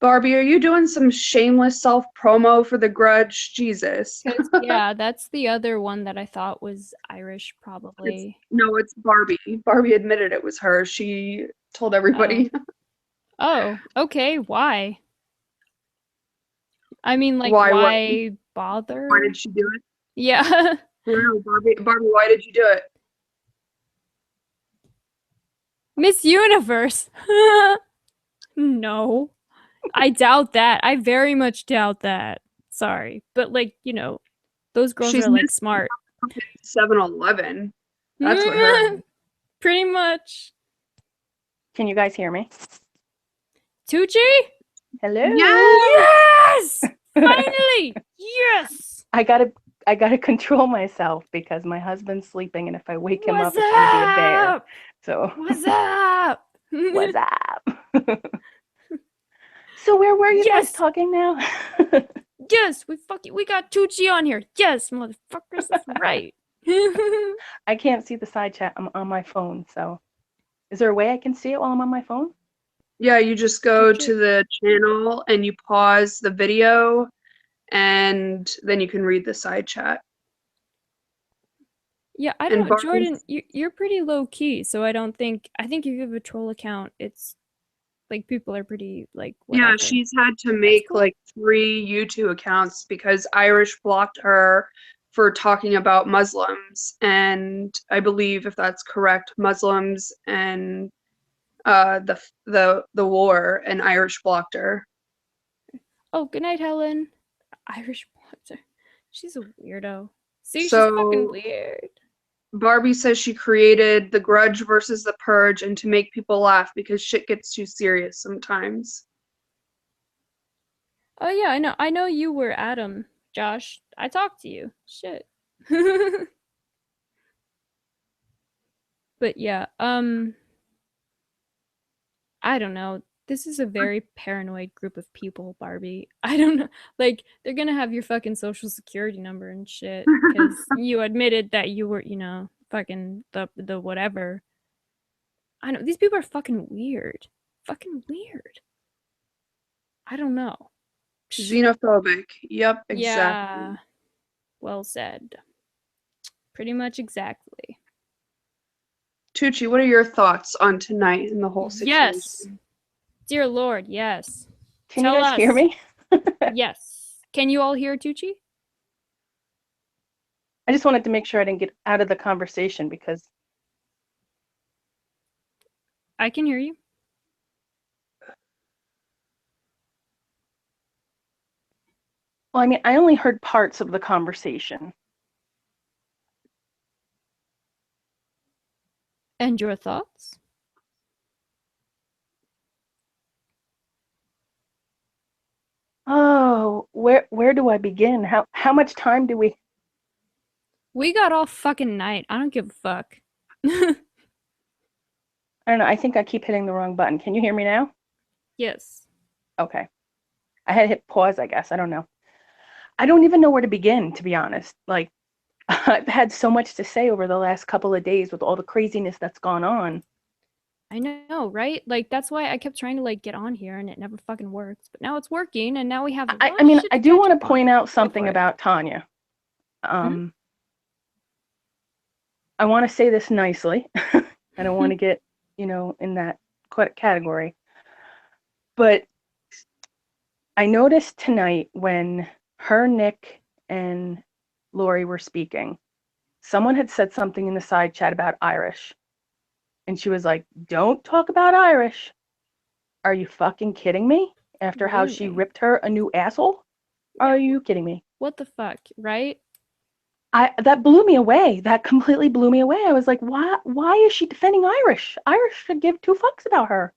Barbie, are you doing some shameless self promo for The Grudge? Jesus. Because, yeah, that's the other one that I thought was Irish, probably. No, it's Barbie. Barbie admitted it was her. She told everybody. Oh, okay. Why? I mean, like, Why? What? why Why bother? did she do it? Yeah. No, Barbie, why did you do it? Miss Universe. No. I doubt that. I very much doubt that. Sorry. But, like, those girls She's are, like, Miss smart. 7-Eleven. That's what her. Pretty much. Can you guys hear me? Tucci? Hello. Yes! Finally! Yes! I gotta control myself because my husband's sleeping, and if I wake him up, What's it's gonna be a bear. up? So What's up? what's up? So where were you guys Yes! talking now? Yes, we got Tucci on here. Yes, motherfuckers, that's right. I can't see the side chat. I'm on my phone, so is there a way I can see it while I'm on my phone? Yeah, you just go Tucci. to the channel and you pause the video, and then you can read the side chat. Yeah, I And don't know, Barbie's- Jordan. You're pretty low key, so I think if you have a troll account, it's like people are pretty like whatever. Yeah, she's had to make cool. like 3 YouTube accounts because Irish blocked her for talking about Muslims, and I believe, if that's correct, Muslims and the war, and Irish blocked her. Oh, good night, Helen. Irish blogger. She's a weirdo. See, she's So fucking weird. Barbie says she created The Grudge versus The Purge and to make people laugh because shit gets too serious sometimes. Oh yeah, I know. I know you were Adam, Josh. I talked to you. Shit. But yeah, I don't know. This is a very paranoid group of people, Barbie. I don't know. Like, they're gonna have your fucking social security number and shit because you admitted that you were, fucking the whatever. I know these people are fucking weird. Fucking weird. I don't know. Psh, Xenophobic. Yep, exactly. yeah, well said. Pretty much exactly. Tucci, what are your thoughts on tonight and the whole situation? Yes. Dear Lord, yes. Can you Tell guys hear us. me? Yes. Can you all hear Tucci? I just wanted to make sure I didn't get out of the conversation because, I can hear you. well, I mean, I only heard parts of the conversation. And your thoughts? Oh, where do I begin? How much time do we? We got all fucking night. I don't give a fuck. I don't know. I think I keep hitting the wrong button. Can you hear me now? Yes. Okay. I had hit pause, I guess. I don't know. I don't even know where to begin, to be honest. Like, I've had so much to say over the last couple of days with all the craziness that's gone on. I know, right? Like, that's why I kept trying to, like, get on here and it never fucking works. But now it's working and now we have a lot I of mean, shit I to do catch want up to on. point out Go something for it. about Tanya. Mhm. I want to say this nicely. I don't want to get, in that category. But I noticed tonight when her, Nick, and Lori were speaking, someone had said something in the side chat about Irish. And she was like, don't talk about Irish. Are you fucking kidding me? After how she Really? ripped her a new asshole? Are you kidding me? What the fuck, right? That blew me away. That completely blew me away. I was like, why is she defending Irish? Irish should give two fucks about her.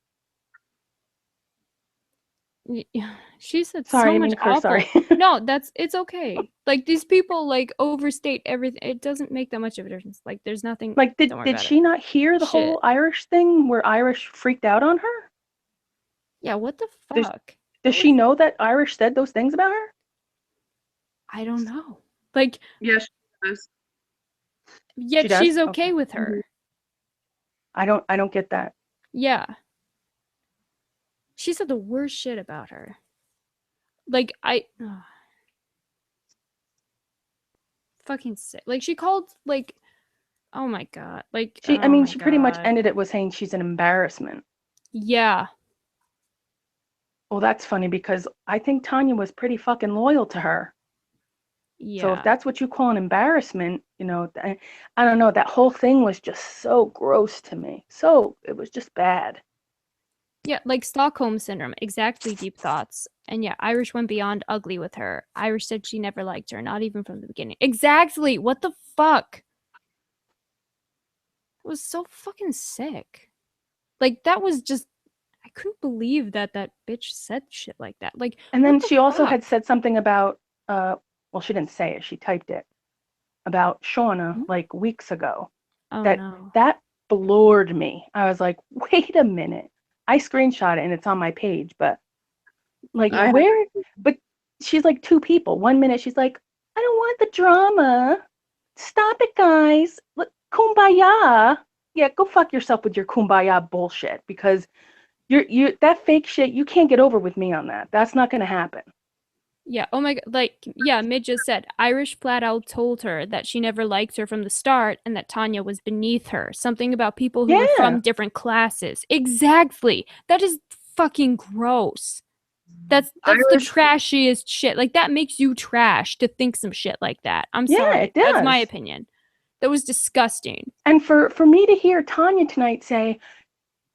She said Sorry, so I much mean to curse, awful. sorry. No, it's okay. Like, these people, like, overstate everything. It doesn't make that much of a difference. Like, there's nothing. Like, Don't worry did about it. she not hear the Shit. whole Irish thing where Irish freaked out on her? Yeah, what the Does, fuck? does she know that Irish said those things about her? I don't know. Like, Yes, she does. yet She does? she's okay Okay. with her. I don't get that. Yeah. She said the worst shit about her. Like, fucking sick. Like, she called, like, oh my god. Like, I oh mean, my she pretty much god. ended it with saying she's an embarrassment. Yeah. Well, that's funny because I think Tanya was pretty fucking loyal to her. So if Yeah. that's what you call an embarrassment, I don't know. That whole thing was just so gross to me. So it was just bad. Yeah, like Stockholm Syndrome. Exactly, deep thoughts. And yeah, Irish went beyond ugly with her. Irish said she never liked her, not even from the beginning. Exactly. What the fuck? It was so fucking sick. Like, that was just, I couldn't believe that that bitch said shit like that. Like, And what then the she also fuck? had said something about, well, she didn't say it. She typed it about Shauna Hmm? like weeks ago. Oh That no. that floored me. I was like, wait a minute. I screenshot it and it's on my page, but like Yeah. where? But she's like two people. 1 minute she's like, I don't want the drama. Stop it, guys. Look, kumbaya. Yeah, go fuck yourself with your kumbaya bullshit because you're that fake shit. You can't get over with me on that. That's not gonna happen. Yeah. Oh my god. Like, yeah, Mid just said Irish flat out told her that she never liked her from the start and that Tanya was beneath her. Something about people who were Yeah, from different classes. Exactly. That is fucking gross. That's the Irish. trashiest shit. Like, that makes you trash to think some shit like that. I'm yeah, it sorry. That's my does. opinion. That was disgusting. And for me to hear Tanya tonight say,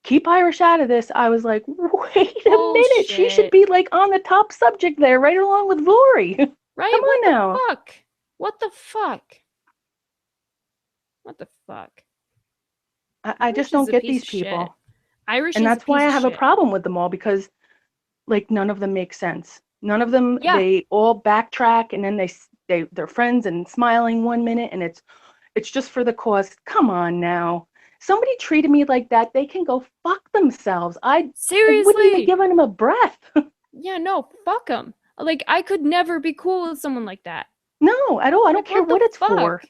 keep Irish out of this, I was like, wait a minute. She should Bullshit. be like on the top subject there, right along with Lori. Right? Come What on the now. fuck? What the fuck? What the fuck? I just Irish is don't a get piece these of shit. people. Irish And is a that's why piece I of have a shit. problem with them all because like none of them make sense. None of them, Yeah. they all backtrack, and then they're friends and smiling one minute, and it's just for the cause. Come on now. Somebody treated me like that, they can go fuck themselves. I wouldn't even Seriously. give them a breath. Yeah, no, fuck them. Like, I could never be cool with someone like that. No, at all. I don't Like, care what the what it's fuck? for.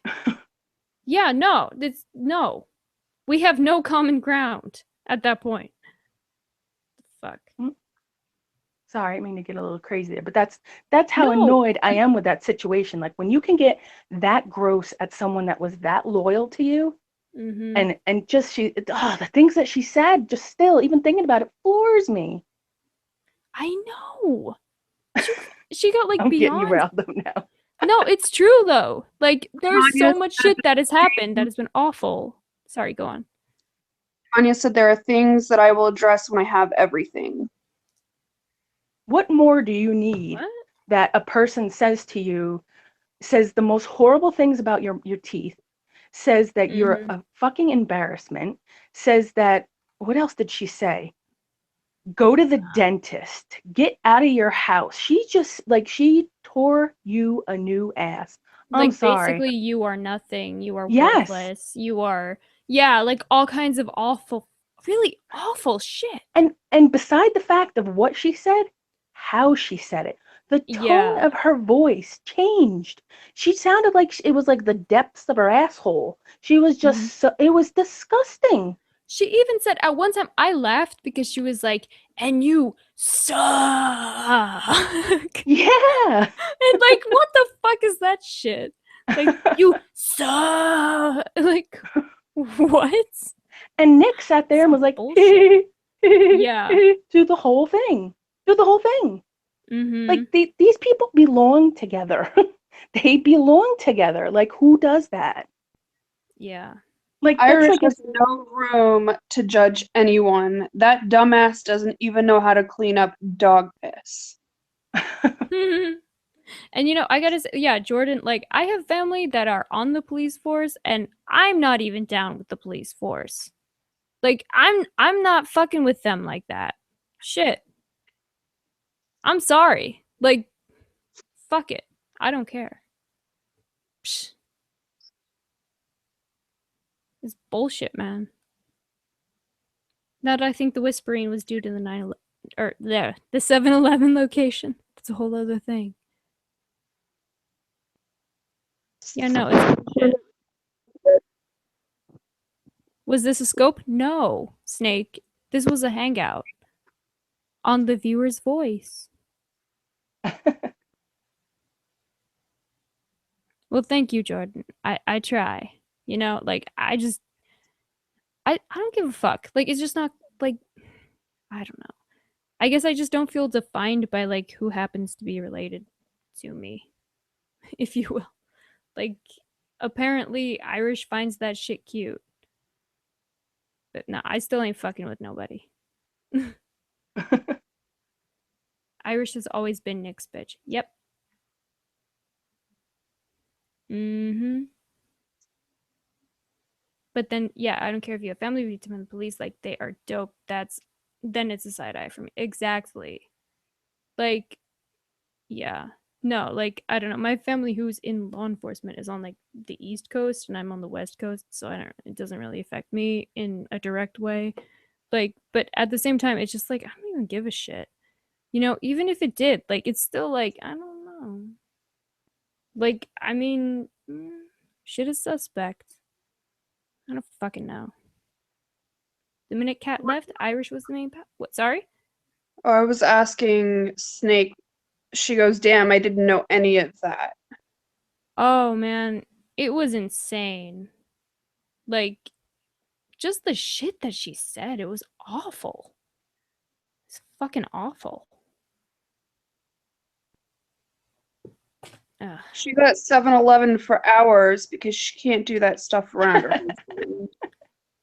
Yeah, no. No. We have no common ground at that point. Fuck. Sorry, I mean to get a little crazy there, but that's how No. annoyed I am with that situation. Like when you can get that gross at someone that was that loyal to you, Mm-hmm. and just the things that she said, just still even thinking about it floors me. I know. She got like I'm getting you beyond. riled up now. No, it's true though. Like there's so Tanya much said shit that has happened that has been awful. Sorry, go on. Tanya said there are things that I will address when I have everything. What more do you need What? that a person says to you, says the most horrible things about your teeth, says that you're Mhm. a fucking embarrassment, says that, what else did she say? Go to the dentist, get out of your house. She tore you a new ass. I'm Like sorry. basically you are nothing. You are Yes. worthless. You are like all kinds of awful, really awful shit. And beside the fact of what she said, how she said it, the tone Yeah. of her voice changed. She sounded like it was like the depths of her asshole. She was Mhm. just it was disgusting. She even said at one time I laughed because she was like, "And you suck." Yeah. And like, what the fuck is that shit? Like, you suck. Like, what? And Nick sat there and was Some like, bullshit. Yeah. through the whole thing. Through the whole thing. Mm-hmm. Like these people belong together. They belong together. Like who does that? Yeah. Like that's Irish like has no room to judge anyone. That dumbass doesn't even know how to clean up dog piss. And I gotta say, yeah, Jordan, like, I have family that are on the police force, and I'm not even down with the police force. Like, I'm not fucking with them like that. Shit. I'm sorry. Like, fuck it. I don't care. Psh. It's bullshit, man. Now that I think the whispering was due to the 9/11 or the 7-Eleven location. That's a whole other thing. Yeah, no, it's bullshit. Was this a scope? No, Snake. This was a hangout on the viewer's voice. Well, thank you, Jordan. I try. Like I don't give a fuck. Like it's just not like I don't know. I guess I just don't feel defined by like who happens to be related to me, if you will. Like apparently Irish finds that shit cute. But no, I still ain't fucking with nobody. Irish has always been Nick's bitch. Yep. Mm-hmm. But then, yeah, I don't care if you have family victim and the police, like they are dope. Then it's a side eye for me. Exactly. Like, yeah. No, like I don't know. My family who's in law enforcement is on like the East Coast and I'm on the West Coast, so it doesn't really affect me in a direct way. Like, but at the same time, it's just like I don't even give a shit. Even if it did, like it's still like I don't know. Like, I mean, shit is suspect. I don't fucking know. The minute Cat left, Irish was the main. What? Sorry. Oh, I was asking Snake. She goes, "Damn, I didn't know any of that." Oh man, it was insane. Like, just the shit that she said. It was awful. It's fucking awful. Ugh. She got 7-Eleven for hours because she can't do that stuff around her husband.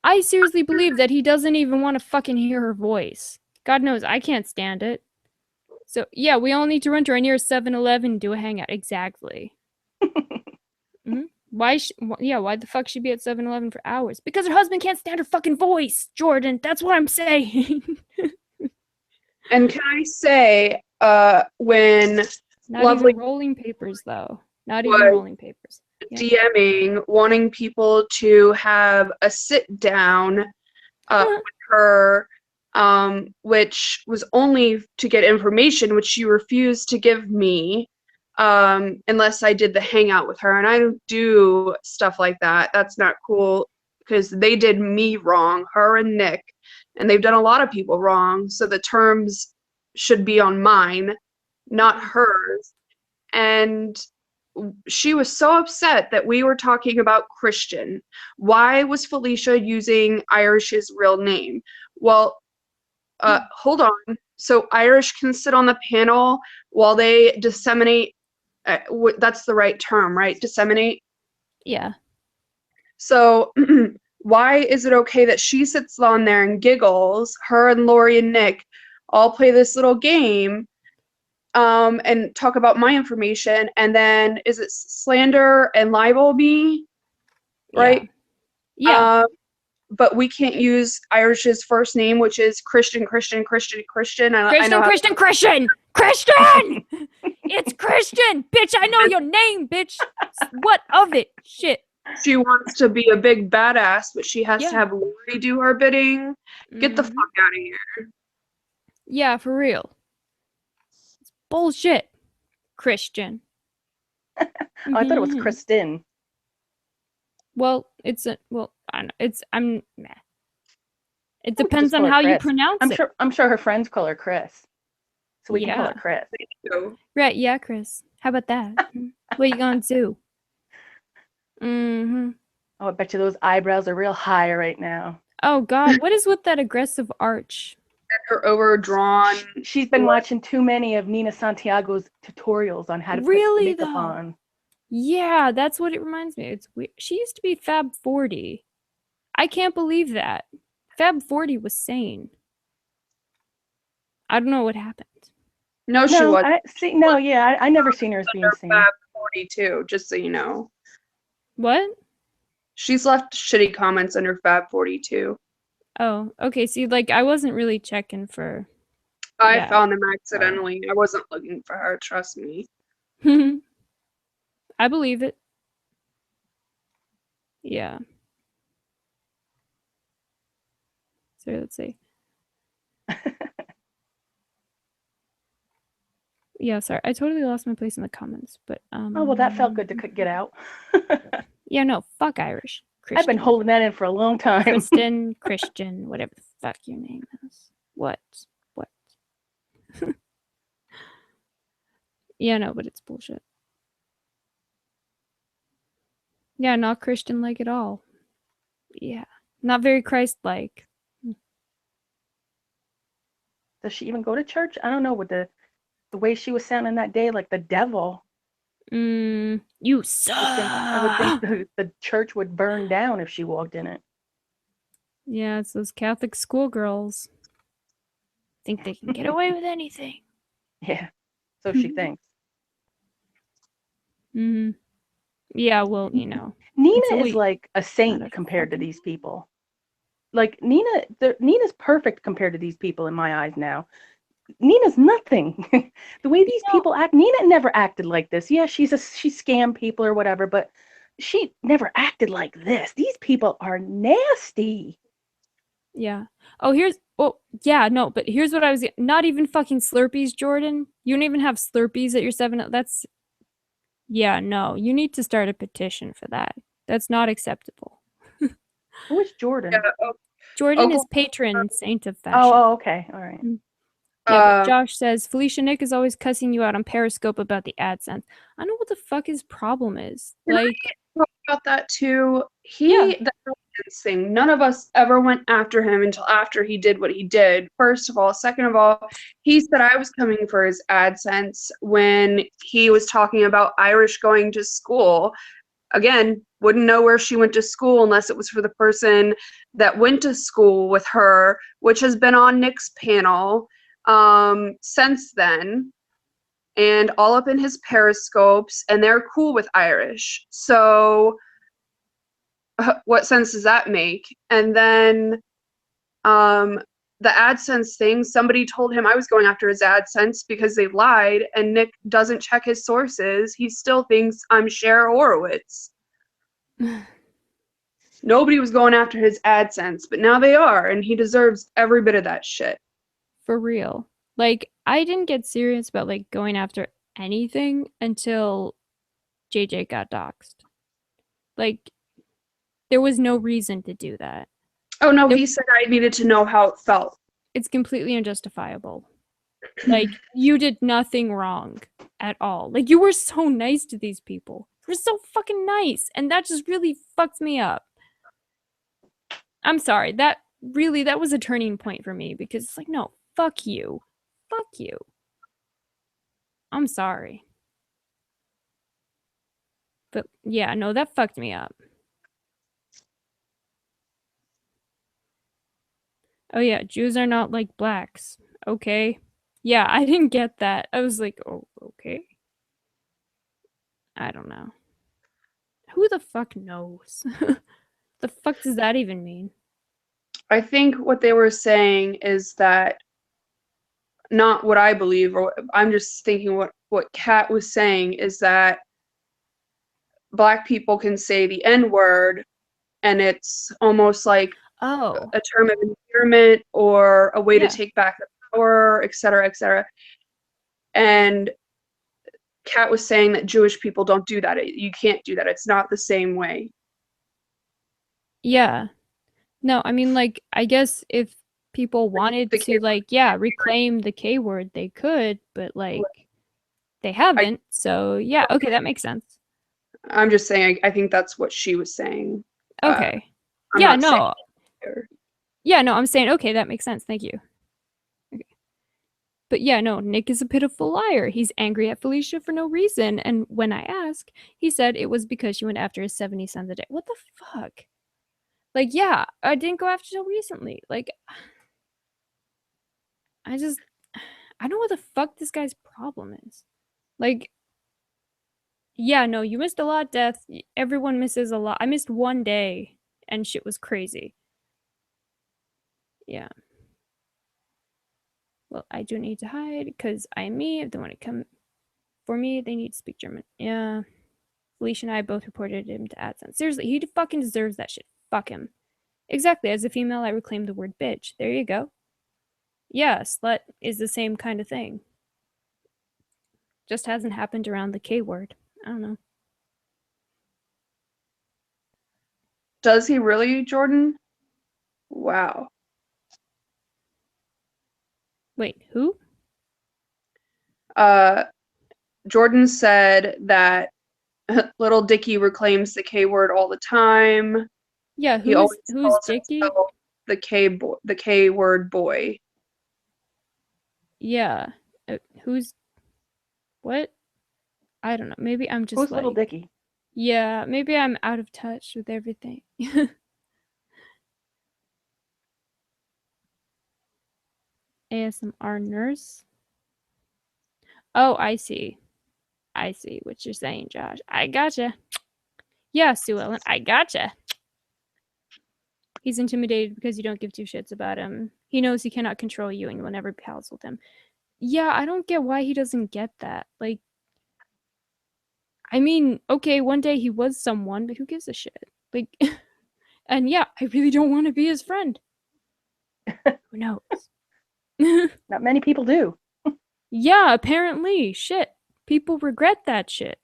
I seriously believe that he doesn't even want to fucking hear her voice. God knows I can't stand it. So yeah, we all need to run to our nearest 7-Eleven and do a hangout. Exactly. Why? Why the fuck she be at 7-Eleven for hours? Because her husband can't stand her fucking voice, Jordan. That's what I'm saying. And can I say, when Not Lovely even rolling papers, though. Not even was rolling papers. Yeah. DMing, wanting people to have a sit down with her, which was only to get information, which she refused to give me unless I did the hangout with her. And I don't do stuff like that. That's not cool because they did me wrong, her and Nick, and they've done a lot of people wrong. So the terms should be on mine, not hers. And she was so upset that we were talking about Christian. Why was Felicia using Irish's real name? Well, hold on. So Irish can sit on the panel while they disseminate. That's the right term, right? Disseminate. Yeah. So why is it okay that she sits on there and giggles? Her and Lori and Nick all play this little game and talk about my information, and then is it slander and libel me, right? Yeah. But we can't use Irish's first name, which is Christian. I know how Christian! It's Christian! Bitch, I know your name, bitch! What of it? Shit. she wants to be a big badass, but she has Yeah. to have Lori do her bidding. Get the Mhm. fuck out of here. Yeah, for real. It's bullshit. Christian. Oh, I thought it was Mhm. Kristen. Well, it's a well. I know I'm. Meh. It We could depends just on call her how you Chris. pronounce it. I'm sure her friends call her Chris, so we can call her Yeah. Chris. So, Right. Yeah, Chris. How about that? What you gonna do? Mm-hmm. Oh, I bet you those eyebrows are real high right now. Oh God, what is with that aggressive arch? her overdrawn. She's been watching too many of Nina Santiago's tutorials on how to Really, put makeup though? on. Yeah, that's what it reminds me. It's weird. She used to be Fab 40. I can't believe that. Fab 40 was sane. I don't know what happened. No, she No, was I see. No, yeah, I never seen her as being under seen. Fab 42, just so you know. What? She's left shitty comments under Fab 42. Oh, okay. See, like, I wasn't really checking for. I Yeah. found them accidentally. I wasn't looking for her, trust me. I believe it. Yeah. So let's see. Yeah, sorry. I totally lost my place in the comments, but Oh, well, that felt good to get out. yeah, no, fuck Irish. Christian. I've been holding that in for a long time. Kristen, Christian, whatever the fuck your name is. What? Yeah, no, but it's bullshit. Yeah, not Christian like at all. Yeah. Not very Christ like. Does she even go to church? I don't know, with the way she was sounding that day, like the devil. You suck. I would think the church would burn down if she walked in it. Yeah, it's those Catholic schoolgirls. Think they can get away with anything. Yeah, so she thinks. Yeah, well, you know. Nina is like a saint compared to these people. Like Nina's perfect compared to these people in my eyes now. Nina's nothing. The way these people act, Nina never acted like this. Yeah, she scammed people or whatever, but she never acted like this. These people are nasty. Yeah. Oh, yeah, no, but here's what I was, not even fucking Slurpees, Jordan. You don't even have Slurpees at your 7. That's, yeah, no, you need to start a petition for that. That's not acceptable. Who is Jordan? Yeah, Jordan is patron saint of fashion. Oh, okay. All right. Yeah, but Josh says, Felicia Nick is always cussing you out on Periscope about the AdSense. I don't know what the fuck his problem is. Like, talk about that too. The AdSense thing, none of us ever went after him until after he did what he did. First of all. Second of all, he said I was coming for his AdSense when he was talking about Irish going to school. Again, wouldn't know where she went to school unless it was for the person that went to school with her, which has been on Nick's panel since then, and all up in his periscopes, and they're cool with Irish. So what sense does that make? And then the AdSense thing, somebody told him I was going after his AdSense because they lied, and Nick doesn't check his sources. He still thinks I'm Cher Horowitz. Nobody was going after his AdSense, but now they are, and he deserves every bit of that shit. For real. Like, I didn't get serious about, like, going after anything until JJ got doxxed. Like, there was no reason to do that. Oh, no, he said I needed to know how it felt. It's completely unjustifiable. Like, you did nothing wrong at all. Like, you were so nice to these people. You were so fucking nice. And that just really fucks me up. I'm sorry. That was a turning point for me because it's like, no, fuck you. Fuck you. I'm sorry. But yeah, no, that fucked me up. Oh yeah, Jews are not like blacks. Okay. Yeah, I didn't get that. I was like, oh, okay. I don't know. Who the fuck knows? The fuck does that even mean? I think what they were saying is that, not what I believe, or I'm just thinking what Kat was saying is that Black people can say the N-word, and it's almost like Oh, a term of endearment or a way yeah. to take back the power, et cetera, et cetera. And Kat was saying that Jewish people don't do that. You can't do that. It's not the same way. Yeah. No, I mean, like, I guess if people wanted The to, like, yeah, reclaim the K word, they could, but, like, they haven't. So, yeah, okay, that makes sense. I'm just saying, I think that's what she was saying. Okay. I'm Yeah, not saying no. her. Yeah, no, I'm saying, okay, that makes sense. Thank you. Okay. But yeah, no, Nick is a pitiful liar. He's angry at Felicia for no reason. And when I asked, he said it was because she went after his 70 cents a day. What the fuck? Like, yeah, I didn't go after till recently. Like, I don't know what the fuck this guy's problem is. Like, yeah, no, you missed a lot, Death. Everyone misses a lot. I missed one day, and shit was crazy. Yeah. Well, I do need to hide because I am me. If they want to come for me, they need to speak German. Yeah. Felicia and I both reported him to AdSense. Seriously, he fucking deserves that shit. Fuck him. Exactly. As a female, I reclaim the word bitch. There you go. Yeah, slut is the same kind of thing. Just hasn't happened around the K word. I don't know. Does he really, Jordan? Wow. Wait, who? Jordan said that little Dicky reclaims the K word all the time. Yeah, He always who's calls Dicky? himself the K word boy. Yeah. Who's what? I don't know. Maybe I'm just Who's like, little Dicky? yeah, maybe I'm out of touch with everything. ASMR nurse. Oh, I see. I see what you're saying, Josh. I gotcha. Yeah, Sue Ellen, I gotcha. He's intimidated because you don't give two shits about him. He knows he cannot control you and you will never be pals with him. Yeah, I don't get why he doesn't get that. Like, I mean, okay, one day he was someone, but who gives a shit? Like, and yeah, I really don't want to be his friend. Who knows? Not many people do. Yeah, apparently. Shit. People regret that shit.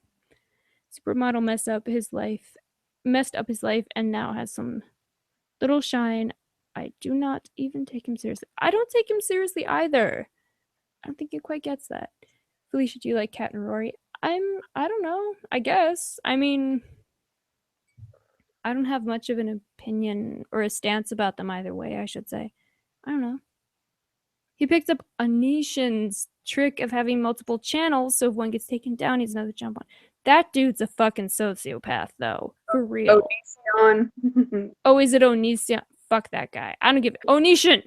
Supermodel messed up his life, and now has some little shine. I do not even take him seriously. I don't take him seriously either. I don't think he quite gets that. Felicia, do you like Kat and Rory? I don't know. I guess. I mean, I don't have much of an opinion or a stance about them either way, I should say. I don't know. He picked up Anishin's trick of having multiple channels, so if one gets taken down, he's another jump on. That dude's a fucking sociopath, though. For real. Onision. Oh, is it Onision? Fuck that guy. I don't give it. Onishin!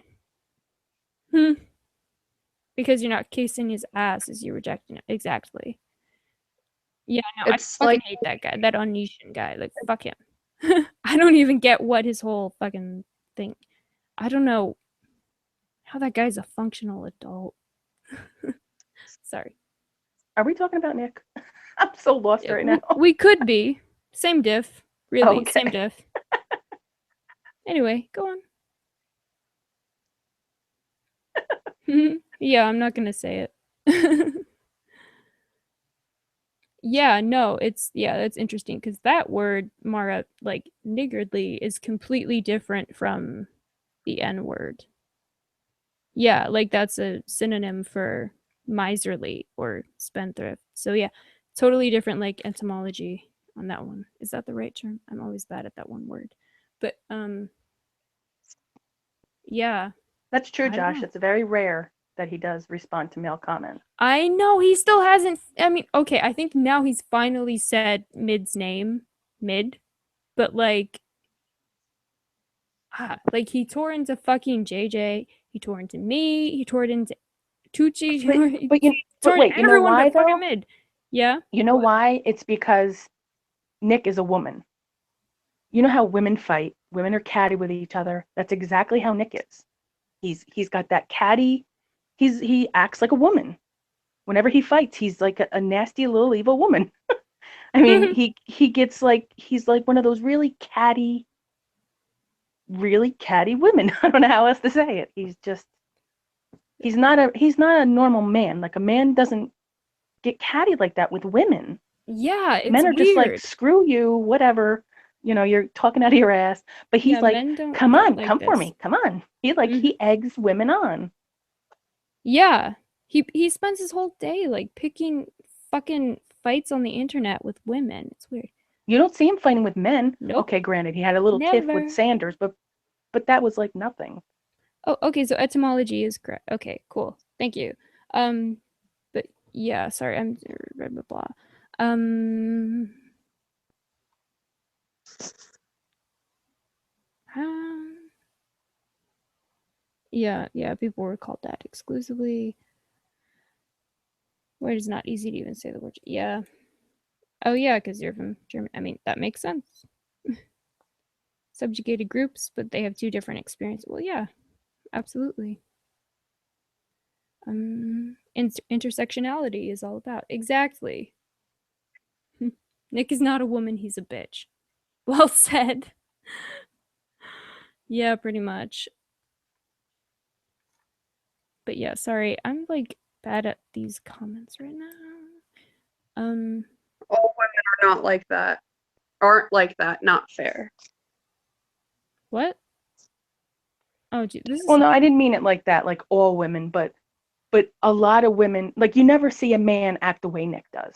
Because you're not kissing his ass as you're rejecting it. Exactly. Yeah, no, I It's fucking like hate that guy. That Onishin guy. Like, fuck him. I don't even get what his whole fucking thing. I don't know How that guy's a functional adult. Sorry. Are we talking about Nick? I'm so lost right now. We could be. Same diff. Really, Okay. same diff. Anyway, go on. Yeah, I'm not gonna say it. Yeah, no, that's interesting because that word, Mara, like niggardly, is completely different from the N word. Yeah, like that's a synonym for miserly or spendthrift. So yeah, totally different like etymology on that one. Is that the right term? I'm always bad at that one word. But yeah. That's true, I don't Josh. know. It's very rare that he does respond to male comments. I know he still hasn't. I mean, okay, I think now he's finally said Mid's name, Mid, but like he tore into fucking JJ, he tore into me, he tore into Tucci, he tore into wait, you know everyone why but fucking though? Mid. Yeah. You know why? It's because Nick is a woman. You know how women fight? Women are catty with each other. That's exactly how Nick is. He's got that catty. He acts like a woman. Whenever he fights, he's like a nasty little evil woman. I mean, he gets like he's like one of those really catty women. I don't know how else to say it. He's not a normal man. Like a man doesn't get catty like that with women. Yeah, it's Men are weird. just like, screw you, whatever. You know, you're talking out of your ass. But he's like, come on, come for me, come on. He eggs women on. Yeah. He spends his whole day like picking fucking fights on the internet with women. It's weird. You don't see him fighting with men. Nope. Okay, granted, he had a little tiff Never. with Sanders, but that was like nothing. Oh, okay, so etymology is correct. Okay, cool. Thank you. But yeah, sorry, I'm blah blah blah. Yeah, people were called that exclusively. Where it's not easy to even say the word. Yeah. Oh yeah, because you're from Germany. I mean, that makes sense. Subjugated groups, but they have two different experiences. Well, yeah, absolutely. Intersectionality is all about exactly. Nick is not a woman; he's a bitch. Well said. Yeah, pretty much. But yeah, sorry, I'm like bad at these comments right now. All women are not like that. Aren't like that. Not fair. What? Oh, gee, this is. Well, no, I didn't mean it like that, like all women, but a lot of women, like you never see a man act the way Nick does.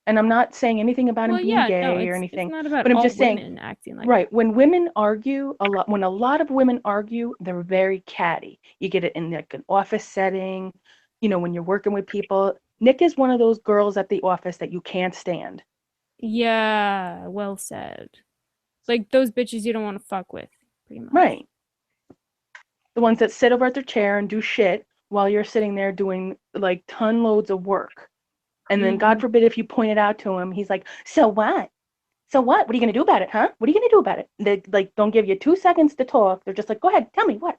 And I'm not saying anything about him being gay or anything, it's not about but I'm all just women saying, acting like right, that. when women argue when a lot of women argue, they're very catty. You get it in like an office setting, you know, when you're working with people. Nick is one of those girls at the office that you can't stand. Yeah, well said. Like those bitches you don't want to fuck with, pretty much. Right. The ones that sit over at their chair and do shit while you're sitting there doing like ton loads of work. And then God forbid if you point it out to him, he's like, so what? So what? What are you going to do about it, huh? What are you going to do about it? They like don't give you 2 seconds to talk. They're just like, go ahead, tell me what?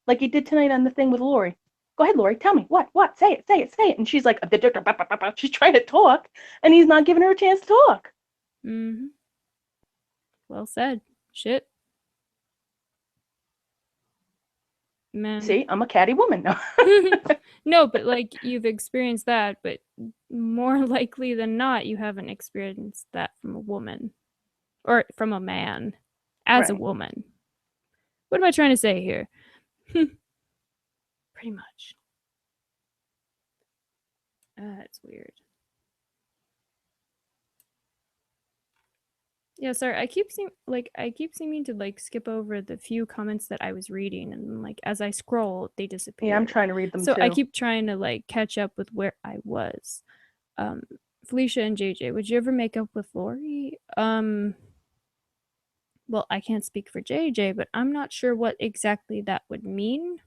Like he did tonight on the thing with Lori. Go ahead, Lori, tell me what? Say it. And she's like, she's trying to talk, and he's not giving her a chance to talk. Well said. Shit. Man. See, I'm a catty woman now. No, but like you've experienced that, but more likely than not, you haven't experienced that from a woman or from a man as a woman. What am I trying to say here? Pretty much. It's weird. Yeah, sorry. I keep seeming to like skip over the few comments that I was reading, and like as I scroll, they disappear. Yeah, I'm trying to read them so too. I keep trying to like catch up with where I was. Felicia and JJ, would you ever make up with Lori? Well, I can't speak for JJ, but I'm not sure what exactly that would mean.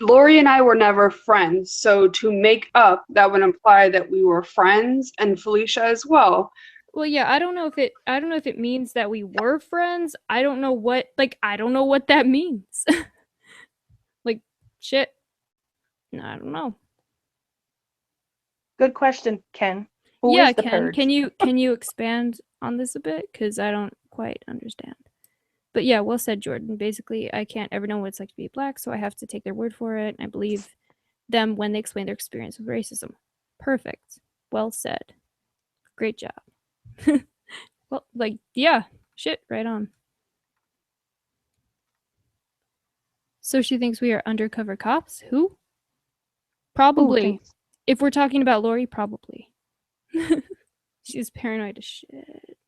Lori and I were never friends, so to make up, that would imply that we were friends, and Felicia as well. Well, yeah, I don't know if it means that we were friends. I don't know what that means. Like, shit. I don't know. Good question, Ken. Who Yeah, is the Ken, purge? can you expand on this a bit? Because I don't quite understand. But yeah, well said, Jordan. Basically, I can't ever know what it's like to be black, so I have to take their word for it. And I believe them when they explain their experience with racism. Perfect. Well said. Great job. Well, like, yeah, shit, right on. So she thinks we are undercover cops? Who? Who Probably. thinks? If we're talking about Lori, probably. She's paranoid as shit.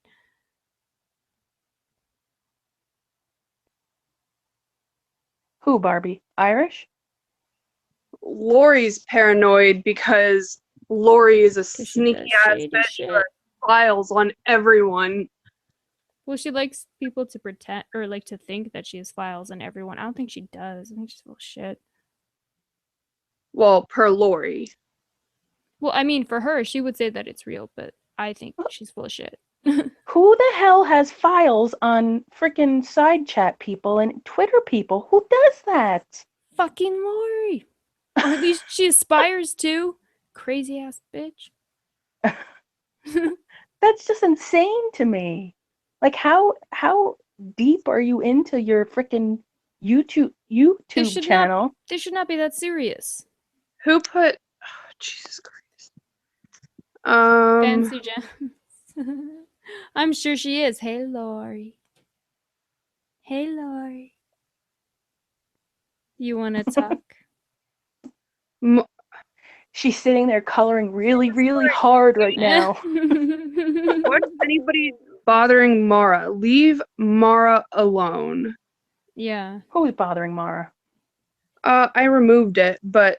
Who, Barbie? Irish? Lori's paranoid because Lori is a Because she sneaky does ass shady bitch who shit. has files on everyone. Well, she likes people to pretend or like to think that she has files on everyone. I don't think she does. I think she's full of shit. Well, per Lori. Well, I mean, for her, she would say that it's real, but I think she's full of shit. Who the hell has files on freaking side chat people and Twitter people? Who does that? Fucking Lori. Or at least she aspires to. Crazy ass bitch. That's just insane to me. Like how deep are you into your freaking YouTube channel? This should not be that serious. Who put Jesus Christ. Fancy gems. I'm sure she is. Hey, Lori. Hey, Lori. You want to talk? She's sitting there coloring really, really hard right now. What's anybody bothering Mara? Leave Mara alone. Yeah. Who's bothering Mara? I removed it, but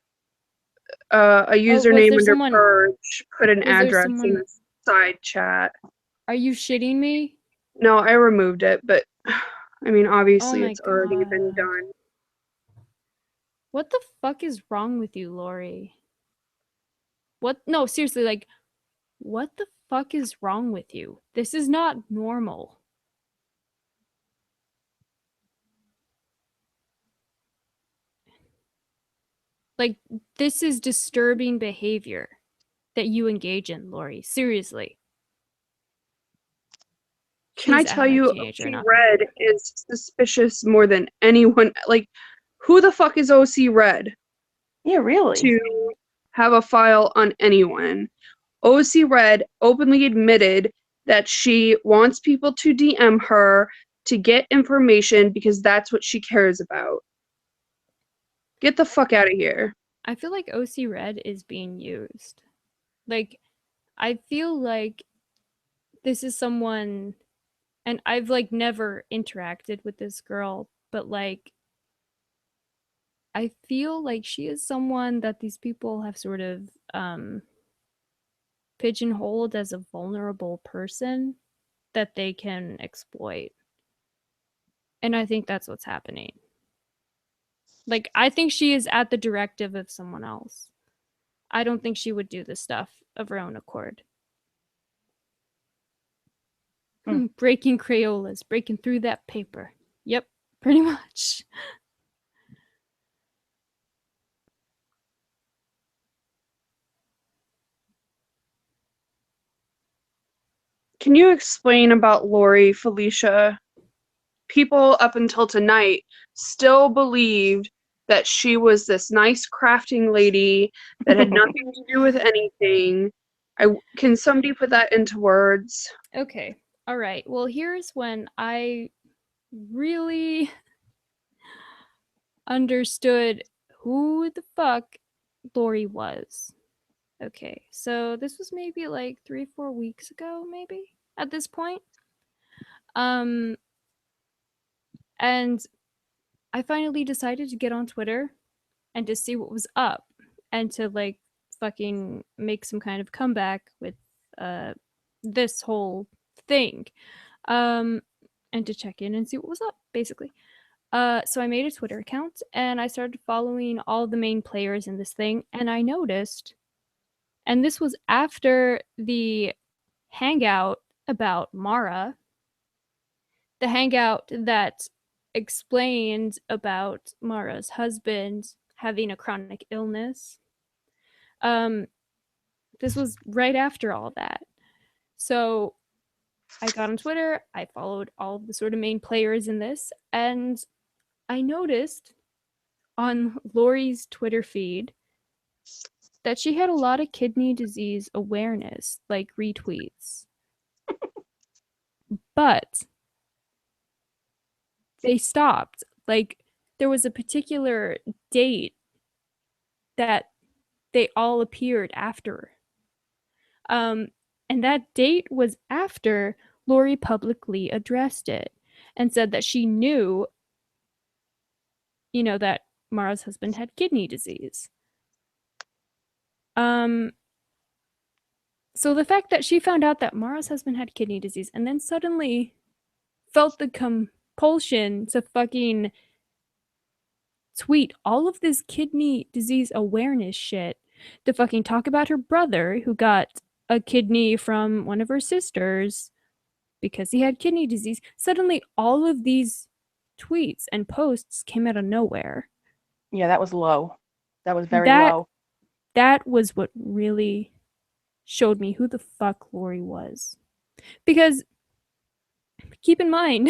a username under Purge put an address in the side chat. Are you shitting me? No, I removed it, but I mean, obviously, it's already been God. done. What the fuck is wrong with you, Lori? What? No, seriously, like, what the fuck is wrong with you? This is not normal. Like, this is disturbing behavior that you engage in, Lori. Seriously. Can I She's tell acting like a you, teenager, OC not Red is suspicious more than anyone. Like, who the fuck is OC Red Yeah, really. to have a file on anyone? OC Red openly admitted that she wants people to DM her to get information because that's what she cares about. Get the fuck out of here. I feel like OC Red is being used. Like, I feel like this is someone, and I've like never interacted with this girl, but like, I feel like she is someone that these people have sort of pigeonholed as a vulnerable person that they can exploit. And I think that's what's happening. Like, I think she is at the directive of someone else. I don't think she would do this stuff of her own accord. Breaking Crayolas, breaking through that paper. Yep, pretty much. Can you explain about Lori, Felicia? People up until tonight still believed that she was this nice crafting lady that had nothing to do with anything. Can somebody put that into words? Okay, all right. Well, here's when I really understood who the fuck Lori was. Okay, so this was maybe like 3-4 weeks ago, maybe at this point. And I finally decided to get on Twitter and to see what was up and to like fucking make some kind of comeback with this whole thing. And to check in and see what was up, basically. So I made a Twitter account and I started following all the main players in this thing, and I noticed, and this was after the hangout about Mara, the hangout that explained about Mara's husband having a chronic illness. This was right after all that. So I got on Twitter, I followed all of the sort of main players in this, and I noticed on Lori's Twitter feed that she had a lot of kidney disease awareness, like retweets. But they stopped. Like, there was a particular date that they all appeared after. And that date was after Lori publicly addressed it and said that she knew, that Mara's husband had kidney disease. So the fact that she found out that Mara's husband had kidney disease and then suddenly felt the compulsion to fucking tweet all of this kidney disease awareness shit, to fucking talk about her brother who got a kidney from one of her sisters because he had kidney disease. Suddenly all of these tweets and posts came out of nowhere. Yeah, that was low. That was very low. That was what really showed me who the fuck Lori was. Because keep in mind,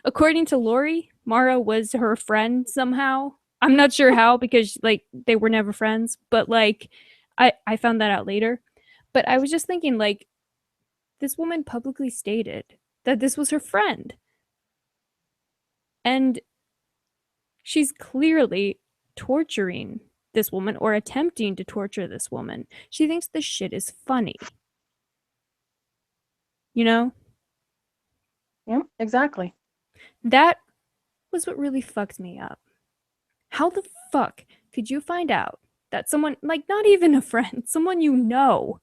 according to Lori, Mara was her friend somehow. I'm not sure how, because like they were never friends, but like I found that out later. But I was just thinking, like, this woman publicly stated that this was her friend. And she's clearly torturing this woman or attempting to torture this woman. She thinks this shit is funny. You know? Yeah, exactly. That was what really fucked me up. How the fuck could you find out that someone, like, not even a friend, someone you know,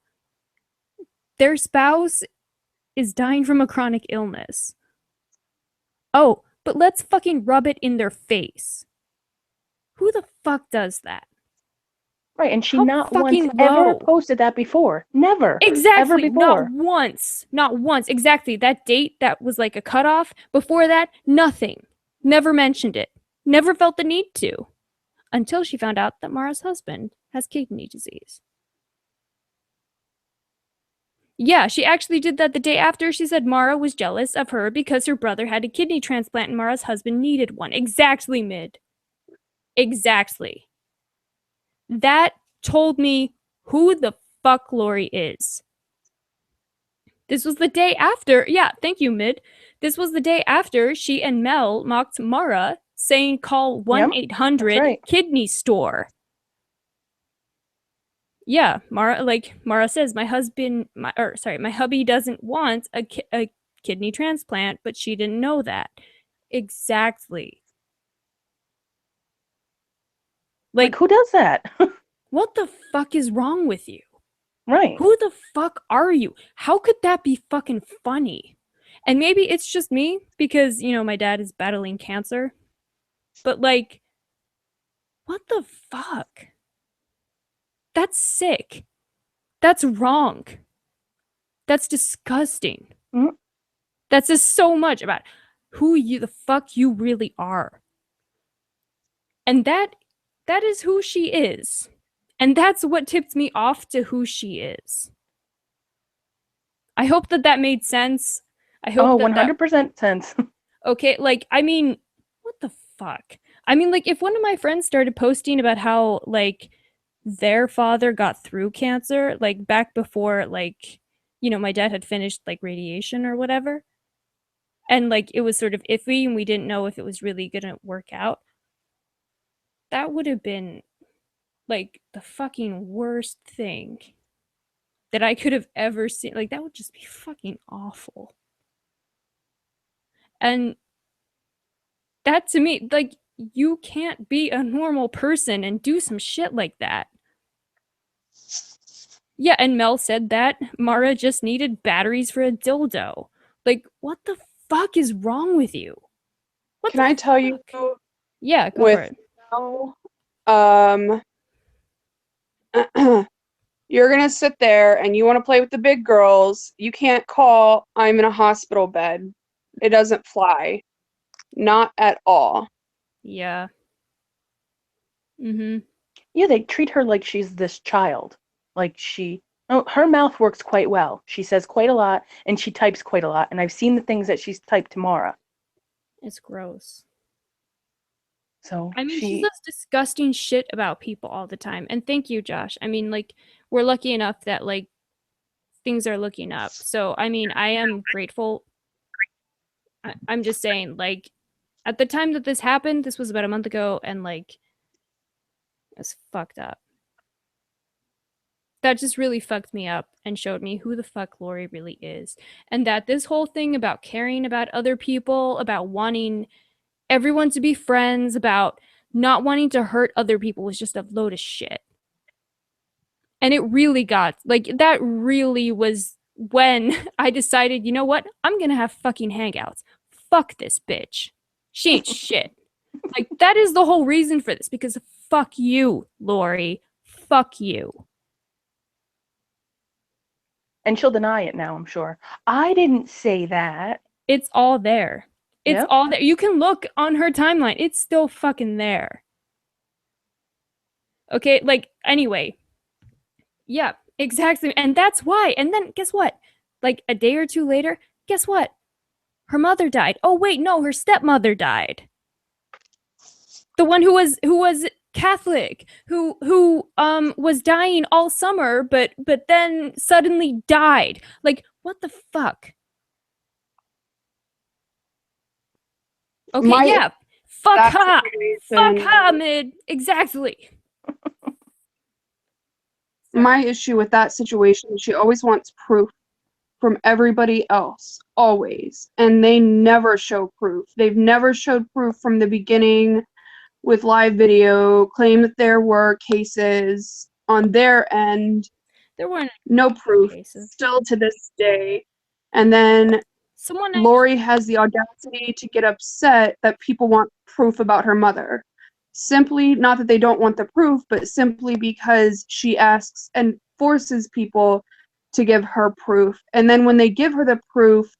their spouse is dying from a chronic illness? Oh, but let's fucking rub it in their face. Who the fuck does that? Right, and she How not once fucking ever low. posted that before. Never. Ever Exactly. before. Not once. Not once. Exactly. That date that was like a cutoff. Before that, nothing. Never mentioned it. Never felt the need to. Until she found out that Mara's husband has kidney disease. Yeah, she actually did that the day after. She said Mara was jealous of her because her brother had a kidney transplant and Mara's husband needed one. Exactly, Mid. Exactly. That told me who the fuck Lori is. This was the day after. Yeah, thank you, Mid. This was the day after she and Mel mocked Mara, saying call 1-800 kidney store. Yeah, Mara says my hubby doesn't want a kidney transplant, but she didn't know that. Exactly. Like who does that? What the fuck is wrong with you? Right. Who the fuck are you? How could that be fucking funny? And maybe it's just me because, my dad is battling cancer. But like, what the fuck? That's sick. That's wrong. That's disgusting. Mm-hmm. That says so much about who the fuck you really are. And that is who she is. And that's what tipped me off to who she is. I hope that made sense. I hope 100% sense. Okay, like, I mean, what the fuck? I mean, like, if one of my friends started posting about how, like, their father got through cancer, like, back before, like, my dad had finished, like, radiation or whatever, and, like, it was sort of iffy and we didn't know if it was really gonna work out, that would have been, like, the fucking worst thing that I could have ever seen. Like, that would just be fucking awful. And that to me, like, you can't be a normal person and do some shit like that. Yeah, and Mel said that Mara just needed batteries for a dildo. Like, what the fuck is wrong with you? Can I tell you? Yeah, go for it. Mel, You're going to sit there and you want to play with the big girls. You can't call, I'm in a hospital bed. It doesn't fly. Not at all. Yeah. Mm-hmm. Yeah, they treat her like she's this child. Like her mouth works quite well. She says quite a lot and she types quite a lot. And I've seen the things that she's typed to Mara. It's gross. So I mean, she says disgusting shit about people all the time. And thank you, Josh. I mean, like, we're lucky enough that, like, things are looking up. So, I mean, I am grateful. I'm just saying, like, at the time that this happened, this was about a month ago, and, like, it's fucked up. That just really fucked me up and showed me who the fuck Lori really is. And that this whole thing about caring about other people, about wanting everyone to be friends, about not wanting to hurt other people was just a load of shit. And it really got, like, that really was when I decided, you know what? I'm gonna have fucking hangouts. Fuck this bitch. She ain't shit. Like, that is the whole reason for this, because fuck you, Lori. Fuck you. And she'll deny it now, I'm sure. I didn't say that. It's all there. It's Yep. all there. You can look on her timeline. It's still fucking there. Okay, like, anyway. Yeah, exactly. And that's why. And then guess what? Like, a day or two later, guess what? Her mother died. Oh wait, no, her stepmother died. The one who was Catholic, who was dying all summer, but then suddenly died. Like, what the fuck? Okay, yeah. Fuck ha. Fuck ha, mid. Exactly. My issue with that situation is she always wants proof from everybody else, always. And they never show proof. They've never showed proof from the beginning with live video, claim that there were cases on their end. There weren't no proof, cases. still to this day. And then Someone Lori has the audacity to get upset that people want proof about her mother. Simply, not that they don't want the proof, but simply because she asks and forces people to give her proof. And then when they give her the proof,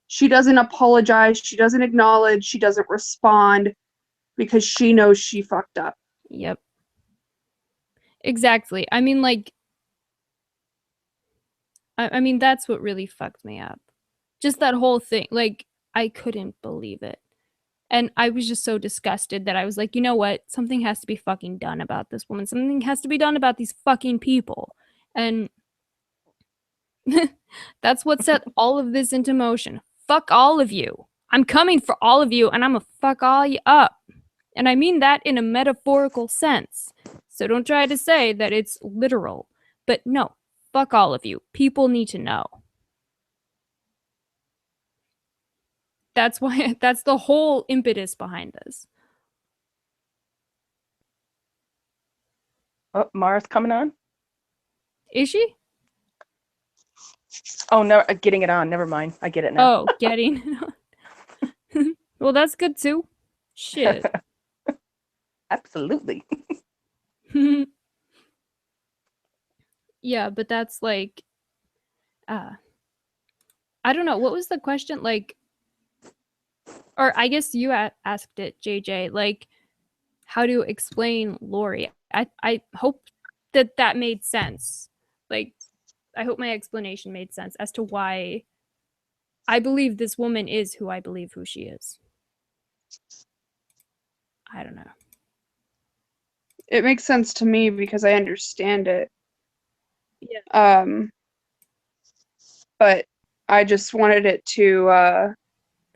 she doesn't apologize, she doesn't acknowledge, she doesn't respond because she knows she fucked up. Yep. Exactly. I mean, like, I mean, that's what really fucked me up. Just that whole thing. Like, I couldn't believe it. And I was just so disgusted that I was like, you know what? Something has to be fucking done about this woman. Something has to be done about these fucking people. And that's what set all of this into motion. Fuck all of you. I'm coming for all of you, and I'm gonna fuck all you up. And I mean that in a metaphorical sense. So don't try to say that it's literal. But no, fuck all of you. People need to know. That's why, that's the whole impetus behind this. Oh, Mara's coming on? Is she? Oh, no, getting it on. Never mind. I get it now. Oh, getting. Well, that's good too. Shit. Absolutely. Yeah, but that's like, I don't know. What was the question? Like, or I guess you asked it, JJ. Like, how to explain Lori? I hope that made sense. Like, I hope my explanation made sense as to why I believe this woman is who I believe who she is. I don't know. It makes sense to me because I understand it. Yeah. But I just wanted it to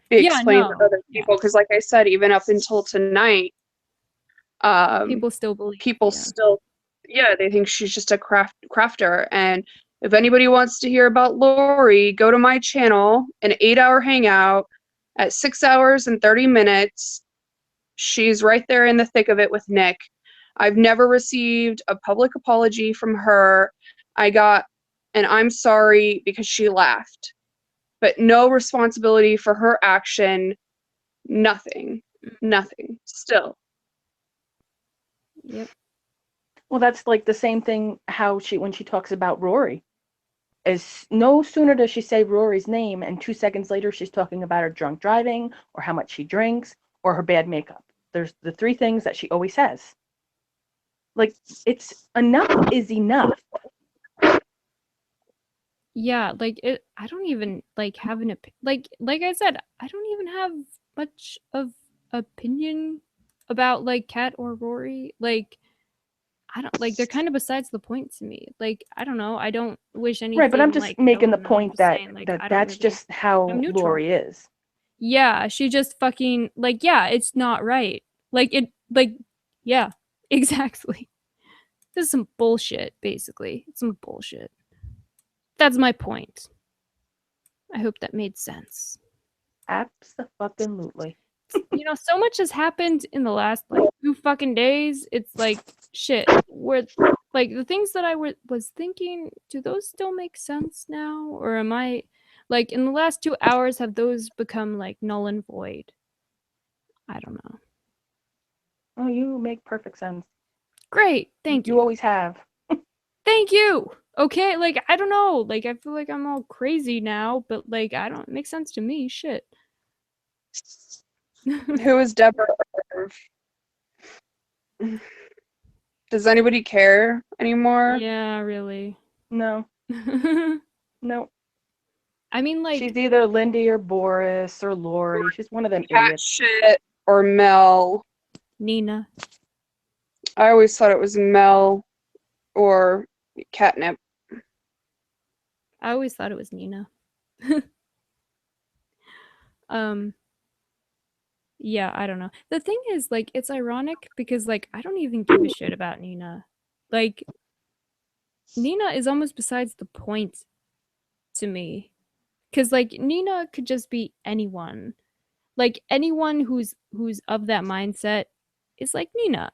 be explained to other people because, like I said, even up until tonight, people still believe. They think she's just a crafter. And if anybody wants to hear about Lori, go to my channel, an 8-hour hangout at 6 hours and 30 minutes. She's right there in the thick of it with Nick. I've never received a public apology from her. I got an I'm sorry because she laughed, but no responsibility for her action. Nothing. Still. Yep. Well, that's like the same thing how when she talks about Rory. As no sooner does she say Rory's name, and 2 seconds later she's talking about her drunk driving, or how much she drinks, or her bad makeup. There's the three things that she always says. Like, it's enough is enough. Yeah, like I don't even like have an like I said, I don't even have much of opinion about like Kat or Rory. Like I don't like they're kind of besides the point to me. Like I don't know. I don't wish Right, but I'm anything just like ill making the on them. I'm point just that, saying like I don't that's really. just how I'm neutral. Lori is. Yeah, she just fucking like yeah, it's not right. Yeah, exactly. This is some bullshit basically. It's some bullshit. That's my point. I hope that made sense. Absolutely. You know, so much has happened in the last like 2 fucking days. It's like shit. Where like the things that I was thinking, do those still make sense now, or am I like in the last 2 hours have those become like null and void? I don't know. Oh, you make perfect sense. Great, thank You you. always have. Thank you. Okay, like I don't know, like I feel like I'm all crazy now, but like I don't it makes sense to me. Shit. Who is Deborah? Does anybody care anymore? Yeah, really. No, I no. mean, like She's either Lindy or Boris or Lori. She's one of them Cat idiots. shit or Mel? Nina. I always thought it was Mel or Catnip. I always thought it was Nina. um yeah, I don't know. The thing is like it's ironic because like I don't even give a shit about Nina. Like Nina is almost besides the point to me. Cuz like Nina could just be anyone. Like anyone who's of that mindset is like Nina.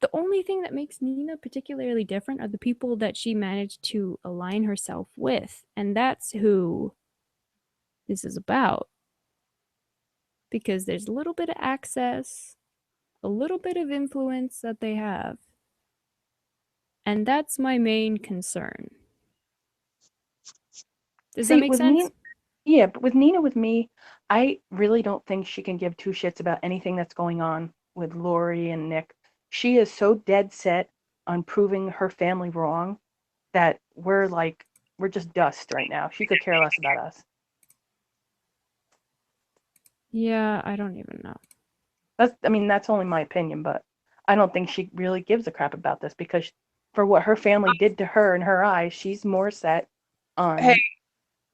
The only thing that makes Nina particularly different are the people that she managed to align herself with, and that's who this is about. Because there's a little bit of access, a little bit of influence that they have. And that's my main concern. Does that See, make with me, sense? yeah, but with Nina, with me, I really don't think she can give two shits about anything that's going on with Lori and Nick. She is so dead set on proving her family wrong that we're just dust right now. She could care less about us. Yeah, I don't even know. That's only my opinion, but I don't think she really gives a crap about this because for what her family did to her in her eyes, she's more set Hey,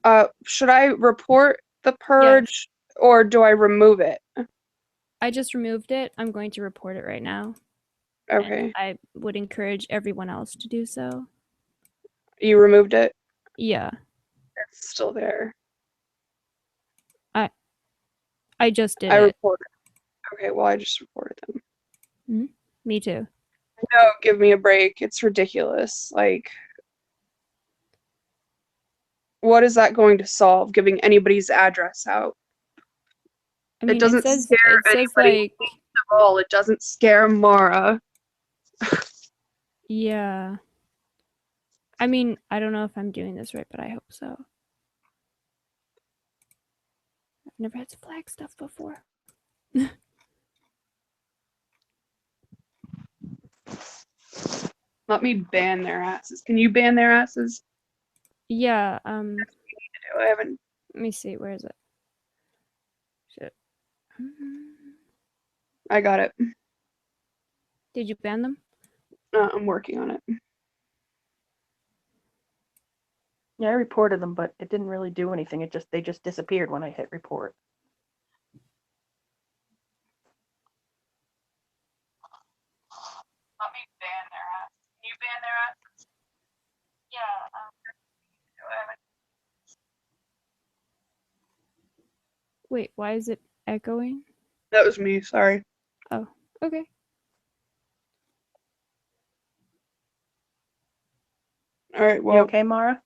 on. should I report the Yes. purge or do I remove it? I just removed it. I'm going to report it right now. Okay. And I would encourage everyone else to do so. You removed it? Yeah. It's still there. I just did I it. reported. Okay, well, I just reported them. Me too. No, give me a break. It's ridiculous. Like, what is that going to solve, giving anybody's address out? I It mean, doesn't scare anybody like at all. It doesn't scare Mara. yeah. I mean, I don't know if I'm doing this right, but I hope so. I've never had to flag stuff before. Let me ban their asses. Can you ban their asses? Yeah, I haven't. let me see, where is it? Shit. I got it. Did you ban them? I'm working on it. Yeah, I reported them, but it didn't really do anything. They just disappeared when I hit report. Let me ban their ass. Can you ban their ass? Yeah. Wait, why is it echoing? That was me. Sorry. Oh, okay. All right. You Well, okay, Mara?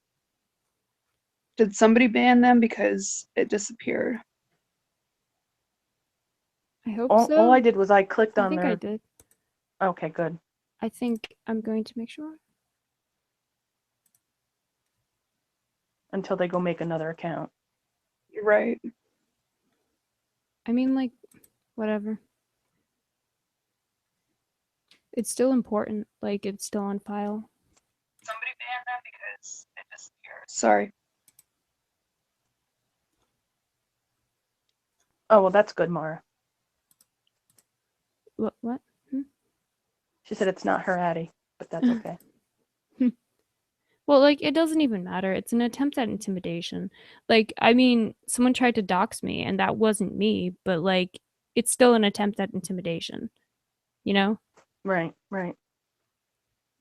did somebody ban them because it disappeared? I hope All so. I did was I clicked I on think I their. did. Okay, good. I think I'm going to make sure. Until they go make another account. You're right. I mean, like, whatever. It's still important. Like, it's still on file. Somebody ban that because it disappears. Sorry. Oh, well, that's good, Mara. What? She said it's not her Addie, but that's okay. Well, like, it doesn't even matter. It's an attempt at intimidation. Like, I mean, someone tried to dox me, and that wasn't me, but, like, it's still an attempt at intimidation. You know? Right.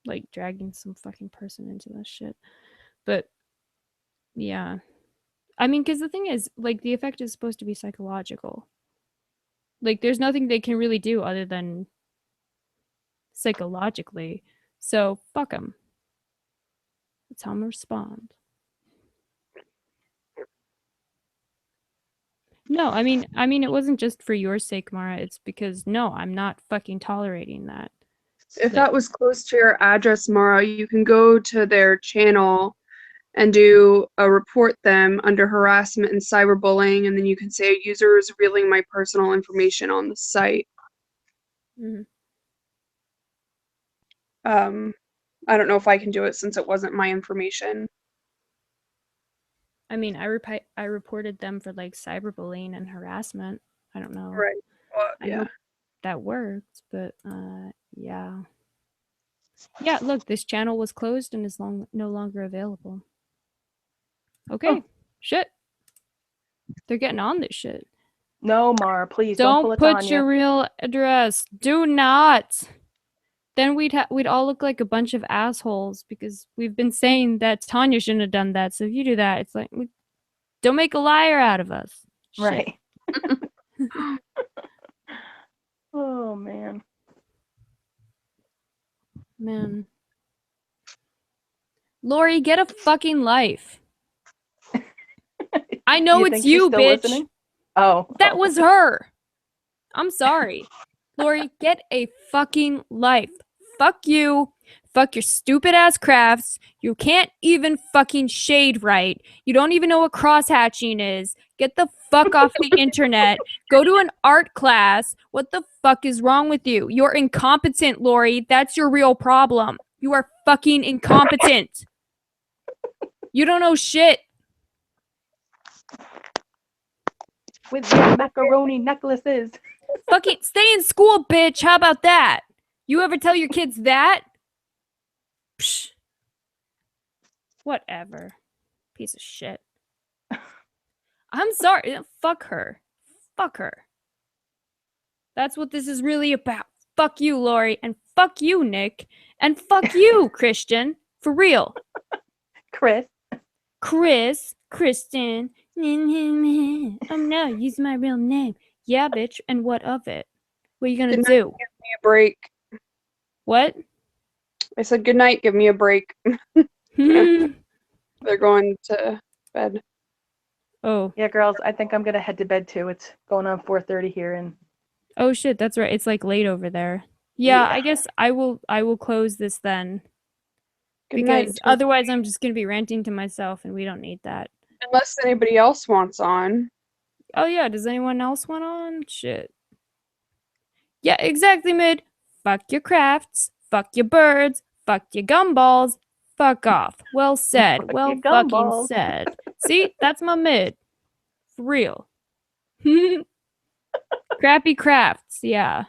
Like, dragging some fucking person into this shit. But, yeah. I mean, because the thing is, like, the effect is supposed to be psychological. Like, there's nothing they can really do other than psychologically. So, fuck them. That's how I'm gonna respond. No, I mean, it wasn't just for your sake, Mara. It's because, no, I'm not fucking tolerating that. If that was close to your address, Mara, you can go to their channel and do a report them under harassment and cyberbullying, and then you can say a user is revealing my personal information on the site. Mhm. I don't know if I can do it since it wasn't my information. I mean, I reported them for, like, cyberbullying and harassment. I don't know. Right. Well, I yeah. hope that worked, but yeah. Yeah, look, this channel was closed and is no longer available. Okay. Shit. They're getting on this shit. No, Mara, please don't pull Don't it put on your you. real address. Do not. Then we'd all look like a bunch of assholes because we've been saying that Tanya shouldn't have done that. So if you do that, it's like, don't make a liar out of us. Shit. Right. Oh, man. Man. Lori, get a fucking life. I know You it's think she's you, still bitch. listening? Oh. That was her. I'm sorry. Lori, get a fucking life. Fuck you. Fuck your stupid ass crafts. You can't even fucking shade right. You don't even know what crosshatching is. Get the fuck off the internet. Go to an art class. What the fuck is wrong with you? You're incompetent, Lori. That's your real problem. You are fucking incompetent. You don't know shit. With your macaroni necklaces. Fucking stay in school, bitch. How about that? You ever tell your kids that? Psh. Whatever. Piece of shit. I'm sorry. Fuck her. Fuck her. That's what this is really about. Fuck you, Lori. And fuck you, Nick. And fuck you, Christian. For real. Chris. Kristen. I'm not using my real name. Yeah, bitch. And what of it? What are you gonna Good night, do? give me a break. What? I said good night, give me a break. They're going to bed. Oh. Yeah, girls, I think I'm going to head to bed too. It's going on 4:30 here, and Oh shit, that's right. It's like late over there. Yeah, Yeah. I guess I will close this then. Good night. Because otherwise I'm just gonna be ranting to myself and we don't need that. Unless anybody else wants on. Oh yeah, does anyone else want on? Shit. Yeah, exactly, Mid. Fuck your crafts. Fuck your birds. Fuck your gumballs. Fuck off. Well said. Fuck Well your fucking gumballs. said. See, that's my Mid. For real. Crappy crafts, yeah.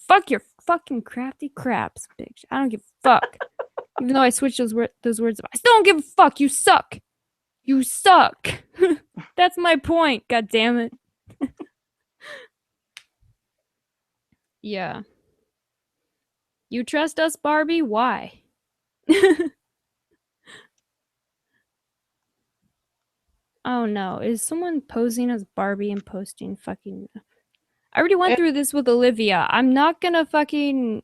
Fuck your fucking crafty craps, bitch. I don't give a fuck. Even though I switched those words up. I still don't give a fuck. You suck. You suck. That's my point. God damn it. Yeah. You trust us, Barbie? Why? Oh no. Is someone posing as Barbie and posting fucking... I already went through this with Olivia. I'm not gonna fucking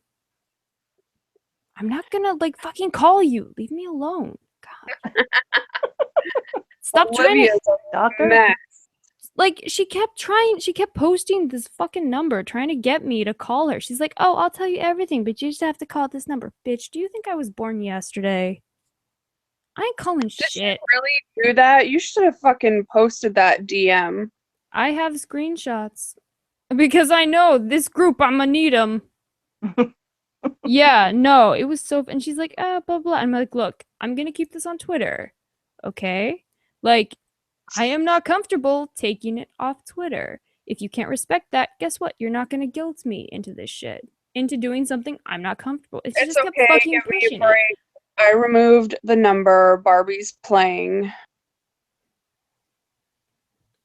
like fucking call you. Leave me alone. God. Stop trying Olivia's to... a Stalker? mess. Like, she kept posting this fucking number, trying to get me to call her. She's like, oh, I'll tell you everything, but you just have to call this number. Bitch, do you think I was born yesterday? I ain't calling Did she shit. really do that? You should have fucking posted that DM. I have screenshots. Because I know this group, I'ma need them. Yeah, no, it was so. And she's like, blah, blah. I'm like, look, I'm gonna keep this on Twitter. Okay? Like, I am not comfortable taking it off Twitter. If you can't respect that, guess what? You're not gonna guilt me into this shit. Into doing something I'm not comfortable. And she It's just kept okay, fucking give me a pushing it. break. I removed the number. Barbie's playing.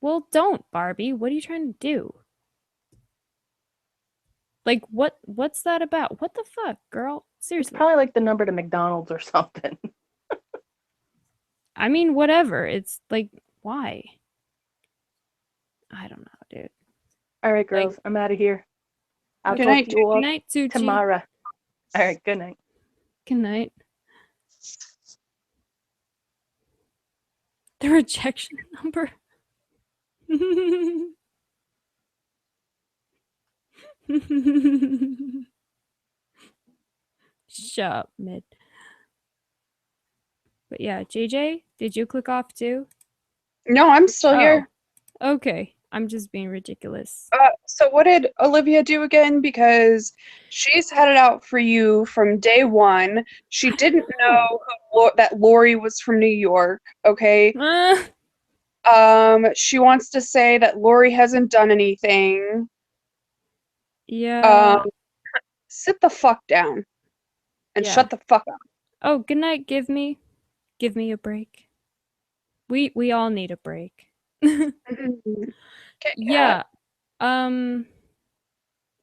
Well, don't, Barbie. What are you trying to do? Like, what's that about? What the fuck, girl? It's Seriously. probably like the number to McDonald's or something. I mean, whatever. It's like, why? I don't know, dude. All right, girls, I'm out of here. I'll Good talk night, to you all Good night, Suchi. tomorrow. All right, good night. Good night. The rejection number. Shut up, mid. But yeah, JJ, did you click off too? No, I'm still here. Okay, I'm just being ridiculous. So what did Olivia do again? Because she's had it out for you from day one. She I didn't don't know that Lori was from New York, okay? She wants to say that Lori hasn't done anything. Yeah. Sit the fuck down and Yeah. shut the fuck up. Oh, good night. Give me a break. We all need a break. Kit Kat. Yeah.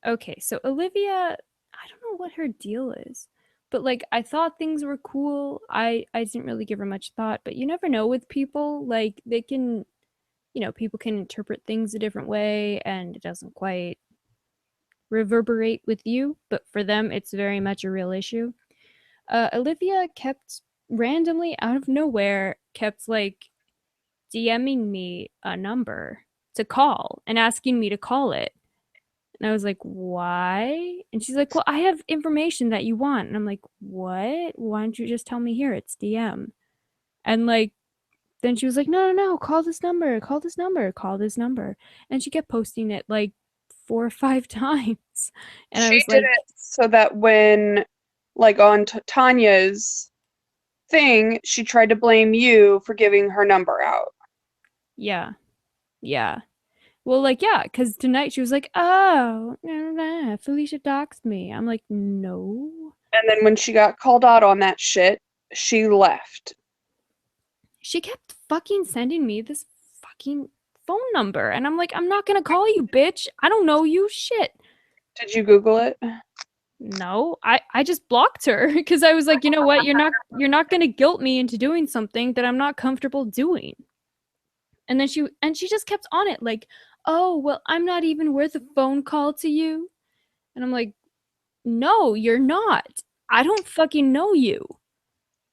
Okay, so Olivia, I don't know what her deal is. But like I thought things were cool. I didn't really give her much thought, but you never know with people. Like they can, people can interpret things a different way and it doesn't quite reverberate with you, but for them it's very much a real issue. Olivia kept randomly out of nowhere kept like DMing me a number to call and asking me to call it. And I was like, why? And she's like, well, I have information that you want. And I'm like, what? Why don't you just tell me here? It's DM. And like, then she was like, no, no, no, call this number, call this number, call this number. And she kept posting it like 4 or 5 times. And I She was did like, it so that when, like, on Tanya's thing, she tried to blame you for giving her number out. yeah, yeah. Well, like, yeah, because tonight she was like, oh, nah, nah, nah, Felicia doxed me. I'm like, no. And then when she got called out on that shit, she left. She kept fucking sending me this fucking phone number. And I'm like, I'm not going to call you, bitch. I don't know you. Shit. Did you Google it? No, I just blocked her because I was like, you know what? You're not going to guilt me into doing something that I'm not comfortable doing. And then she just kept on it like, oh, well, I'm not even worth a phone call to you. And I'm like, no, you're not. I don't fucking know you.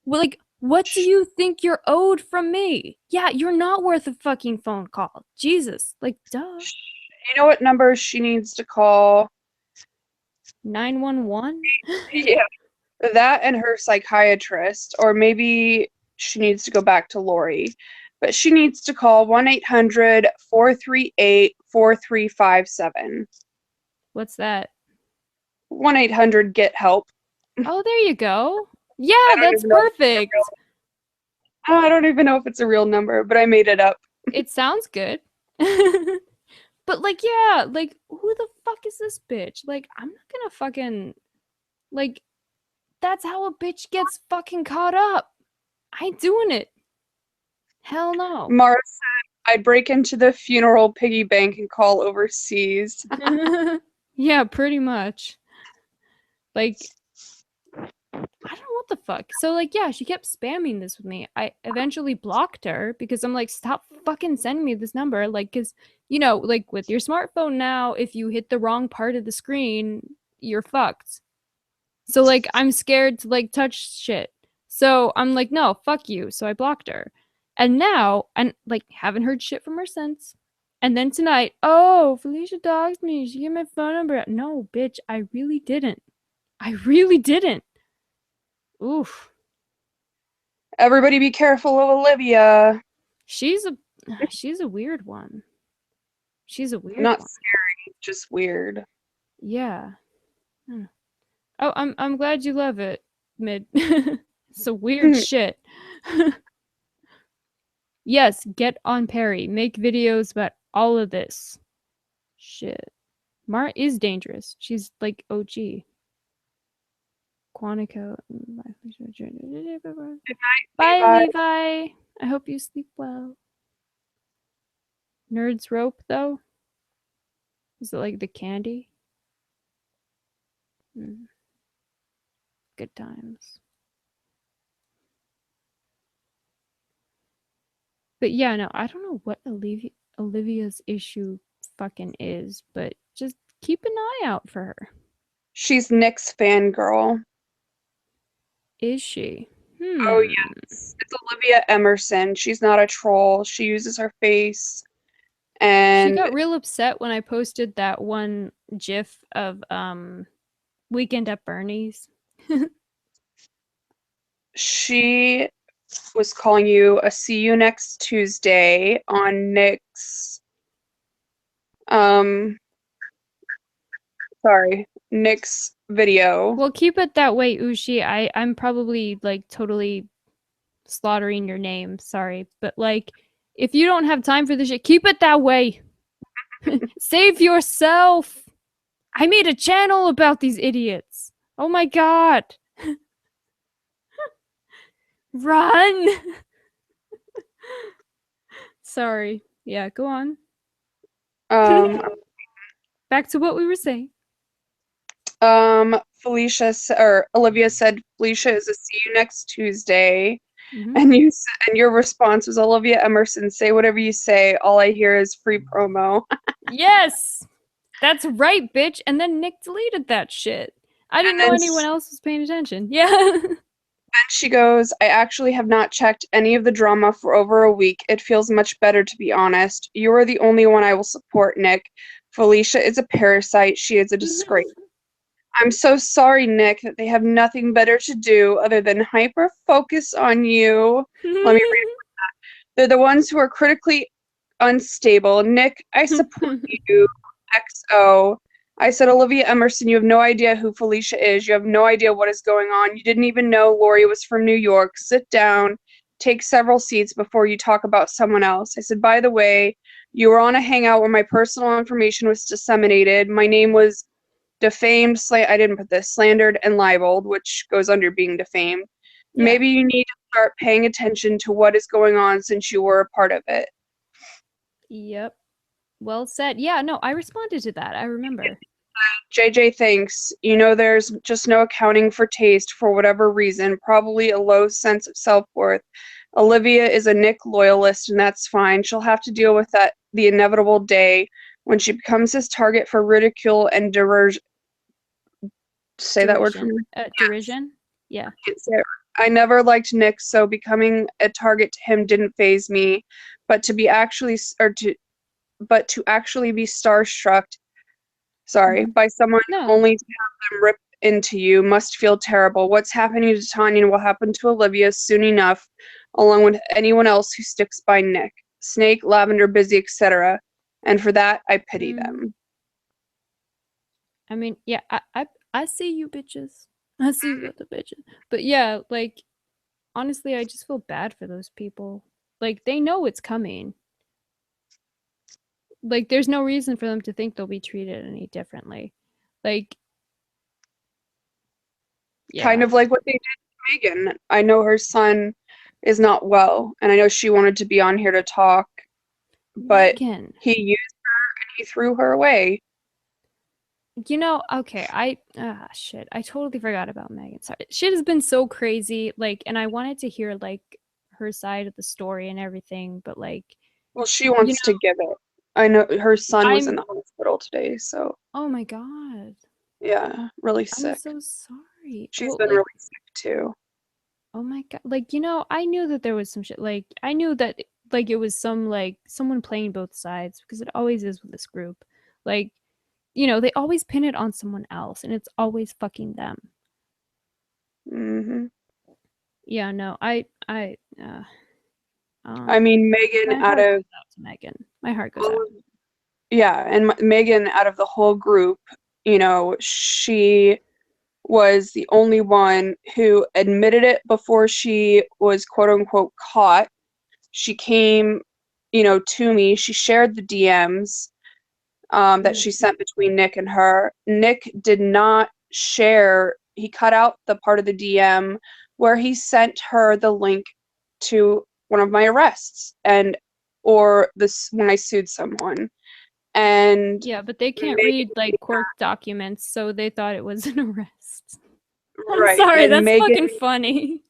Well, like, what do you think you're owed from me? Yeah, you're not worth a fucking phone call. Jesus. Like, duh. You know what number she needs to call? 911? Yeah. That and her psychiatrist, or maybe she needs to go back to Lori. But she needs to call 1-800-438-4357. What's that? 1-800-GET-HELP. Oh, there you go. Yeah, don't that's even know if it's perfect. I don't even know if it's a real number, but I made it up. It sounds good. But like, yeah, like who the fuck is this bitch? Like, I'm not gonna fucking like that's how a bitch gets fucking caught up. I ain't doing it. Hell no. Mara said, I'd break into the funeral piggy bank and call overseas. Yeah, pretty much. Like, I don't know what the fuck. So, like, yeah, she kept spamming this with me. I eventually blocked her because I'm like, stop fucking sending me this number. Like, because, like with your smartphone now, if you hit the wrong part of the screen, you're fucked. So, like, I'm scared to, like, touch shit. So I'm like, no, fuck you. So I blocked her. And now, and like, haven't heard shit from her since. And then tonight, oh, Felicia dogged me. She gave my phone number. No, bitch, I really didn't. I really didn't. Oof. Everybody be careful of Olivia. She's a weird one. She's a weird Not one. scary, just weird. Yeah. Oh, I'm glad you love it, Mid. It's a weird shit. Yes, get on Perry. Make videos about all of this. Shit. Mara is dangerous. She's like OG. Quantico. Bye, Levi. I hope you sleep well. Nerds rope, though? Is it like the candy? Good times. But yeah, no, I don't know what Olivia's issue fucking is, but just keep an eye out for her. She's Nick's fangirl. Is she? Oh, yes. It's Olivia Emerson. She's not a troll. She uses her face. And she got real upset when I posted that one GIF of Weekend at Bernie's. she was calling you a see you next Tuesday on Nick's Nick's video. Well, keep it that way, Ushi. I'm probably like totally slaughtering your name. Sorry, but like if you don't have time for this shit, keep it that way. Save yourself. I made a channel about these idiots. Oh my god. Run. Sorry. Yeah, go on. Back to what we were saying. Olivia said Felicia is a see you next Tuesday. Mhm. And your response was, Olivia Emerson, say whatever you say. All I hear is free promo. Yes. That's right, bitch. And then Nick deleted that shit. I didn't know anyone else was paying attention. Yeah. Then she goes, I actually have not checked any of the drama for over a week. It feels much better, to be honest. You are the only one I will support, Nick. Felicia is a parasite. She is a disgrace. I'm so sorry, Nick, that they have nothing better to do other than hyper focus on you. Let me read that. They're the ones who are critically unstable. Nick, I support you. XO. I said, Olivia Emerson, you have no idea who Felicia is. You have no idea what is going on. You didn't even know Lori was from New York. Sit down. Take several seats before you talk about someone else. I said, by the way, you were on a hangout where my personal information was disseminated. My name was defamed, I didn't put this, slandered and libeled, which goes under being defamed. Yeah. Maybe you need to start paying attention to what is going on since you were a part of it. Yep. Well said. Yeah, no, I responded to that. I remember. JJ thinks, there's just no accounting for taste for whatever reason, probably a low sense of self-worth. Olivia is a Nick loyalist, and that's fine. She'll have to deal with that the inevitable day when she becomes his target for ridicule and derision. Say that word for me. Derision? Yeah. I never liked Nick, so becoming a target to him didn't faze me. But to actually be starstruck, by someone only to have them rip into you must feel terrible. What's happening to Tanya will happen to Olivia soon enough, along with anyone else who sticks by Nick. Snake, Lavender, Busy, etc. And for that, I pity them. I mean, yeah, I see you bitches. I see you other bitches. But yeah, like, honestly, I just feel bad for those people. Like, they know it's coming. Like, there's no reason for them to think they'll be treated any differently. Like, yeah. Kind of like what they did to Megan. I know her son is not well, and I know she wanted to be on here to talk, but Megan. He used her and he threw her away. Okay, shit. I totally forgot about Megan. Sorry. Shit has been so crazy, like, and I wanted to hear, like, her side of the story and everything, but, like... Well, she wants to give it. I know her son was in the hospital today, so... Oh my god. Yeah, really sick. I'm so sorry. She's been really sick, too. Oh my god. Like, I knew that there was some shit. Like, I knew that like it was someone playing both sides, because it always is with this group. Like, they always pin it on someone else, and it's always fucking them. Mm-hmm. Yeah, no, I mean, Megan my out heart of goes out to Megan. My heart goes all out. of, yeah, and Megan out of the whole group, she was the only one who admitted it before she was quote unquote caught. She came, to me. She shared the DMs that she sent between Nick and her. Nick did not share, he cut out the part of the DM where he sent her the link to one of my arrests or this when I sued someone. And Yeah, but they can't Megan, read like court documents, so they thought it was an arrest. I'm right, sorry, and that's Megan, fucking funny.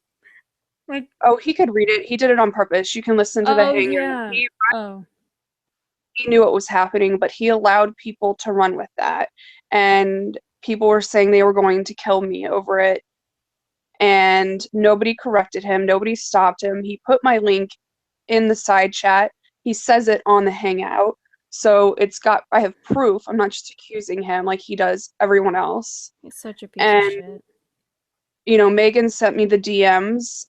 Like, oh, he could read it. He did it on purpose. You can listen to the oh hangout. yeah. Oh. He knew what was happening, but he allowed people to run with that. And people were saying they were going to kill me over it. And nobody corrected him. Nobody stopped him. He put my link in the side chat. He says it on the hangout. So I have proof. I'm not just accusing him like he does everyone else. He's such a piece of And, shit. Megan sent me the DMs.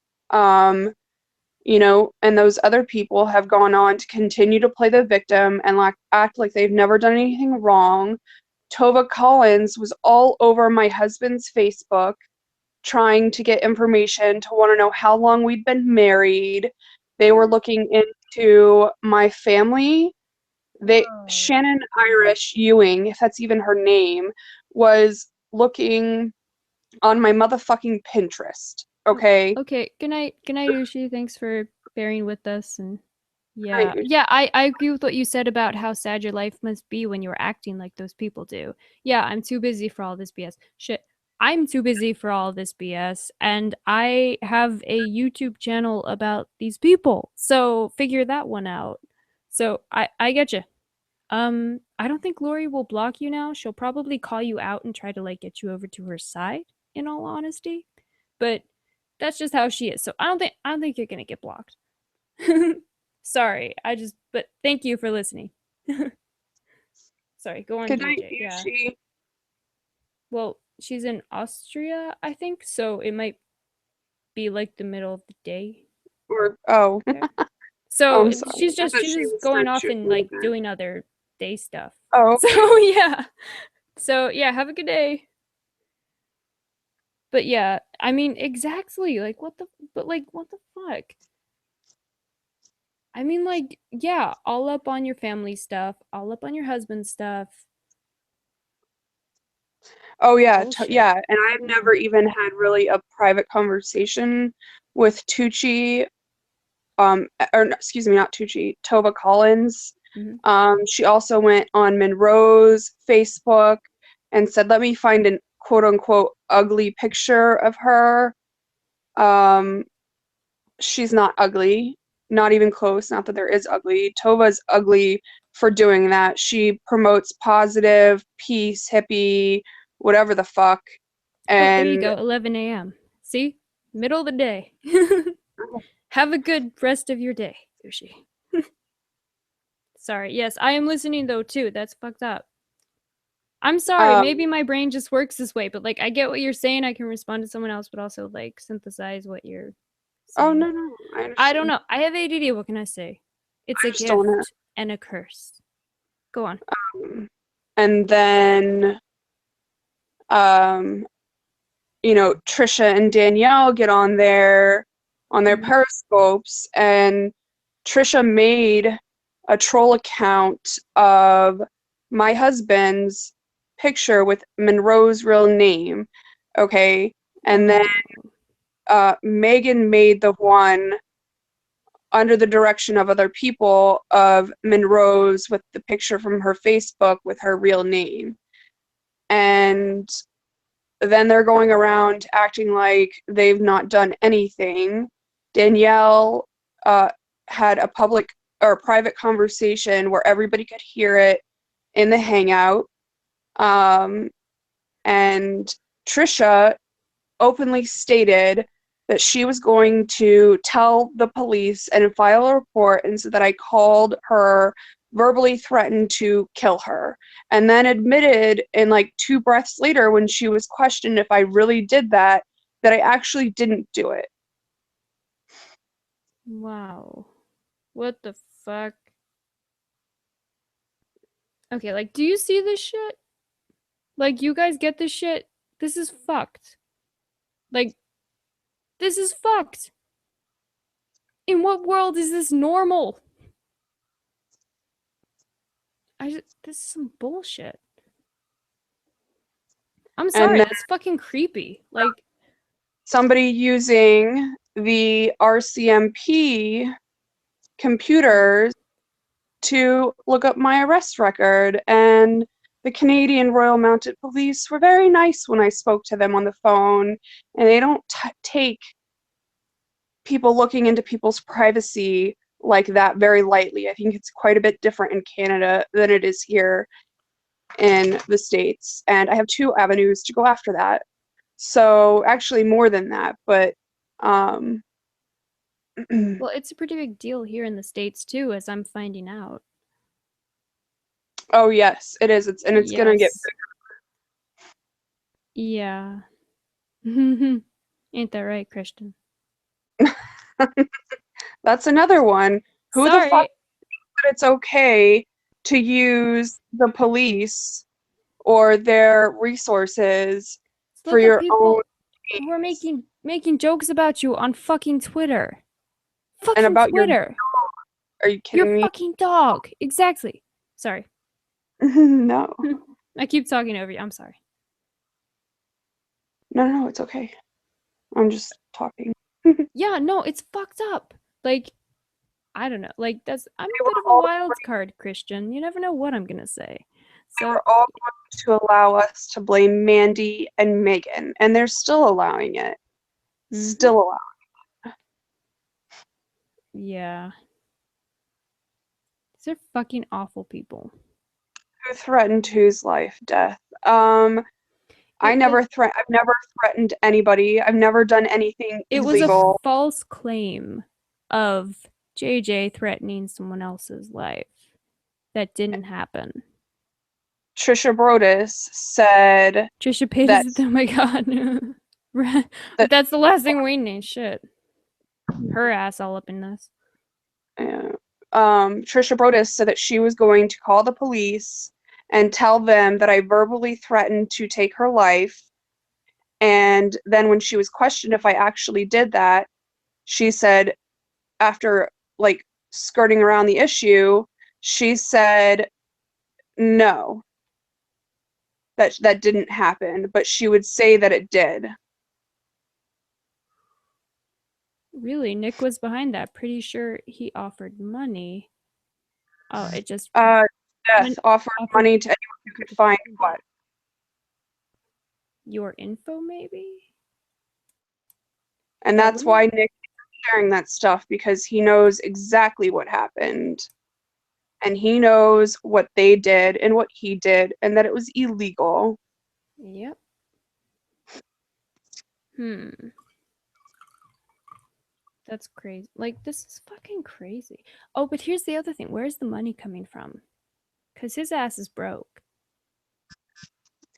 And those other people have gone on to continue to play the victim and act like they've never done anything wrong. Tova Collins was all over my husband's Facebook trying to get information to want to know how long we'd been married. They were looking into my family. Shannon Irish Ewing, if that's even her name, was looking on my motherfucking Pinterest. Okay. Okay. Good night, Ushi. Thanks for bearing with us. And Right. yeah, I agree with what you said about how sad your life must be when you're acting like those people do. Yeah, I'm too busy for all this BS. Shit. I'm too busy for all this BS, and I have a YouTube channel about these people. So figure that one out. So I get you. I don't think Lori will block you now. She'll probably call you out and try to like get you over to her side, in all honesty. But that's just how she is. So I don't think you're gonna get blocked. Sorry. But thank you for listening. Sorry, go on, Good night, DJ. Yeah. Yushi. Well, she's in Austria, I think, so it might be like the middle of the day Oh, there. oh, So I'm sorry. she's I just thought she's she just was going done off and shooting like the bed. doing other day stuff. Oh, okay. So yeah. So yeah, have a good day. But yeah, I mean exactly. What the fuck? I mean, like, yeah, all up on your family stuff, all up on your husband's stuff. Oh yeah, Bullshit. yeah. And I've never even had really a private conversation with Tucci, or no, excuse me, not Tucci, Tova Collins. Mhm. She also went on Monroe's Facebook and said, "Let me find an quote unquote ugly picture of her." Um, she's not ugly, not even close. Not that there is ugly. Tova's ugly for doing that. She promotes positive, peace, hippie, whatever the fuck. Oh, there you And go, 11 a.m. See? Middle of the day. Have a good rest of your day, Yoshi. Sorry. Yes, I am listening though too. That's fucked up. I'm sorry. Maybe um, my brain just works this way, but like I get what you're saying. I can respond to someone else, but also like synthesize what you're oh saying. no, I I don't understand. know. I have ADD. What can I say? It's I a just don't know. gift and a curse. Go on. And then, um, Trisha and Danielle get on their Mhm. periscopes, and Trisha made a troll account of my husband's picture with Monroe's real name. Okay. And then Oh. Megan made the one under the direction of other people of Monroe's with the picture from her Facebook with her real name. And then they're going around acting like they've not done anything. Danielle had a public or private conversation where everybody could hear it in the hangout. And Trisha openly stated that she was going to tell the police and file a report, and so that I called her, verbally threatened to kill her, and then admitted in like 2 breaths later when she was questioned if I really did that I actually didn't do it. Wow. What the fuck? Okay, like, do you see this shit? Like, you guys get this shit? This is fucked. Like, this is fucked. In what world is this normal? This is some bullshit. I'm And sorry, then that's fucking creepy. Like, somebody using the RCMP computers to look up my arrest record, and the Canadian Royal Mounted Police were very nice when I spoke to them on the phone, and they don't take people looking into people's privacy like that very lightly. I think it's quite a bit different in Canada than it is here in the States, and I have 2 avenues to go after that. So actually more than that, but um well, it's a pretty big deal here in the States too, as I'm finding out. oh yes, it is. It's gonna get Yes. Yeah. Ain't that right, Christian? that's another one. Who the fuck Sorry. said it's okay to use the police or their resources So for look at your own people who are gains? making jokes about you on fucking Twitter. And Fucking about your, Twitter. are you Your kidding me? fucking dog. Exactly. Sorry. No. I keep talking over you. I'm sorry. No, it's okay. I'm just talking. Yeah, no, it's fucked up. Like, I don't know. Like, I'm They a were bit of a all wild card, Christian. You never know what I'm gonna say. they So, were all going to allow us to blame Mandy and Megan, and they're still allowing it. mhm. Still allowing. Yeah. These are fucking awful people. Who threatened whose life? Death. It was I've never threatened anybody. I've never done anything it was a illegal. false claim of JJ threatening someone else's life. That didn't happen. Trisha Brodus said Trisha Paytas, that oh my god. that That's the last thing we need. Shit. Her ass all up in this. uh, Trisha Brodus said that she was going to call the police and tell them that I verbally threatened to take her life. And then when she was questioned if I actually did that, she said, after like skirting around the issue, she said no, that didn't happen, but she would say that it did. Really, Nick was behind that. Pretty sure he offered money. Oh, it just Death went offered offered money to anyone who to could find defend what? it. Your info, maybe? And That that's wouldn't. why Nick is sharing that stuff, because he knows exactly what happened. And he knows what they did and what he did, and that it was illegal. Yep. Hmm. That's crazy. Like, this is fucking crazy. Oh, but here's the other thing. Where's the money coming from? Because his ass is broke.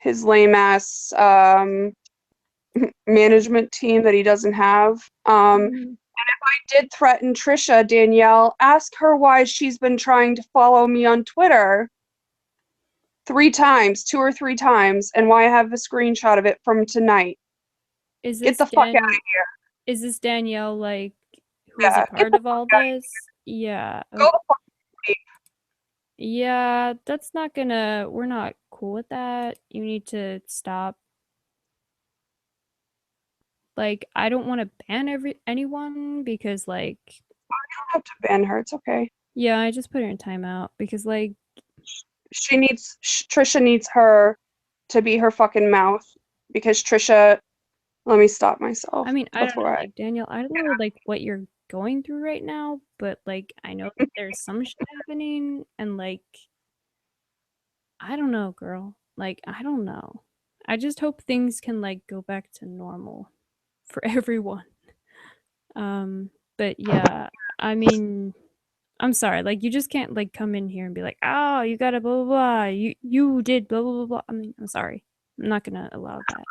His lame ass management team that he doesn't have. Did threaten Trisha, Danielle. Ask her why she's been trying to follow me on Twitter 3 times, 2 or 3 times, and why I have a screenshot of it from tonight. Is Get this the fuck out of here. Is this Danielle, like, who is a Yeah, get part the of all fuck out of here. this? Yeah. Go the fuck Yeah, that's not gonna. We're not cool with that. You need to stop. Like, I don't want to ban anyone because, like, have to ban her. It's okay. yeah, I just put her in timeout because, like, Trisha needs her to be her fucking mouth, because Trisha, let me stop myself I mean, I don't know, before I, like, Danielle, I don't know, like, what you're going through right now, but, like, I know that there's some shit happening, and, like, I don't know, girl. Like, I don't know. I just hope things can, like, go back to normal for everyone. But yeah, I mean, I'm sorry, like, you just can't, like, come in here and be like, "Oh, you gotta blah, blah, blah, you did blah, blah, blah, blah." I mean, I'm sorry. I'm not gonna allow that.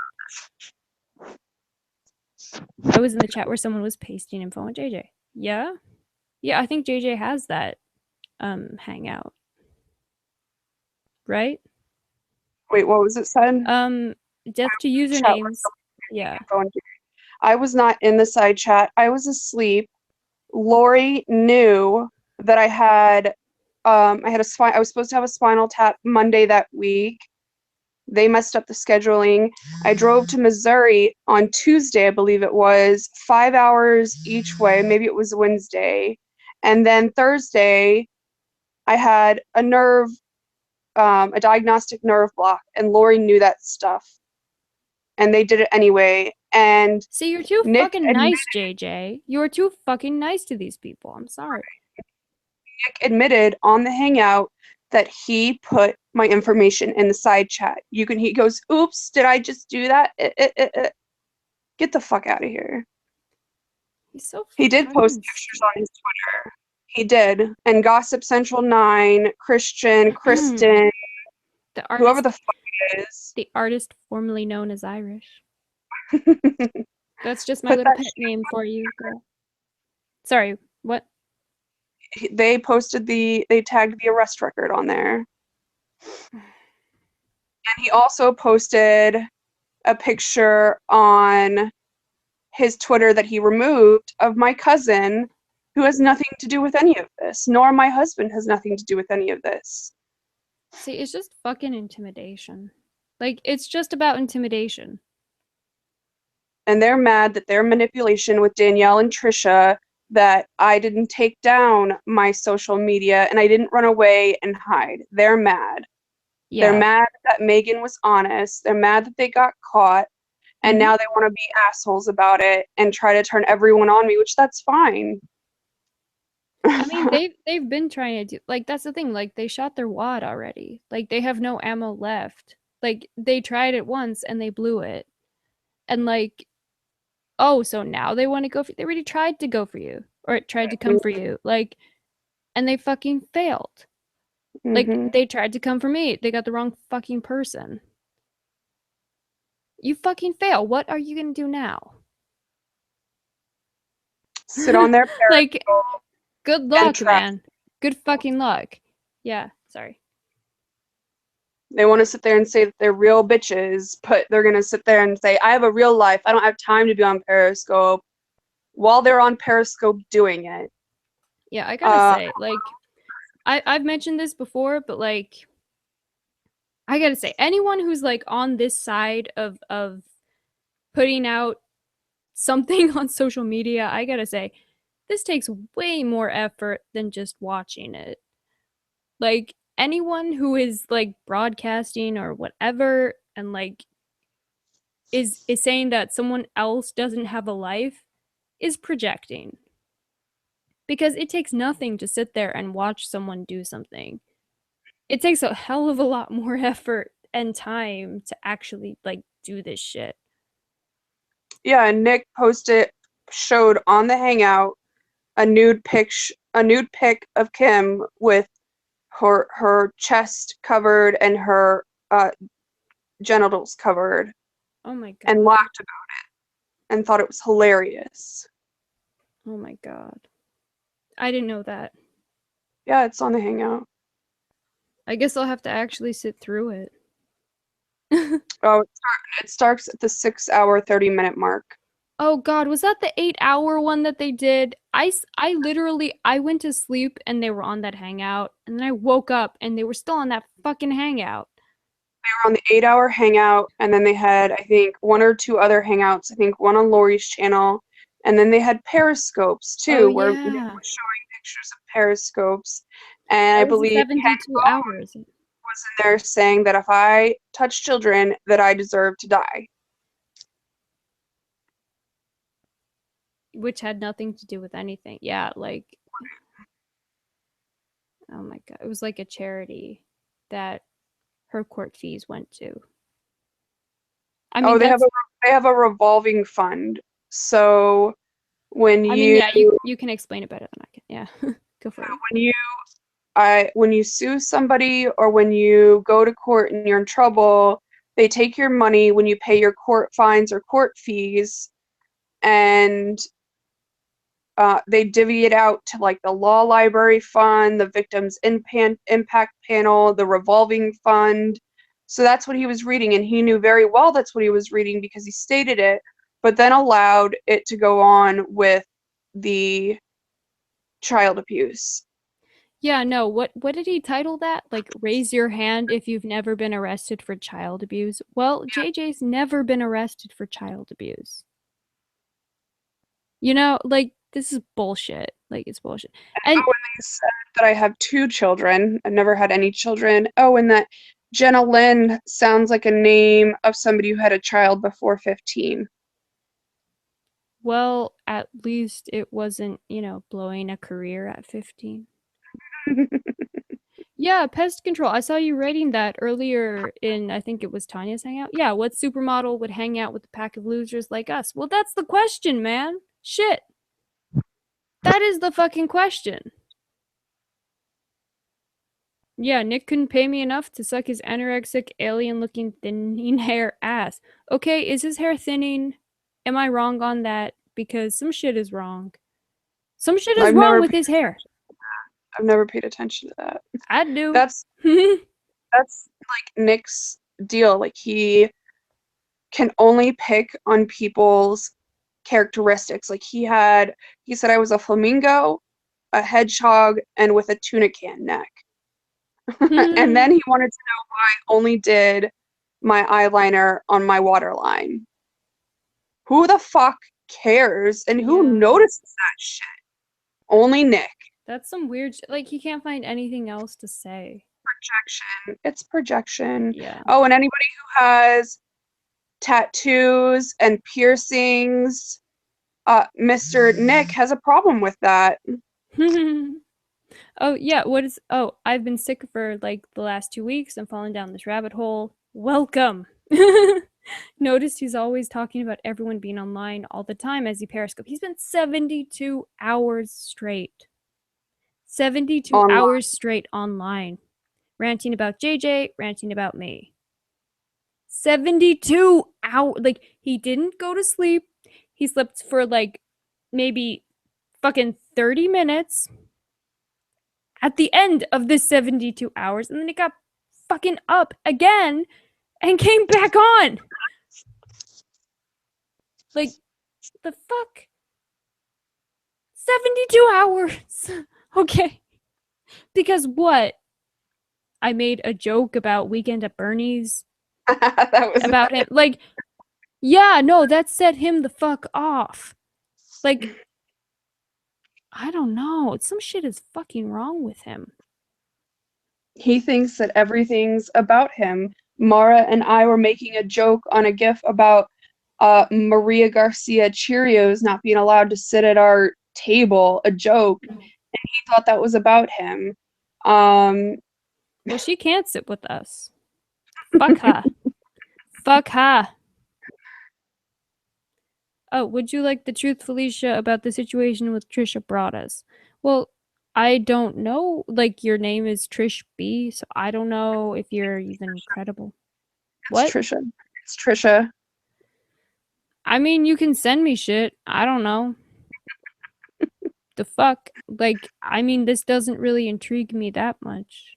I was in the chat where someone was pasting info on JJ. Yeah? Yeah, I think JJ has that, hangout. Right? Wait, what was it said? Death to Chat where usernames. Yeah. someone going. I was not in the side chat. I was asleep. Lori knew that I was supposed to have a spinal tap Monday that week. They messed up the scheduling. I drove to Missouri on Tuesday, I believe it was, 5 hours each way. Maybe it was Wednesday. And then Thursday, I had a diagnostic nerve block, and Lori knew that stuff. And they did it anyway. And See, you're too Nick fucking nice, JJ. You're too fucking nice to these people. I'm sorry. admitted on the hangout that he put my information in the side chat. He goes, "Oops, did I just do that? Get the fuck out of here." He's so He did post fucking pictures on his Twitter. He did. And Gossip Central 9, Christian, Kristen, the whoever artist, the fuck it is. the artist formerly known as Irish. That's just my Put little that pet name for you, girl. Sorry, what? they tagged the arrest record on there. And he also posted a picture on his Twitter that he removed of my cousin, who has nothing to do with any of this, nor my husband has nothing to do with any of this. See, it's just fucking intimidation. Like, it's just about intimidation. And they're mad that their manipulation with Danielle and Trisha, that I didn't take down my social media and I didn't run away and hide. They're mad. They're Yeah. mad that Megan was honest. They're mad that they got caught. And Mhm. now they want to be assholes about it and try to turn everyone on me, which that's fine. I mean, they've been trying to do, like, that's the thing, like, they shot their wad already. Like, they have no ammo left. Like, they tried it once and they blew it. And like, oh, so now they want to go for, they already tried to go for you, or it tried to come for you. Like, and they fucking failed. Like, Mm-hmm. they tried to come for me. They got the wrong fucking person. You fucking fail. What are you gonna do now? Sit on their Like, good luck, trap. man. Good fucking luck. Yeah, sorry. They want to sit there and say that they're real bitches, but they're going to sit there and say, I have a real life. I don't have time to be on Periscope, while they're on Periscope doing it. Yeah, I gotta say, like, I've mentioned this before, but like, I gotta say, anyone who's like on this side of putting out something on social media, I gotta say, this takes way more effort than just watching it. Like, anyone who is like broadcasting or whatever and like is saying that someone else doesn't have a life is projecting. Because it takes nothing to sit there and watch someone do something. It takes a hell of a lot more effort and time to actually like do this shit. Yeah, and Nick showed on the Hangout a nude pic of Kim with her chest covered and her genitals covered, Oh my god. and laughed about it and thought it was hilarious. Oh my god. I didn't know that. Yeah, it's on the Hangout. I guess I'll have to actually sit through it. Oh, it starts at the 6-hour 30-minute mark. Oh god, was that the 8-hour one that they did? I literally, I went to sleep and they were on that hangout, and then I woke up and they were still on that fucking hangout. They were on the 8-hour Hangout, and then they had, I think, one or two other Hangouts. I think one on Lori's channel, and then they had Periscopes too, Oh where Nick yeah. was showing pictures of Periscopes. And I That was the believe 72 hours, was in there saying that if I touch children, that I deserve to die. which had nothing to do with anything. Yeah, like, oh my god, it was like a charity that her court fees went to. I mean, Oh, they that's have a revolving fund. So when I mean, yeah, you can explain it better than I can. Yeah, go for it. when you sue somebody or when you go to court and you're in trouble, they take your money when you pay your court fines or court fees, and they divvy it out to like the law library fund, the victims impact panel, the revolving fund. So that's what he was reading, and he knew very well that's what he was reading because he stated it, but then allowed it to go on with the child abuse. Yeah, no, what did he title that? Like, raise your hand if you've never been arrested for child abuse. Well, JJ's never been arrested for child abuse. You know, like, this is bullshit. Like, it's bullshit. And They said that I have 2 children. I've never had any children. Oh, and that Jenna Lynn sounds like a name of somebody who had a child before 15. well, at least it wasn't, blowing a career at 15. Yeah, pest control. I saw you rating that earlier in, I think it was Tanya's Hangout. Yeah, what supermodel would hang out with a pack of losers like us? Well, that's the question, man. Shit. That is the fucking question. Yeah, Nick couldn't pay me enough to suck his anorexic, alien-looking, thinning hair ass. Okay, is his hair thinning? Am I wrong on that? Because some shit is wrong. Some shit is wrong with his hair. I've never paid attention to that. I do. That's like Nick's deal. Like he can only pick on people's characteristics. Like he said I was a flamingo, a hedgehog, and with a tuna can neck. And then he wanted to know why I only did my eyeliner on my waterline. Who the fuck cares? And who Yeah. notices that shit? Only Nick. That's some weird like, he can't find anything else to say. Projection. It's projection. Yeah. Oh, and anybody who has tattoos and piercings, Mr. Nick has a problem with that. Oh, yeah, I've been sick for, like, the last 2 weeks. I'm falling down this rabbit hole. Welcome. Noticed he's always talking about everyone being online all the time as he Periscope. He's been 72 hours straight. 72 Online. hours straight online. Ranting about JJ, ranting about me. 72 hours. Like, he didn't go to sleep. He slept for, like, maybe fucking 30 minutes at the end of this 72 hours, and then he got fucking up again and came back on. Like, the fuck? 72 hours. Okay. Because what? I made a joke about Weekend at Bernie's That was about him. Like, yeah, no, that set him the fuck off. Like, I don't know. Some shit is fucking wrong with him. He thinks that everything's about him. Mara and I were making a joke on a GIF about Maria Garcia Cheerios not being allowed to sit at our table, a joke, and he thought that was about him. Well, she can't sit with us. Fuck her. Fuck her. Oh, would you like the truth, Felicia, about the situation with Trisha Broaddus? Well, I don't know. Like, your name is Trish B, so I don't know if you're even credible. What? It's Trisha. I mean, you can send me shit. I don't know. The fuck? Like, I mean, this doesn't really intrigue me that much.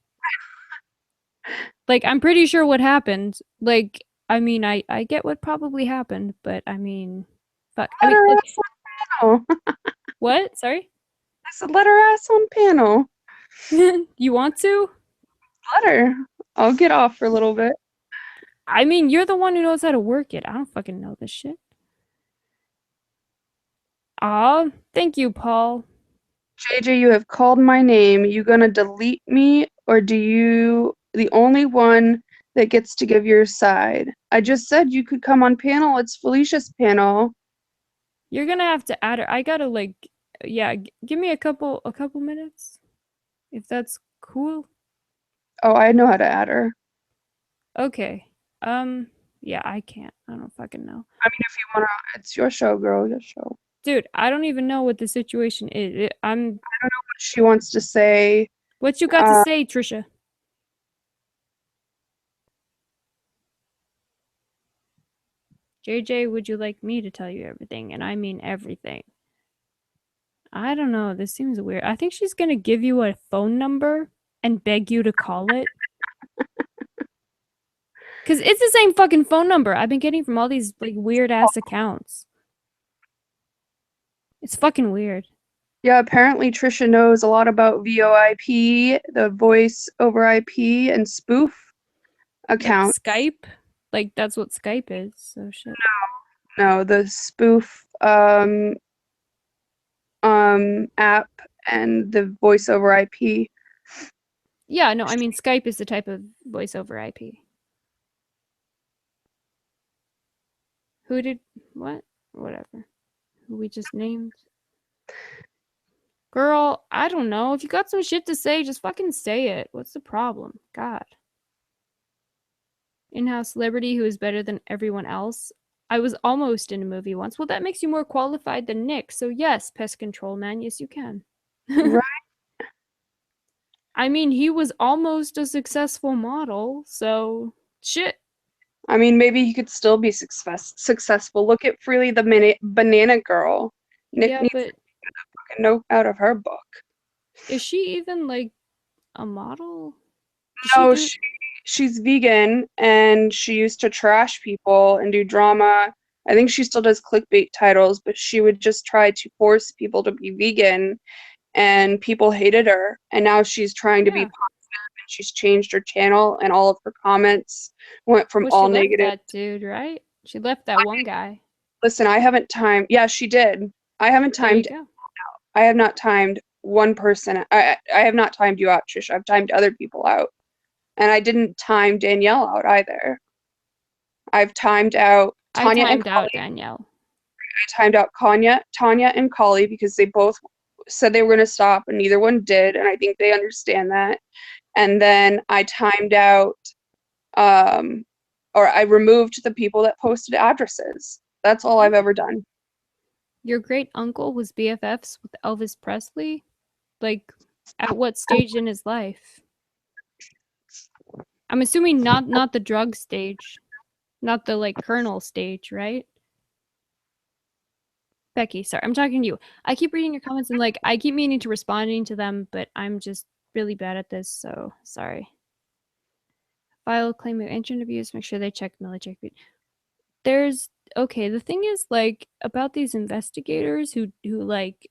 Like, I'm pretty sure what happened. Like, I mean, I get what probably happened, but I mean, fuck. I mean, look. Panel. What? Sorry? I said, let her ass on panel. You want to? Let her. I'll get off for a little bit. I mean, you're the one who knows how to work it. I don't fucking know this shit. Aw, thank you, Paul. JJ, you have called my name. You gonna delete me, or do you the only one that gets to give your side? I just said you could come on panel. It's Felicia's panel. You're gonna have to add her. I gotta give me a couple minutes, if that's cool. Oh, I know how to add her. Okay. Yeah, I can't. I don't fucking know. I mean, if you wanna, it's your show, girl. Your show. Dude, I don't even know what the situation is. I'm. She wants to say, What you got to say, Trisha? JJ, would you like me to tell you everything? And I mean everything. I don't know. This seems weird. I think she's gonna give you a phone number and beg you to call it. Cause it's the same fucking phone number I've been getting from all these like weird ass accounts. It's fucking weird. yeah, apparently Trisha knows a lot about VoIP, the voice over IP, and spoof Like accounts. Skype. Like that's what Skype is. So shit. No, the spoof app and the voice over IP. Yeah, no, I mean Skype is the type of voice over IP. Who did what? Whatever. Who we just named. Girl, I don't know. If you got some shit to say, just fucking say it. What's the problem? God. In-house celebrity who is better than everyone else. I was almost in a movie once. Well, that makes you more qualified than Nick. So yes, pest control man, yes you can. Right. I mean, he was almost a successful model, so shit. I mean, maybe he could still be successful. Look at Freely the Banana Girl. Nick Yeah, needs but to fucking note out of her book. is she even like a model? Does she No, do she's vegan and she used to trash people and do drama. I think she still does clickbait titles, but she would just try to force people to be vegan and people hated her. And now she's trying to be Yeah. positive and she's changed her channel and all of her comments went from Well, she all left negative. that dude, right? She left that one guy. Listen, I haven't timed. Yeah, she did. I haven't There you timed. go. I have not timed one person. I have not timed you out, Trish. I've timed other people out. And I didn't time Danielle out either. I've timed out I Tanya and timed out Kali. Danielle. I timed out Tanya and Kali because they both said they were going to stop and neither one did. And I think they understand that. And then I timed out, or I removed the people that posted addresses. That's all I've ever done. Your great uncle was BFFs with Elvis Presley? Like, at what stage in his life? I'm assuming not the drug stage, not the like colonel stage, right? Becky, sorry, I'm talking to you. I keep reading your comments and like I keep meaning to responding to them, but I'm just really bad at this, so sorry. File claim of internet abuse. Make sure they check military. There's okay. The thing is like about these investigators who like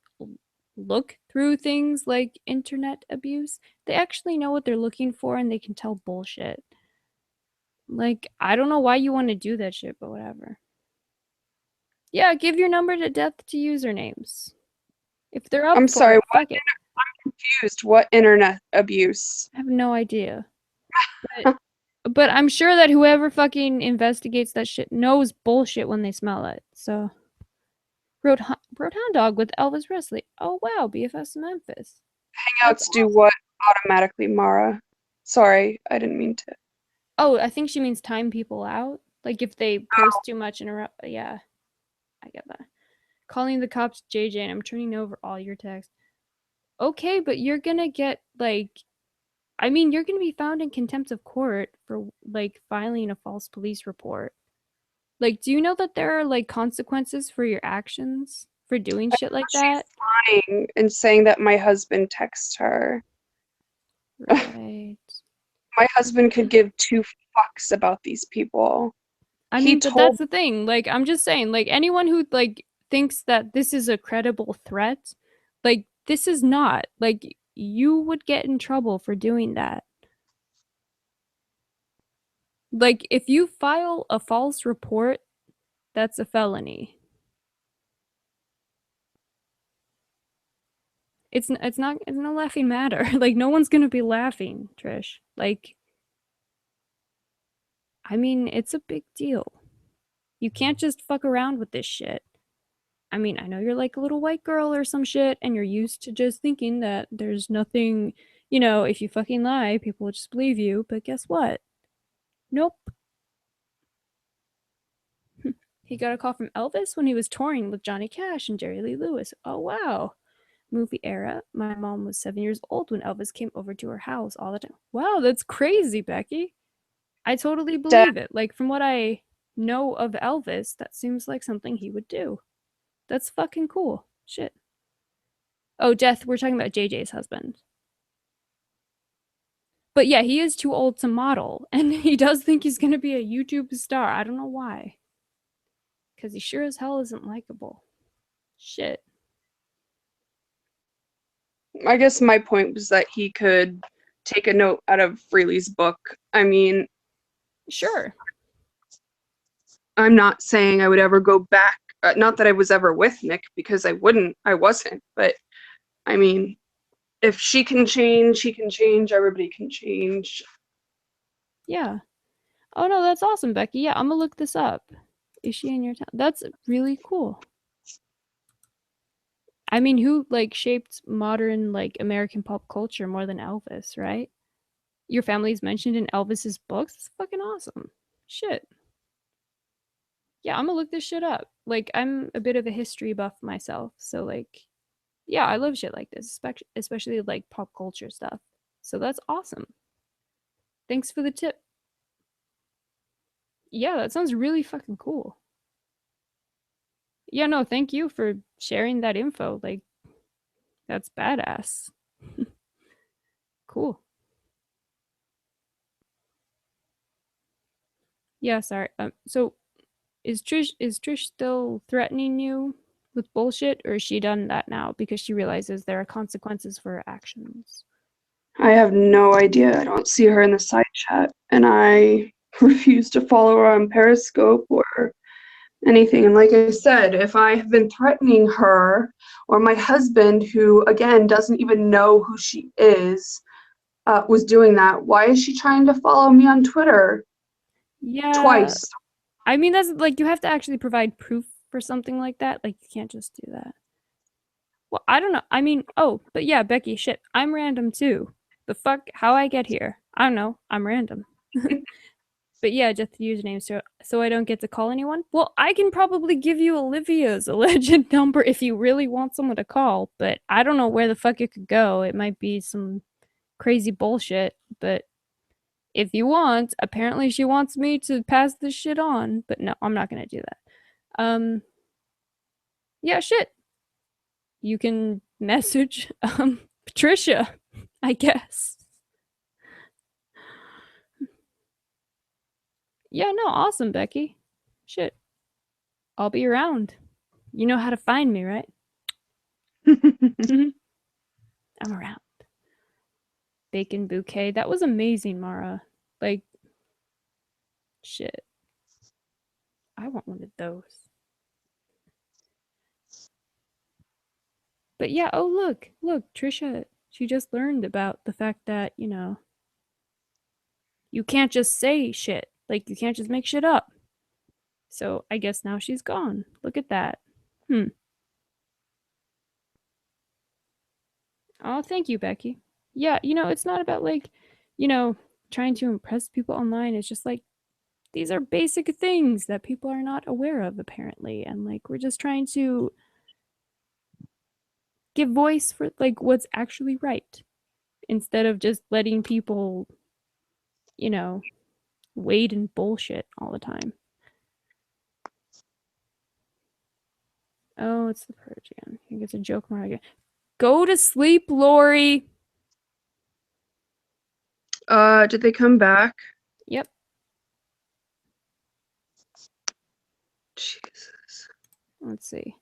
look through things like internet abuse. They actually know what they're looking for and they can tell bullshit. Like I don't know why you want to do that shit, but whatever. Yeah, give your number to death to usernames. If they're up I'm for sorry, it, fuck it. confused. What internet abuse? I have no idea. But I'm sure that whoever fucking investigates that shit knows bullshit when they smell it. So, Roadhound Dog with Elvis Presley. Oh wow, BFS Memphis. That's Hangouts do what automatically, Mara? Sorry, I didn't mean to. Oh, I think she means time people out. Like if they post too much in a row. Yeah, I get that. Calling the cops, JJ, and I'm turning over all your texts. Okay, but you're gonna get like, I mean, you're gonna be found in contempt of court for like filing a false police report. Like, do you know that there are like consequences for your actions for doing shit like that? Lying and saying that my husband texts her. Right. My husband could give two fucks about these people. I He mean, but told that's the thing. Like, I'm just saying, like, anyone who like thinks that this is a credible threat, like, this is not. Like, you would get in trouble for doing that. Like, if you file a false report, that's a felony. It's no laughing matter. Like, no one's gonna be laughing, Trish. Like, I mean, it's a big deal. You can't just fuck around with this shit. I mean, I know you're like a little white girl or some shit, and you're used to just thinking that there's nothing, you know, if you fucking lie, people will just believe you. But guess what? Nope. He got a call from Elvis when he was touring with Johnny Cash and Jerry Lee Lewis. Oh, wow. Movie era. My mom was 7 years old when Elvis came over to her house all the time. Wow, that's crazy, Becky. I totally believe it. Like, from what I know of Elvis, that seems like something he would do. That's fucking cool. Shit. Oh, Death, we're talking about JJ's husband. But yeah, he is too old to model, and he does think he's gonna be a YouTube star. I don't know why. Because he sure as hell isn't likable. Shit. I guess my point was that he could take a note out of Freely's book. I mean, Sure. I'm not saying I would ever go back. Not that I was ever with Nick, because I wasn't. But I mean, if she can change, he can change. Everybody can change. Yeah. Oh no, that's awesome, Becky. Yeah, I'm gonna look this up. Is she in your town? That's really cool. I mean, who like shaped modern like American pop culture more than Elvis, right? Your family's mentioned in Elvis's books. It's fucking awesome. Shit. Yeah, I'm gonna look this shit up. Like, I'm a bit of a history buff myself, so like, yeah, I love shit like this, especially like pop culture stuff. So that's awesome. Thanks for the tip. Yeah, that sounds really fucking cool. Yeah, no, thank you for sharing that info. Like, that's badass. Cool. Yeah, sorry. So is Trish still threatening you with bullshit, or is she done that now because she realizes there are consequences for her actions? I have no idea. I don't see her in the side chat, and I refuse to follow her on Periscope or anything. And like I said, if I have been threatening her or my husband, who again doesn't even know who she is, was doing that, why is she trying to follow me on Twitter Yeah, twice? I mean, that's like you have to actually provide proof for something like that. Like, you can't just do that. Well, I don't know. I mean, oh, but yeah, Becky, shit, I'm random too. The fuck, how I get here? I don't know. I'm random. But yeah, just the username, so I don't get to call anyone. Well, I can probably give you Olivia's alleged number if you really want someone to call, but I don't know where the fuck it could go. It might be some crazy bullshit, but if you want, apparently she wants me to pass this shit on, but no, I'm not gonna do that. Yeah, shit. You can message Patricia, I guess. Yeah, no, awesome, Becky. Shit. I'll be around. You know how to find me, right? I'm around. Bacon bouquet. That was amazing, Mara. Like, shit. I want one of those. But yeah, oh, look, Trisha, she just learned about the fact that, you can't just say shit. Like, you can't just make shit up. So I guess now she's gone. Look at that. Oh, thank you, Becky. Yeah, it's not about like, you know, trying to impress people online. It's just like these are basic things that people are not aware of, apparently. And like, we're just trying to give voice for like what's actually right instead of just letting people, you know, wade in bullshit all the time. Oh, it's the purge again. He gets a joke more again. Go to sleep, Lori. Did they come back? Yep. Jesus. Let's see.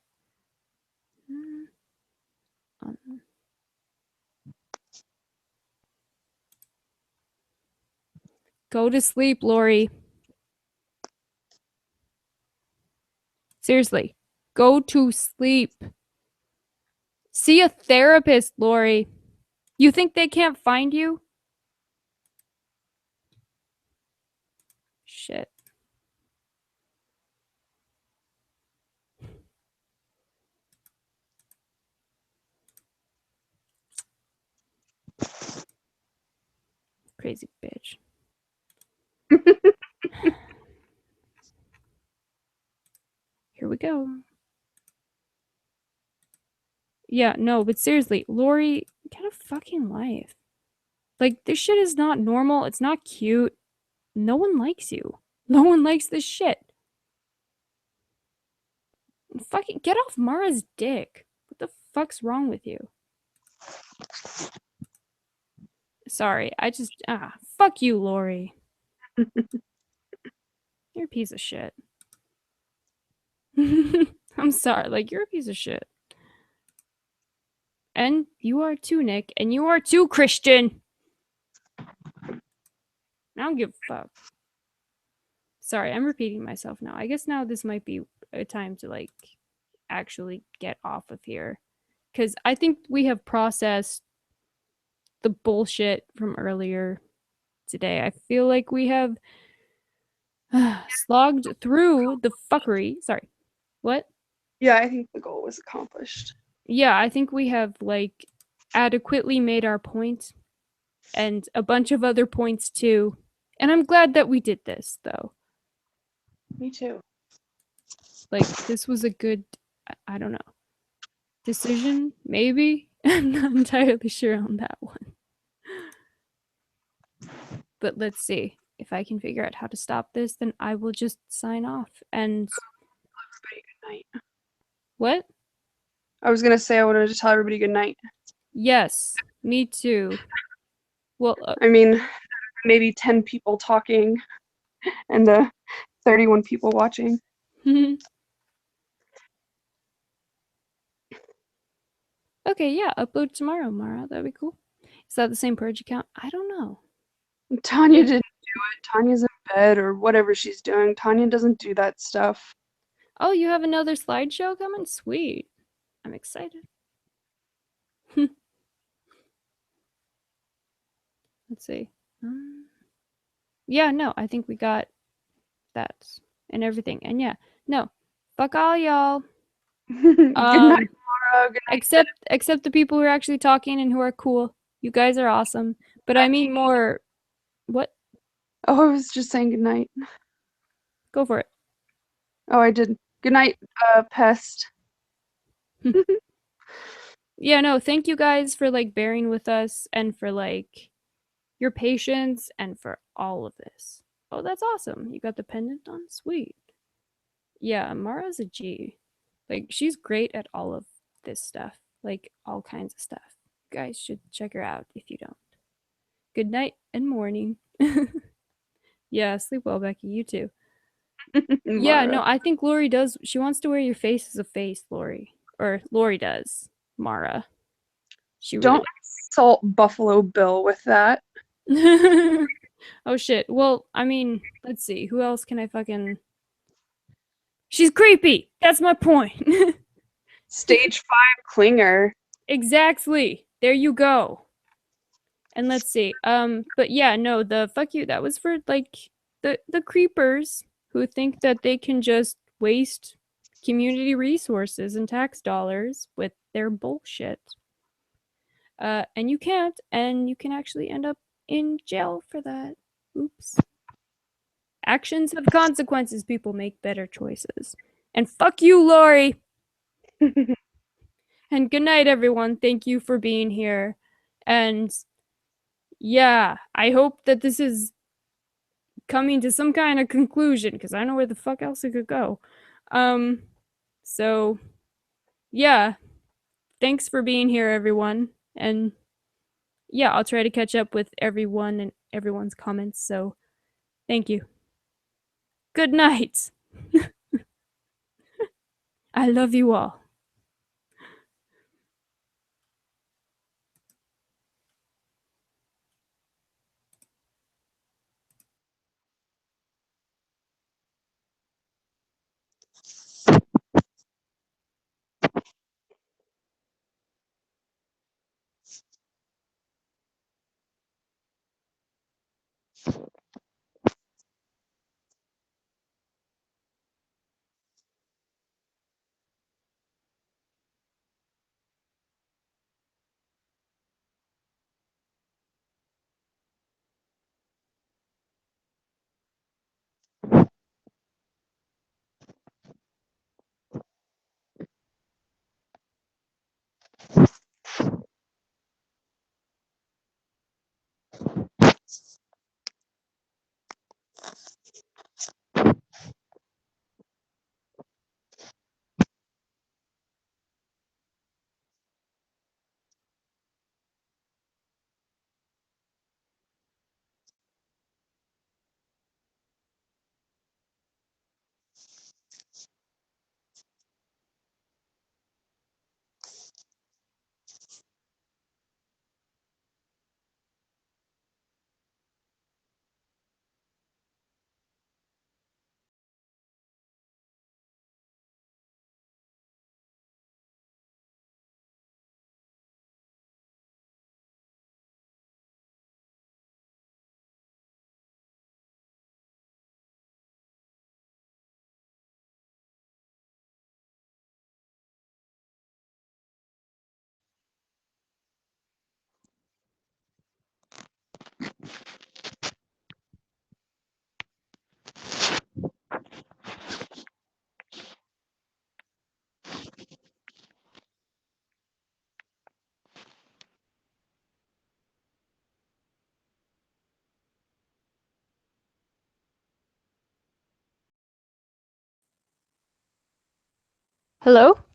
Go to sleep, Lori. Seriously, go to sleep. See a therapist, Lori. You think they can't find you? Shit. Crazy bitch. go. Yeah, no, but seriously, Lori, get a fucking life. Like, this shit is not normal. It's not cute. No one likes you. No one likes this shit. Fucking get off Mara's dick. What the fuck's wrong with you? Sorry, I just fuck you, Lori. You're a piece of shit. I'm sorry, like you're a piece of shit. And you are too, Nick, and you are too, Christian. I don't give a fuck. Sorry, I'm repeating myself now. I guess now this might be a time to like actually get off of here. Because I think we have processed the bullshit from earlier today. I feel like we have slogged through the fuckery. Sorry. What? Yeah, I think the goal was accomplished. Yeah, I think we have like adequately made our point and a bunch of other points too. And I'm glad that we did this though. Me too. Like this was a good I don't know. Decision maybe. I'm not entirely sure on that one. But let's see. If I can figure out how to stop this, then I will just sign off. And Everybody, good night. what? I was gonna say I wanted to tell everybody good night. Yes, me too. Well, I mean, maybe 10 people talking and 31 people watching. okay, yeah, upload tomorrow, Mara. That'd be cool. Is that the same purge account? I don't know. Tanya Yeah. didn't do it. Tanya's in bed or whatever she's doing. Tanya doesn't do that stuff. Oh, you have another slideshow coming? Sweet. I'm excited. Let's see. Yeah, no, I think we got that and everything. And yeah, no, fuck all y'all. Good night, Mara. Good night. Except the people who are actually talking and who are cool. You guys are awesome. But I mean more. What? Oh, I was just saying good night. Go for it. Oh, I did. Good night, pest. Yeah, no, thank you guys for like bearing with us and for like your patience and for all of this. Oh, that's awesome. You got the pendant on? Sweet. Yeah, Mara's a G. Like, she's great at all of this stuff. Like, all kinds of stuff. You guys should check her out if you don't. Good night and morning. yeah, sleep well, Becky. You too. Yeah, no, I think Lori does. She wants to wear your face as a face, Lori. Or Lori does. Mara. She really Don't insult Buffalo Bill with that. oh shit. Well, I mean, let's see. Who else can I fucking She's creepy. That's my point. Stage 5 clinger. exactly. There you go. And let's see. But yeah, no, the fuck you, that was for like the creepers who think that they can just waste community resources and tax dollars with their bullshit. And you can't, and you can actually end up in jail for that. Oops. Actions have consequences. People make better choices. And fuck you, Lori. And good night, everyone. Thank you for being here. And yeah, I hope that this is coming to some kind of conclusion because I don't know where the fuck else it could go. So yeah, thanks for being here, everyone. And yeah, I'll try to catch up with everyone and everyone's comments. So thank you. Good night. I love you all. Hello?